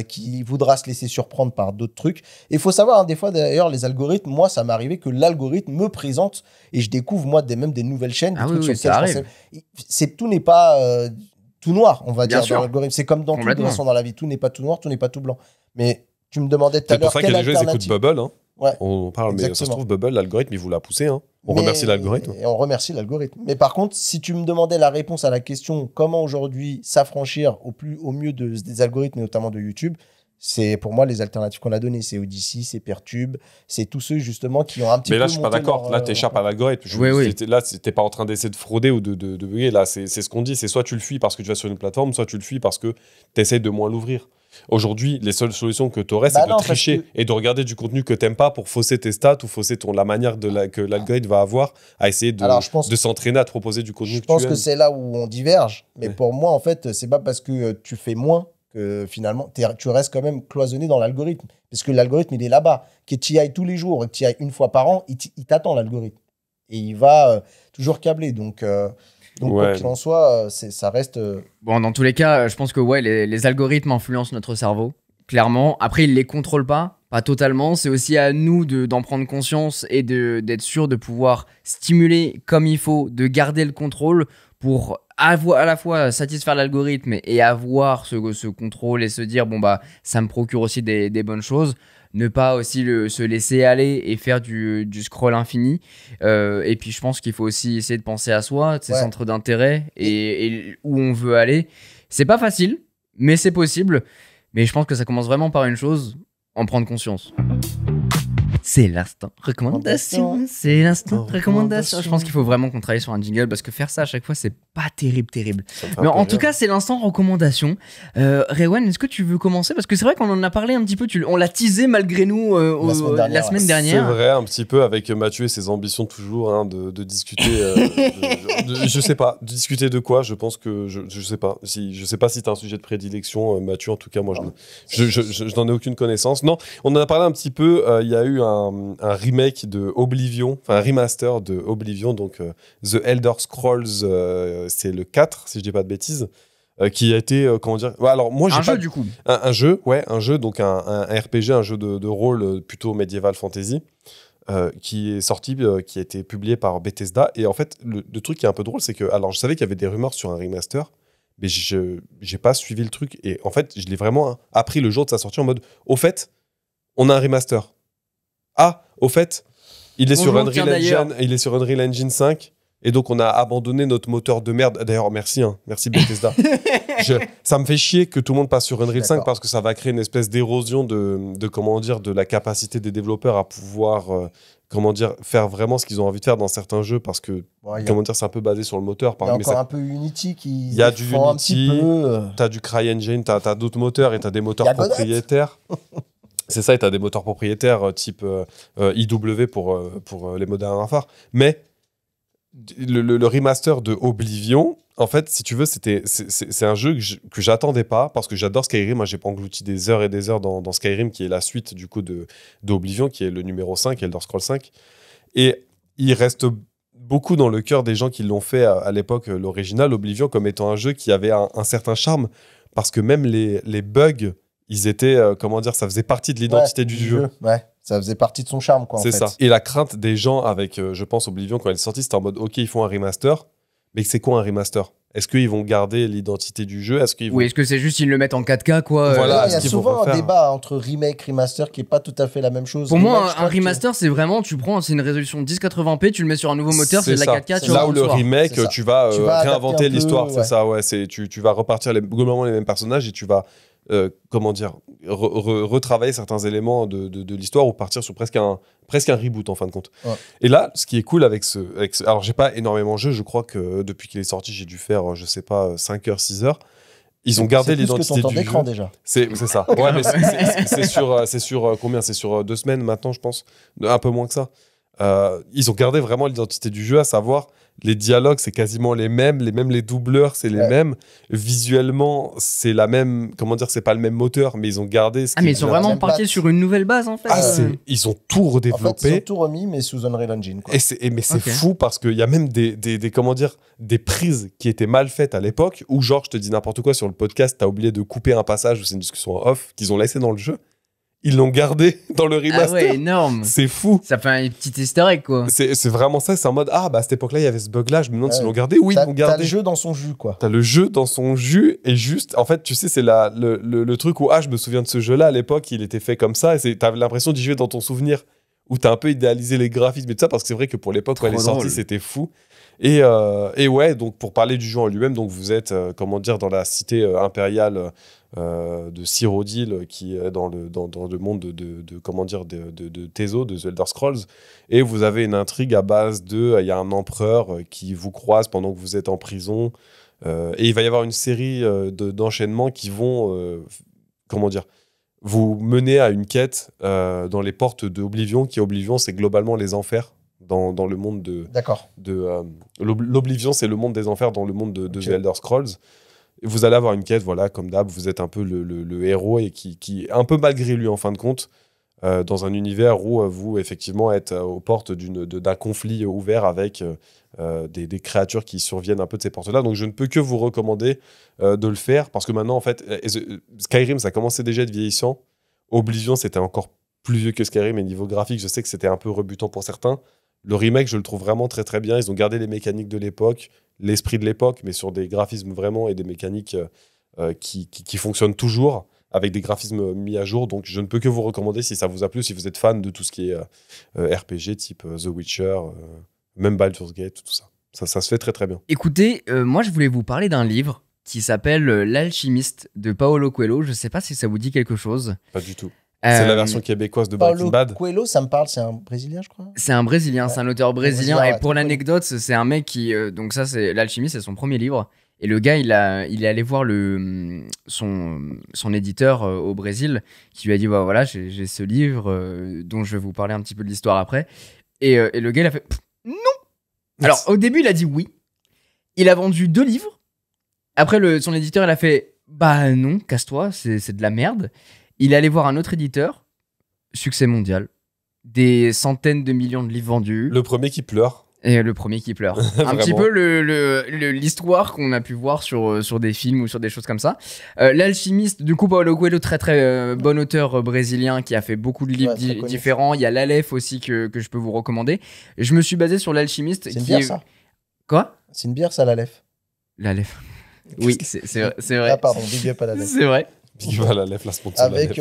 qui voudra se laisser surprendre par d'autres trucs. Et il faut savoir, hein, des fois, d'ailleurs, les algorithmes, moi, ça m'est arrivé que l'algorithme me présente et je découvre, moi, même des nouvelles chaînes, des trucs sur lesquels je pensais... Tout n'est pas tout noir, on va dire, dans l'algorithme. C'est comme dans toute façon dans la vie. Tout n'est pas tout noir, tout n'est pas tout blanc. Mais tu me demandais tout à l'heure... C'est pour ça que les gens écoutent Bubble, hein. Ouais, on parle, mais ça se trouve, Bubble, l'algorithme, il vous l'a poussé. Hein. On remercie l'algorithme. Et on remercie l'algorithme. Mais par contre, si tu me demandais la réponse à la question comment aujourd'hui s'affranchir au mieux des algorithmes, et notamment de YouTube, c'est pour moi les alternatives qu'on a données. C'est Odyssey, c'est Peertube, c'est tous ceux justement qui ont un petit peu. Mais là, je suis pas d'accord. Là, tu échappes à l'algorithme. Là, t'es pas en train d'essayer de frauder ou de bugger. Là, c'est ce qu'on dit. C'est soit tu le fuis parce que tu vas sur une plateforme, soit tu le fuis parce que tu essaies de moins l'ouvrir. Aujourd'hui, les seules solutions que tu aurais, c'est de tricher et de regarder du contenu que t'aimes pas pour fausser tes stats ou fausser la manière que l'algorithme va avoir à essayer de s'entraîner à te proposer du contenu que tu aimes. Je pense que c'est là où on diverge. Mais pour moi, en fait, c'est pas parce que tu fais moins que finalement, tu restes quand même cloisonné dans l'algorithme. Parce que l'algorithme, il est là-bas. Que tu y ailles tous les jours et que tu y ailles une fois par an, il t'attend, l'algorithme. Et il va toujours câbler. Donc quoi qu'il en soit, ça reste... Bon, dans tous les cas, je pense que les algorithmes influencent notre cerveau, clairement. Après, ils ne les contrôlent pas totalement. C'est aussi à nous d'en prendre conscience et d'être sûr de pouvoir stimuler comme il faut, de garder le contrôle pour à la fois satisfaire l'algorithme et avoir ce contrôle et se dire, bon, bah, ça me procure aussi des bonnes choses. Ne pas aussi se laisser aller et faire du scroll infini. Et puis, je pense qu'il faut aussi essayer de penser à soi, de ses centres d'intérêt et où on veut aller. C'est pas facile, mais c'est possible. Mais je pense que ça commence vraiment par une chose, en prendre conscience. C'est l'instant recommandation. C'est l'instant recommandation. Je pense qu'il faut vraiment qu'on travaille sur un jingle parce que faire ça à chaque fois, c'est pas terrible. Mais en tout cas, c'est l'instant recommandation. Rewan, est-ce que tu veux commencer? Parce que c'est vrai qu'on en a parlé un petit peu. On l'a teasé malgré nous la semaine dernière. C'est vrai, un petit peu avec Mathieu et ses ambitions toujours de discuter. Je sais pas. De discuter de quoi? Je pense que je sais pas. Je sais pas si tu as un sujet de prédilection, Mathieu. En tout cas, moi, je n'en ai aucune connaissance. Non, on en a parlé un petit peu. Il y a eu un remake de Oblivion, enfin un remaster de Oblivion, donc The Elder Scrolls, c'est le 4, si je dis pas de bêtises, qui a été, comment dire... Ouais, alors, moi, j'ai un jeu, du coup. Un jeu, donc un RPG, un jeu de rôle plutôt médiéval fantasy, qui est sorti, qui a été publié par Bethesda. Et en fait, le truc qui est un peu drôle, c'est que... Alors, je savais qu'il y avait des rumeurs sur un remaster, mais je n'ai pas suivi le truc. Et en fait, je l'ai vraiment appris le jour de sa sortie en mode, au fait, on a un remaster. Ah, au fait, il est sur Unreal Engine 5. Et donc, on a abandonné notre moteur de merde. D'ailleurs, merci Bethesda. Ça me fait chier que tout le monde passe sur Unreal 5 parce que ça va créer une espèce d'érosion de la capacité des développeurs à pouvoir faire vraiment ce qu'ils ont envie de faire dans certains jeux parce que c'est un peu basé sur le moteur. Il y a encore un peu Unity qui... Il y a du Unity, t'as du CryEngine, t'as d'autres moteurs et t'as des moteurs propriétaires. C'est ça, et t'as des moteurs propriétaires type IW pour les modèles infra. Mais le remaster de Oblivion, en fait, si tu veux, c'est un jeu que j'attendais pas parce que j'adore Skyrim. Moi, j'ai pas englouti des heures et des heures dans Skyrim, qui est la suite du coup d'Oblivion, qui est le numéro 5, Elder Scrolls 5. Et il reste beaucoup dans le cœur des gens qui l'ont fait à l'époque, l'original, Oblivion, comme étant un jeu qui avait un certain charme parce que même les bugs, ils étaient, ça faisait partie de l'identité du jeu. Ouais. Ça faisait partie de son charme, quoi. C'est ça. Et la crainte des gens avec, je pense, Oblivion, quand elle est sortie, c'était en mode, OK, ils font un remaster, mais c'est quoi un remaster? Est-ce qu'ils vont garder l'identité du jeu? Oui, est-ce que c'est juste qu'ils le mettent en 4K, quoi? Voilà, il y a souvent un débat entre remake, remaster, qui est pas tout à fait la même chose. Pour moi, un remaster, c'est vraiment, c'est une résolution 1080p, tu le mets sur un nouveau moteur, c'est de la 4K. Là où le remake, tu vas réinventer l'histoire, c'est ça, ouais. Tu vas repartir globalement les mêmes personnages et tu vas... retravailler certains éléments de l'histoire ou partir sur presque un reboot en fin de compte. Ouais. Et là, ce qui est cool avec ce... Alors, j'ai pas énormément joué, je crois que depuis qu'il est sorti, j'ai dû faire, je sais pas, 5 heures, 6 heures. Ils ont gardé l'identité du jeu. Déjà. C'est ça. Ouais, mais c'est sur combien? C'est sur 2 semaines maintenant, je pense. Un peu moins que ça. Ils ont gardé vraiment l'identité du jeu, à savoir les dialogues, c'est quasiment les mêmes, les doubleurs, c'est les mêmes. Visuellement, c'est la même, c'est pas le même moteur, mais ils ont gardé ce mais ils sont vraiment partis sur une nouvelle base, en fait. Ils ont tout redéveloppé. En fait, ils ont tout remis, mais sous Unreal Engine, quoi. Mais c'est fou parce qu'il y a même des prises qui étaient mal faites à l'époque, où genre, je te dis n'importe quoi sur le podcast, t'as oublié de couper un passage où c'est une discussion en off qu'ils ont laissé dans le jeu. Ils l'ont gardé dans le remaster. Ah ouais, énorme. C'est fou. Ça fait un petit easter egg, quoi. C'est vraiment ça. C'est en mode, à cette époque-là, il y avait ce bug-là. Je me demande s'ils l'ont gardé. Oui, ils l'ont gardé. T'as le jeu dans son jus, quoi. T'as le jeu dans son jus. Et juste, en fait, tu sais, c'est le truc où, je me souviens de ce jeu-là. À l'époque, il était fait comme ça. Et t'as l'impression d'y jouer dans ton souvenir. Où t'as un peu idéalisé les graphismes et tout ça. Parce que c'est vrai que pour l'époque où elle est sortie, c'était fou. Et ouais, donc pour parler du jeu en lui-même, donc vous êtes, dans la cité impériale de Cyrodiil, qui est dans le monde de Tezo, de The Elder Scrolls. Et vous avez une intrigue à base il y a un empereur qui vous croise pendant que vous êtes en prison. Et il va y avoir une série d'enchaînements qui vont, vous mener à une quête dans les portes d'Oblivion, qui Oblivion, c'est globalement les enfers. Dans le monde l'Oblivion, c'est le monde des enfers dans le monde de The Elder Scrolls. Et vous allez avoir une quête, voilà, comme d'hab, vous êtes un peu le héros et qui un peu malgré lui en fin de compte, dans un univers où vous effectivement êtes aux portes d'un conflit ouvert avec des créatures qui surviennent un peu de ces portes-là. Donc je ne peux que vous recommander de le faire parce que maintenant en fait, Skyrim ça commençait déjà à être vieillissant. Oblivion c'était encore plus vieux que Skyrim et niveau graphique, je sais que c'était un peu rebutant pour certains. Le remake, je le trouve vraiment très très bien. Ils ont gardé les mécaniques de l'époque, l'esprit de l'époque, mais sur des graphismes vraiment et des mécaniques qui fonctionnent toujours, avec des graphismes mis à jour. Donc je ne peux que vous recommander si ça vous a plu, si vous êtes fan de tout ce qui est RPG, type The Witcher, même Baldur's Gate, tout ça. Ça se fait très très bien. Écoutez, moi je voulais vous parler d'un livre qui s'appelle L'Alchimiste de Paolo Coelho. Je ne sais pas si ça vous dit quelque chose. Pas du tout. C'est la version québécoise de Breaking Paulo Bad. Coelho, ça me parle, c'est un Brésilien, je crois. C'est un Brésilien, c'est un auteur brésilien. Brésilien, Et ouais, pour très l'anecdote, c'est un mec qui. Donc, ça, c'est L'Alchimiste, c'est son premier livre. Et le gars, il est allé voir son éditeur au Brésil, qui lui a dit bah, voilà, j'ai ce livre dont je vais vous parler un petit peu de l'histoire après. Et le gars, il a fait non. Alors, au début, il a dit oui. Il a vendu 2 livres. Après, son éditeur, il a fait bah non, casse-toi, c'est de la merde. Il est allé voir un autre éditeur, succès mondial, des centaines de millions de livres vendus. Le premier qui pleure. Et le premier qui pleure. Un petit peu l'histoire qu'on a pu voir sur des films ou sur des choses comme ça. L'Alchimiste, du coup, Paulo Coelho, très très bon auteur brésilien qui a fait beaucoup de livres différents. Il y a l'Aleph aussi que je peux vous recommander. Je me suis basé sur l'Alchimiste. C'est une bière, ça. Quoi ? C'est une bière, ça, l'Aleph. L'Aleph. Oui, c'est vrai. Ah, pardon, big up à l'Aleph. C'est vrai. Big up à l'Aleph, la sponsor. Avec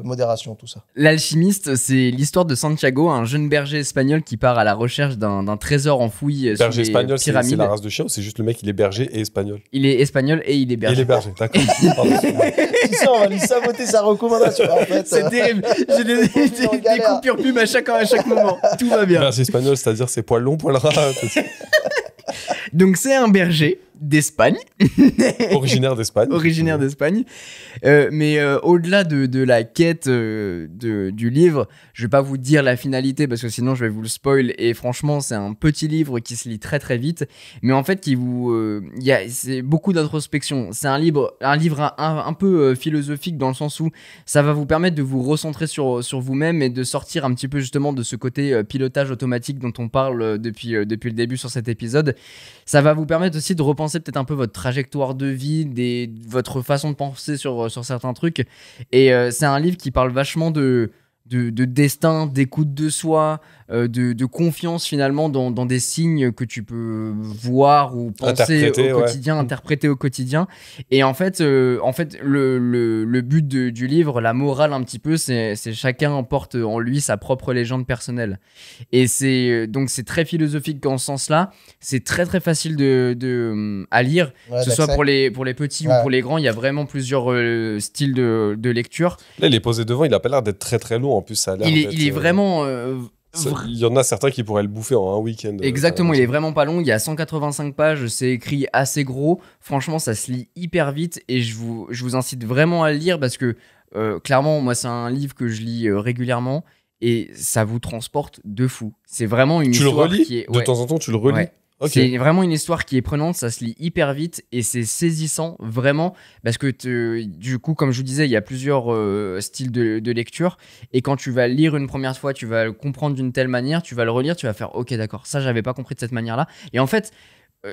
modération, tout ça. L'Alchimiste, c'est l'histoire de Santiago, un jeune berger espagnol qui part à la recherche d'un trésor enfoui sous Berger les espagnol, c'est pyramides. la race de chien ou c'est juste le mec, il est berger et espagnol? Il est espagnol et il est berger. Il est berger, d'accord. Tu sais, on va lui saboter sa recommandation. En fait, C'est terrible. J'ai des coupures pubs à chaque moment. Tout va bien. Berger espagnol, c'est-à-dire c'est poil long, poil ras. Donc c'est un berger d'Espagne. Originaire d'Espagne. Originaire d'Espagne. Mais au-delà de la quête du livre, je vais pas vous dire la finalité parce que sinon je vais vous le spoil. Et franchement, c'est un petit livre qui se lit très très vite. Mais en fait, c'est beaucoup d'introspection. C'est un livre un peu philosophique dans le sens où ça va vous permettre de vous recentrer sur vous-même et de sortir un petit peu justement de ce côté pilotage automatique dont on parle depuis le début sur cet épisode. Ça va vous permettre aussi de repenser peut-être un peu votre trajectoire de vie, votre façon de penser sur certains trucs. Et c'est un livre qui parle vachement de destin, d'écoute de soi, de confiance finalement dans des signes que tu peux voir ou penser au quotidien, interpréter au quotidien. Et en fait le but du livre, la morale un petit peu, c'est chacun porte en lui sa propre légende personnelle. Et donc c'est très philosophique dans ce sens-là. C'est très très facile à lire, que ce soit pour les petits ou pour les grands. Il y a vraiment plusieurs styles de lecture. Là, il est posé devant, il a pas l'air d'être très très long. En plus, ça a l'air il est vraiment... il y en a certains qui pourraient le bouffer en un week-end. Exactement, il est vraiment pas long. Il y a 185 pages, c'est écrit assez gros. Franchement, ça se lit hyper vite et je vous incite vraiment à le lire parce que clairement, moi, c'est un livre que je lis régulièrement et ça vous transporte de fou. C'est vraiment une histoire qui est... De temps en temps, tu le relis. Ouais. Okay. C'est vraiment une histoire qui est prenante, ça se lit hyper vite et c'est saisissant vraiment parce que du coup comme je vous disais il y a plusieurs styles de lecture et quand tu vas lire une première fois tu vas le comprendre d'une telle manière, tu vas le relire, tu vas faire ok d'accord ça j'avais pas compris de cette manière là et en fait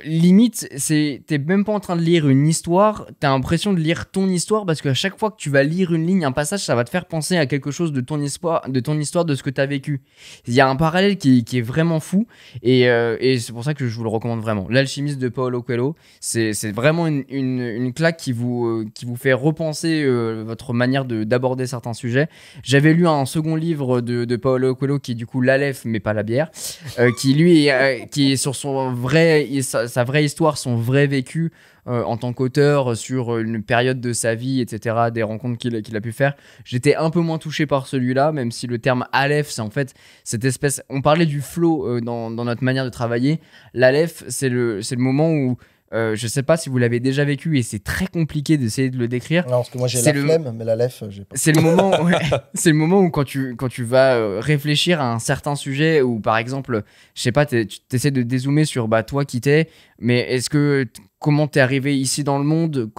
limite t'es même pas en train de lire une histoire, t'as l'impression de lire ton histoire parce qu'à chaque fois que tu vas lire une ligne, un passage, ça va te faire penser à quelque chose de ton histoire, de ce que t'as vécu. Il y a un parallèle qui est vraiment fou et c'est pour ça que je vous le recommande vraiment. L'Alchimiste de Paulo Coelho, c'est vraiment une claque qui vous fait repenser votre manière d'aborder certains sujets. J'avais lu un second livre de Paulo Coelho qui est du coup l'Aleph mais pas la bière, qui lui qui est sur son vrai sa vraie histoire, son vrai vécu en tant qu'auteur sur une période de sa vie, etc., des rencontres qu'il a pu faire. J'étais un peu moins touché par celui-là, même si le terme Aleph, c'est en fait cette espèce... On parlait du flow dans notre manière de travailler. L'Aleph, c'est le moment où je sais pas si vous l'avez déjà vécu et c'est très compliqué d'essayer de le décrire. Non, parce que moi j'ai la flemme, mais l'Aleph, j'ai pas. C'est le moment, c'est le moment où quand tu vas réfléchir à un certain sujet ou par exemple, je sais pas, tu essaies de dézoomer sur toi qui t'es, mais comment t'es arrivé ici dans le monde,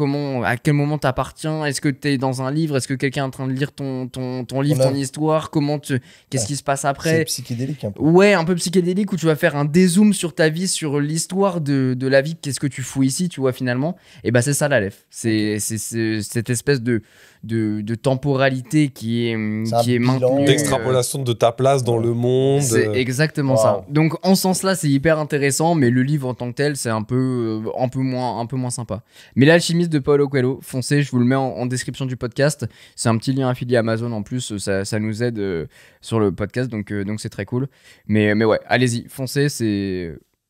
à quel moment t'appartiens, est-ce que t'es dans un livre, est-ce que quelqu'un est en train de lire ton livre, ton histoire, qu'est-ce qui se passe après. C'est psychédélique un peu. Ouais, un peu psychédélique où tu vas faire un dézoom sur ta vie, sur l'histoire de la vie, qu'est-ce que tu fous ici, tu vois finalement. Et c'est ça l'Aleph, c'est cette espèce de temporalité qui est maintenue. D'extrapolation de ta place dans le monde. C'est exactement ça. Donc en ce sens-là, c'est hyper intéressant, mais le livre en tant que tel, c'est un peu moins sympa. Mais l'Alchimiste de Paulo Coelho, foncez, je vous le mets en description du podcast. C'est un petit lien affilié Amazon en plus, ça nous aide sur le podcast, donc c'est très cool. Mais ouais, allez-y, foncez,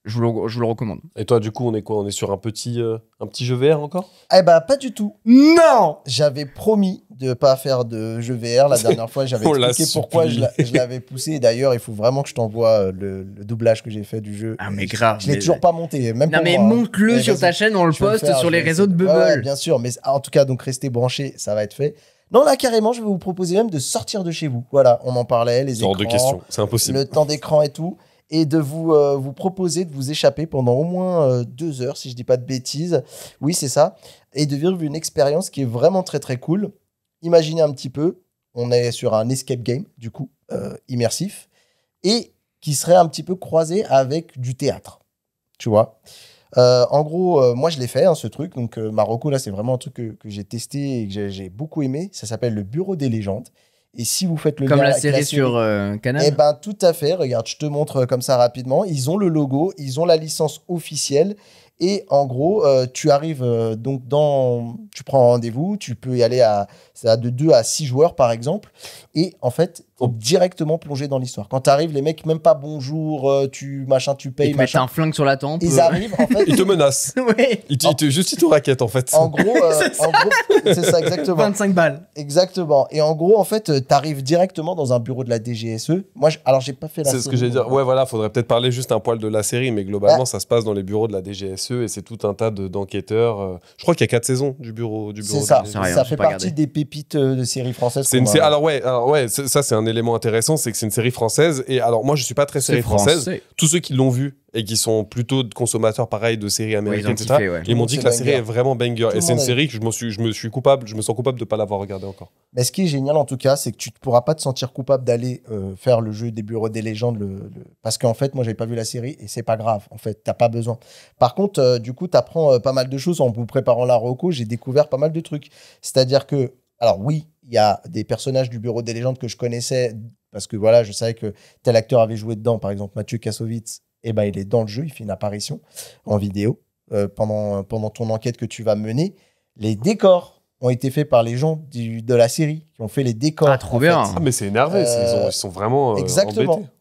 je vous le recommande. Et toi, du coup, on est quoi? On est sur un petit jeu VR encore? Eh ben, pas du tout. Non. J'avais promis de pas faire de jeu VR. La dernière fois, j'avais On l'a expliqué pourquoi supplié. je l'avais poussé. Et d'ailleurs, il faut vraiment que je t'envoie le doublage que j'ai fait du jeu. Ah, mais Et grave. Je l'ai toujours pas monté, même Non, pour mais moi, hein. monte-le Mais sur vas-y, ta chaîne, on le je vais poste faire, sur je les vais réseaux de essayer. Bubble. Ouais, bien sûr, mais en tout cas, donc restez branchés, ça va être fait. Non, là, carrément, je vais vous proposer même de sortir de chez vous. Voilà, on en parlait, les Hors écrans, de question, c'est impossible. le temps d'écran et tout. Et de vous proposer de vous échapper pendant au moins 2 heures, si je dis pas de bêtises. Oui, c'est ça. Et de vivre une expérience qui est vraiment très, très cool. Imaginez un petit peu, on est sur un escape game, du coup, immersif, et qui serait un petit peu croisé avec du théâtre. Tu vois? En gros, moi, je l'ai fait, hein, ce truc. Donc, Marocco, là, c'est vraiment un truc que j'ai testé et que j'ai beaucoup aimé. Ça s'appelle le Bureau des légendes. Et si vous faites le Comme lien la avec série sur Canal. eh ben, tout à fait. Regarde, je te montre comme ça rapidement. Ils ont le logo, ils ont la licence officielle. Et en gros, tu arrives donc tu prends un rendez-vous, tu peux y aller ça a de 2 à 6 joueurs par exemple. Et en fait, directement plonger dans l'histoire. Quand tu arrives, les mecs, même pas bonjour, tu payes, Ils te mettent un flingue sur la tempe. Ils arrivent, en fait. Ils te menacent. Ouais. Ils te raquettent, en fait. En gros, c'est ça, exactement. 25 balles. Exactement. Et en gros, en fait, tu arrives directement dans un bureau de la DGSE. Moi, alors, j'ai pas fait la C'est série. ce que j'allais dire. Ouais, voilà, faudrait peut-être parler juste un poil de la série, mais globalement, ça se passe dans les bureaux de la DGSE et c'est tout un tas d'enquêteurs. Je crois qu'il y a 4 saisons du bureau. C'est ça. de la DGSE. C'est rien, Ça j'ai fait pas partie regardé. des pépites de séries françaises. Alors ouais, ça c'est un élément intéressant, c'est que c'est une série française. Et alors moi je suis pas très série française. Tous ceux qui l'ont vu et qui sont plutôt de consommateurs pareil de séries américaines, ils ont etc. kiffé, ouais. Ils m'ont dit que la série est vraiment banger. le Et c'est une monde a série que je me sens coupable de pas l'avoir regardée encore. Mais ce qui est génial en tout cas, c'est que tu ne pourras pas te sentir coupable d'aller faire le jeu des bureaux des légendes. Parce qu'en fait, moi, j'avais pas vu la série et c'est pas grave. En fait, t'as pas besoin. Par contre, du coup, tu apprends pas mal de choses. En vous préparant la reco, j'ai découvert pas mal de trucs. C'est-à-dire que, alors oui, il y a des personnages du bureau des légendes que je connaissais parce que voilà, je savais que tel acteur avait joué dedans. Par exemple, Mathieu Kassovitz, eh ben, il est dans le jeu, il fait une apparition en vidéo pendant ton enquête que tu vas mener. Les décors ont été faits par les gens de la série qui ont fait les décors. Ah, trop bien. Ah mais c'est énervé, ils sont vraiment embêtés.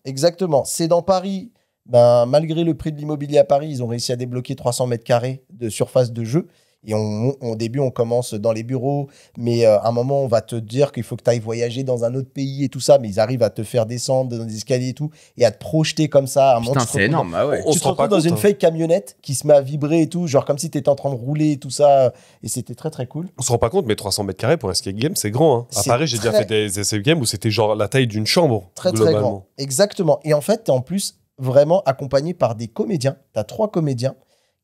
Exactement. C'est dans Paris. Ben, malgré le prix de l'immobilier à Paris, ils ont réussi à débloquer 300 mètres carrés de surface de jeu. Et au début, on commence dans les bureaux, mais à un moment, on va te dire qu'il faut que tu ailles voyager dans un autre pays et tout ça, mais ils arrivent à te faire descendre dans des escaliers et tout, et à te projeter comme ça. Putain, c'est énorme, bah ouais. Tu te retrouves dans une fake camionnette qui se met à vibrer et tout, genre comme si tu étais en train de rouler et tout ça, et c'était très très cool. On se rend pas compte, mais 300 mètres carrés pour un escape game, c'est grand. Hein. À Paris, j'ai déjà fait des escape games où c'était genre la taille d'une chambre. Très très grand. Exactement. Et en fait, tu es en plus vraiment accompagné par des comédiens. Tu as 3 comédiens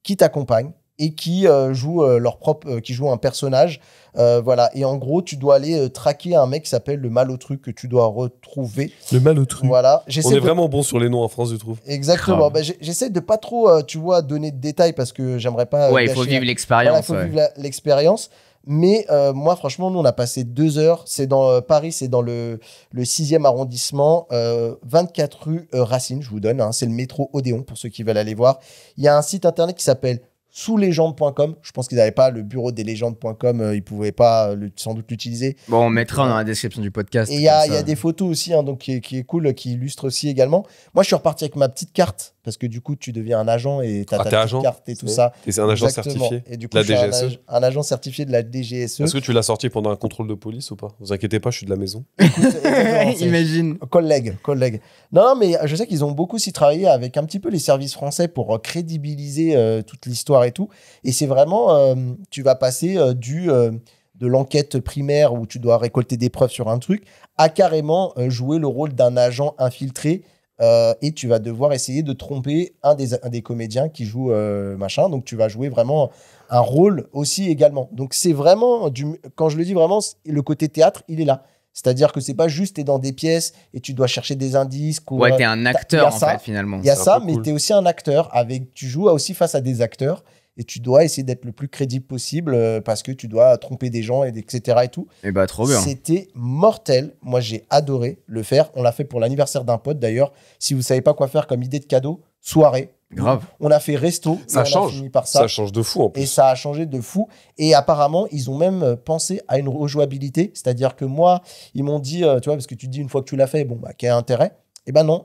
qui t'accompagnent et qui jouent qui jouent un personnage. Voilà. Et en gros, tu dois aller traquer un mec qui s'appelle le Malotru que tu dois retrouver. Le Malotru. Voilà. On est vraiment bon sur les noms en France, je trouve. Exactement. Bah, j'essaie de pas trop, tu vois, donner de détails parce que j'aimerais pas. Ouais, il faut vivre l'expérience. Voilà, il faut vivre l'expérience. Mais moi, franchement, nous, on a passé 2 heures. C'est dans Paris, c'est dans le 6e arrondissement, 24 rue Racine, je vous donne. Hein, c'est le métro Odéon pour ceux qui veulent aller voir. Il y a un site internet qui s'appelle souslegende.com. Je pense qu'ils n'avaient pas le bureau des légendes.com. Ils ne pouvaient pas sans doute l'utiliser. Bon, on mettra dans la description du podcast. Et il y a des photos aussi, hein, donc qui est cool, qui illustrent aussi également. Moi, je suis reparti avec ma petite carte parce que du coup, tu deviens un agent et tu as ta petite carte et tout ça. Et c'est un agent Exactement. certifié et du coup, de la DGSE. Un agent certifié de la DGSE. Est-ce que tu l'as sorti pendant un contrôle de police ou pas? Vous inquiétez pas, je suis de la maison. Imagine. Collègue. Non, mais je sais qu'ils ont beaucoup aussi travaillé avec un petit peu les services français pour crédibiliser toute l'histoire et tout. Et c'est vraiment, tu vas passer de l'enquête primaire où tu dois récolter des preuves sur un truc à carrément jouer le rôle d'un agent infiltré. Et tu vas devoir essayer de tromper un des comédiens qui joue machin. Donc, tu vas jouer vraiment un rôle aussi également. Donc, c'est vraiment, quand je le dis vraiment, le côté théâtre, il est là. C'est-à-dire que c'est pas juste t'es dans des pièces et tu dois chercher des indices. Ouais, t'es un acteur en fait, finalement. Il y a ça, mais t'es aussi un acteur. Tu joues aussi face à des acteurs. Et tu dois essayer d'être le plus crédible possible parce que tu dois tromper des gens, etc. et tout. Et bah, trop bien. C'était mortel. Moi, j'ai adoré le faire. On l'a fait pour l'anniversaire d'un pote, d'ailleurs. Si vous savez pas quoi faire comme idée de cadeau, soirée. Grave. On a fait resto. Ça change. On a fini par ça. Ça change de fou, en plus. Et ça a changé de fou. Et apparemment, ils ont même pensé à une rejouabilité. C'est-à-dire que moi, ils m'ont dit, tu vois, parce que tu te dis une fois que tu l'as fait, bon, bah, quel intérêt? Eh ben non.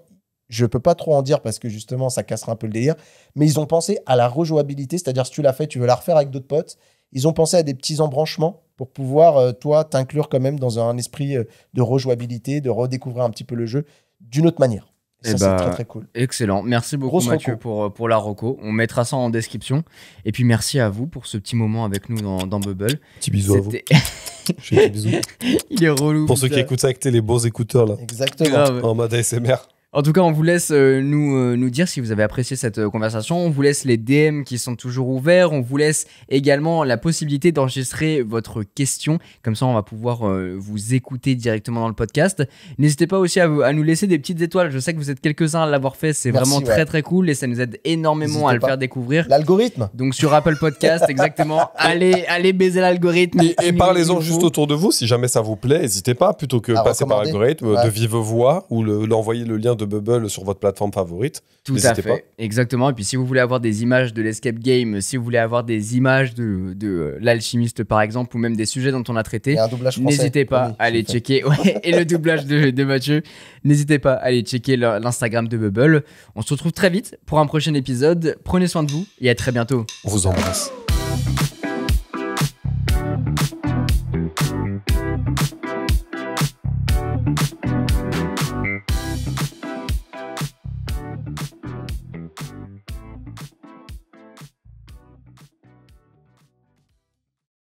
Je peux pas trop en dire parce que justement, ça casserait un peu le délire. Mais ils ont pensé à la rejouabilité, c'est-à-dire si tu l'as fait, tu veux la refaire avec d'autres potes. Ils ont pensé à des petits embranchements pour pouvoir, toi, t'inclure quand même dans un esprit de rejouabilité, de redécouvrir un petit peu le jeu d'une autre manière. Et ça, c'est très très cool. Excellent. Merci beaucoup, Grosse Mathieu, pour la reco. On mettra ça en description. Et puis merci à vous pour ce petit moment avec nous dans Bubble. Petit bisou à vous. Je fais des bisous. Il est relou. Pour ceux qui écoutent ça avec les beaux écouteurs, là. Exactement. Grave. En mode ASMR. En tout cas, on vous laisse nous dire si vous avez apprécié cette conversation. On vous laisse les DM qui sont toujours ouverts. On vous laisse également la possibilité d'enregistrer votre question. Comme ça, on va pouvoir vous écouter directement dans le podcast. N'hésitez pas aussi à nous laisser des petites étoiles. Je sais que vous êtes quelques-uns à l'avoir fait. C'est vraiment très très cool et ça nous aide énormément à le faire découvrir. L'algorithme. Donc sur Apple Podcast, exactement. Allez baiser l'algorithme. Et parlez-en juste autour de vous. Si jamais ça vous plaît, n'hésitez pas, plutôt que passer par l'algorithme, de vive voix ou l'envoyer le lien de Bubble sur votre plateforme favorite. Tout à fait, pas. Exactement. Et puis si vous voulez avoir des images de l'Escape Game, si vous voulez avoir des images de l'Alchimiste par exemple, ou même des sujets dont on a traité, n'hésitez pas à aller checker. Ouais, et le doublage de Mathieu, n'hésitez pas à aller checker l'Instagram de Bubble. On se retrouve très vite pour un prochain épisode. Prenez soin de vous et à très bientôt. On vous embrasse.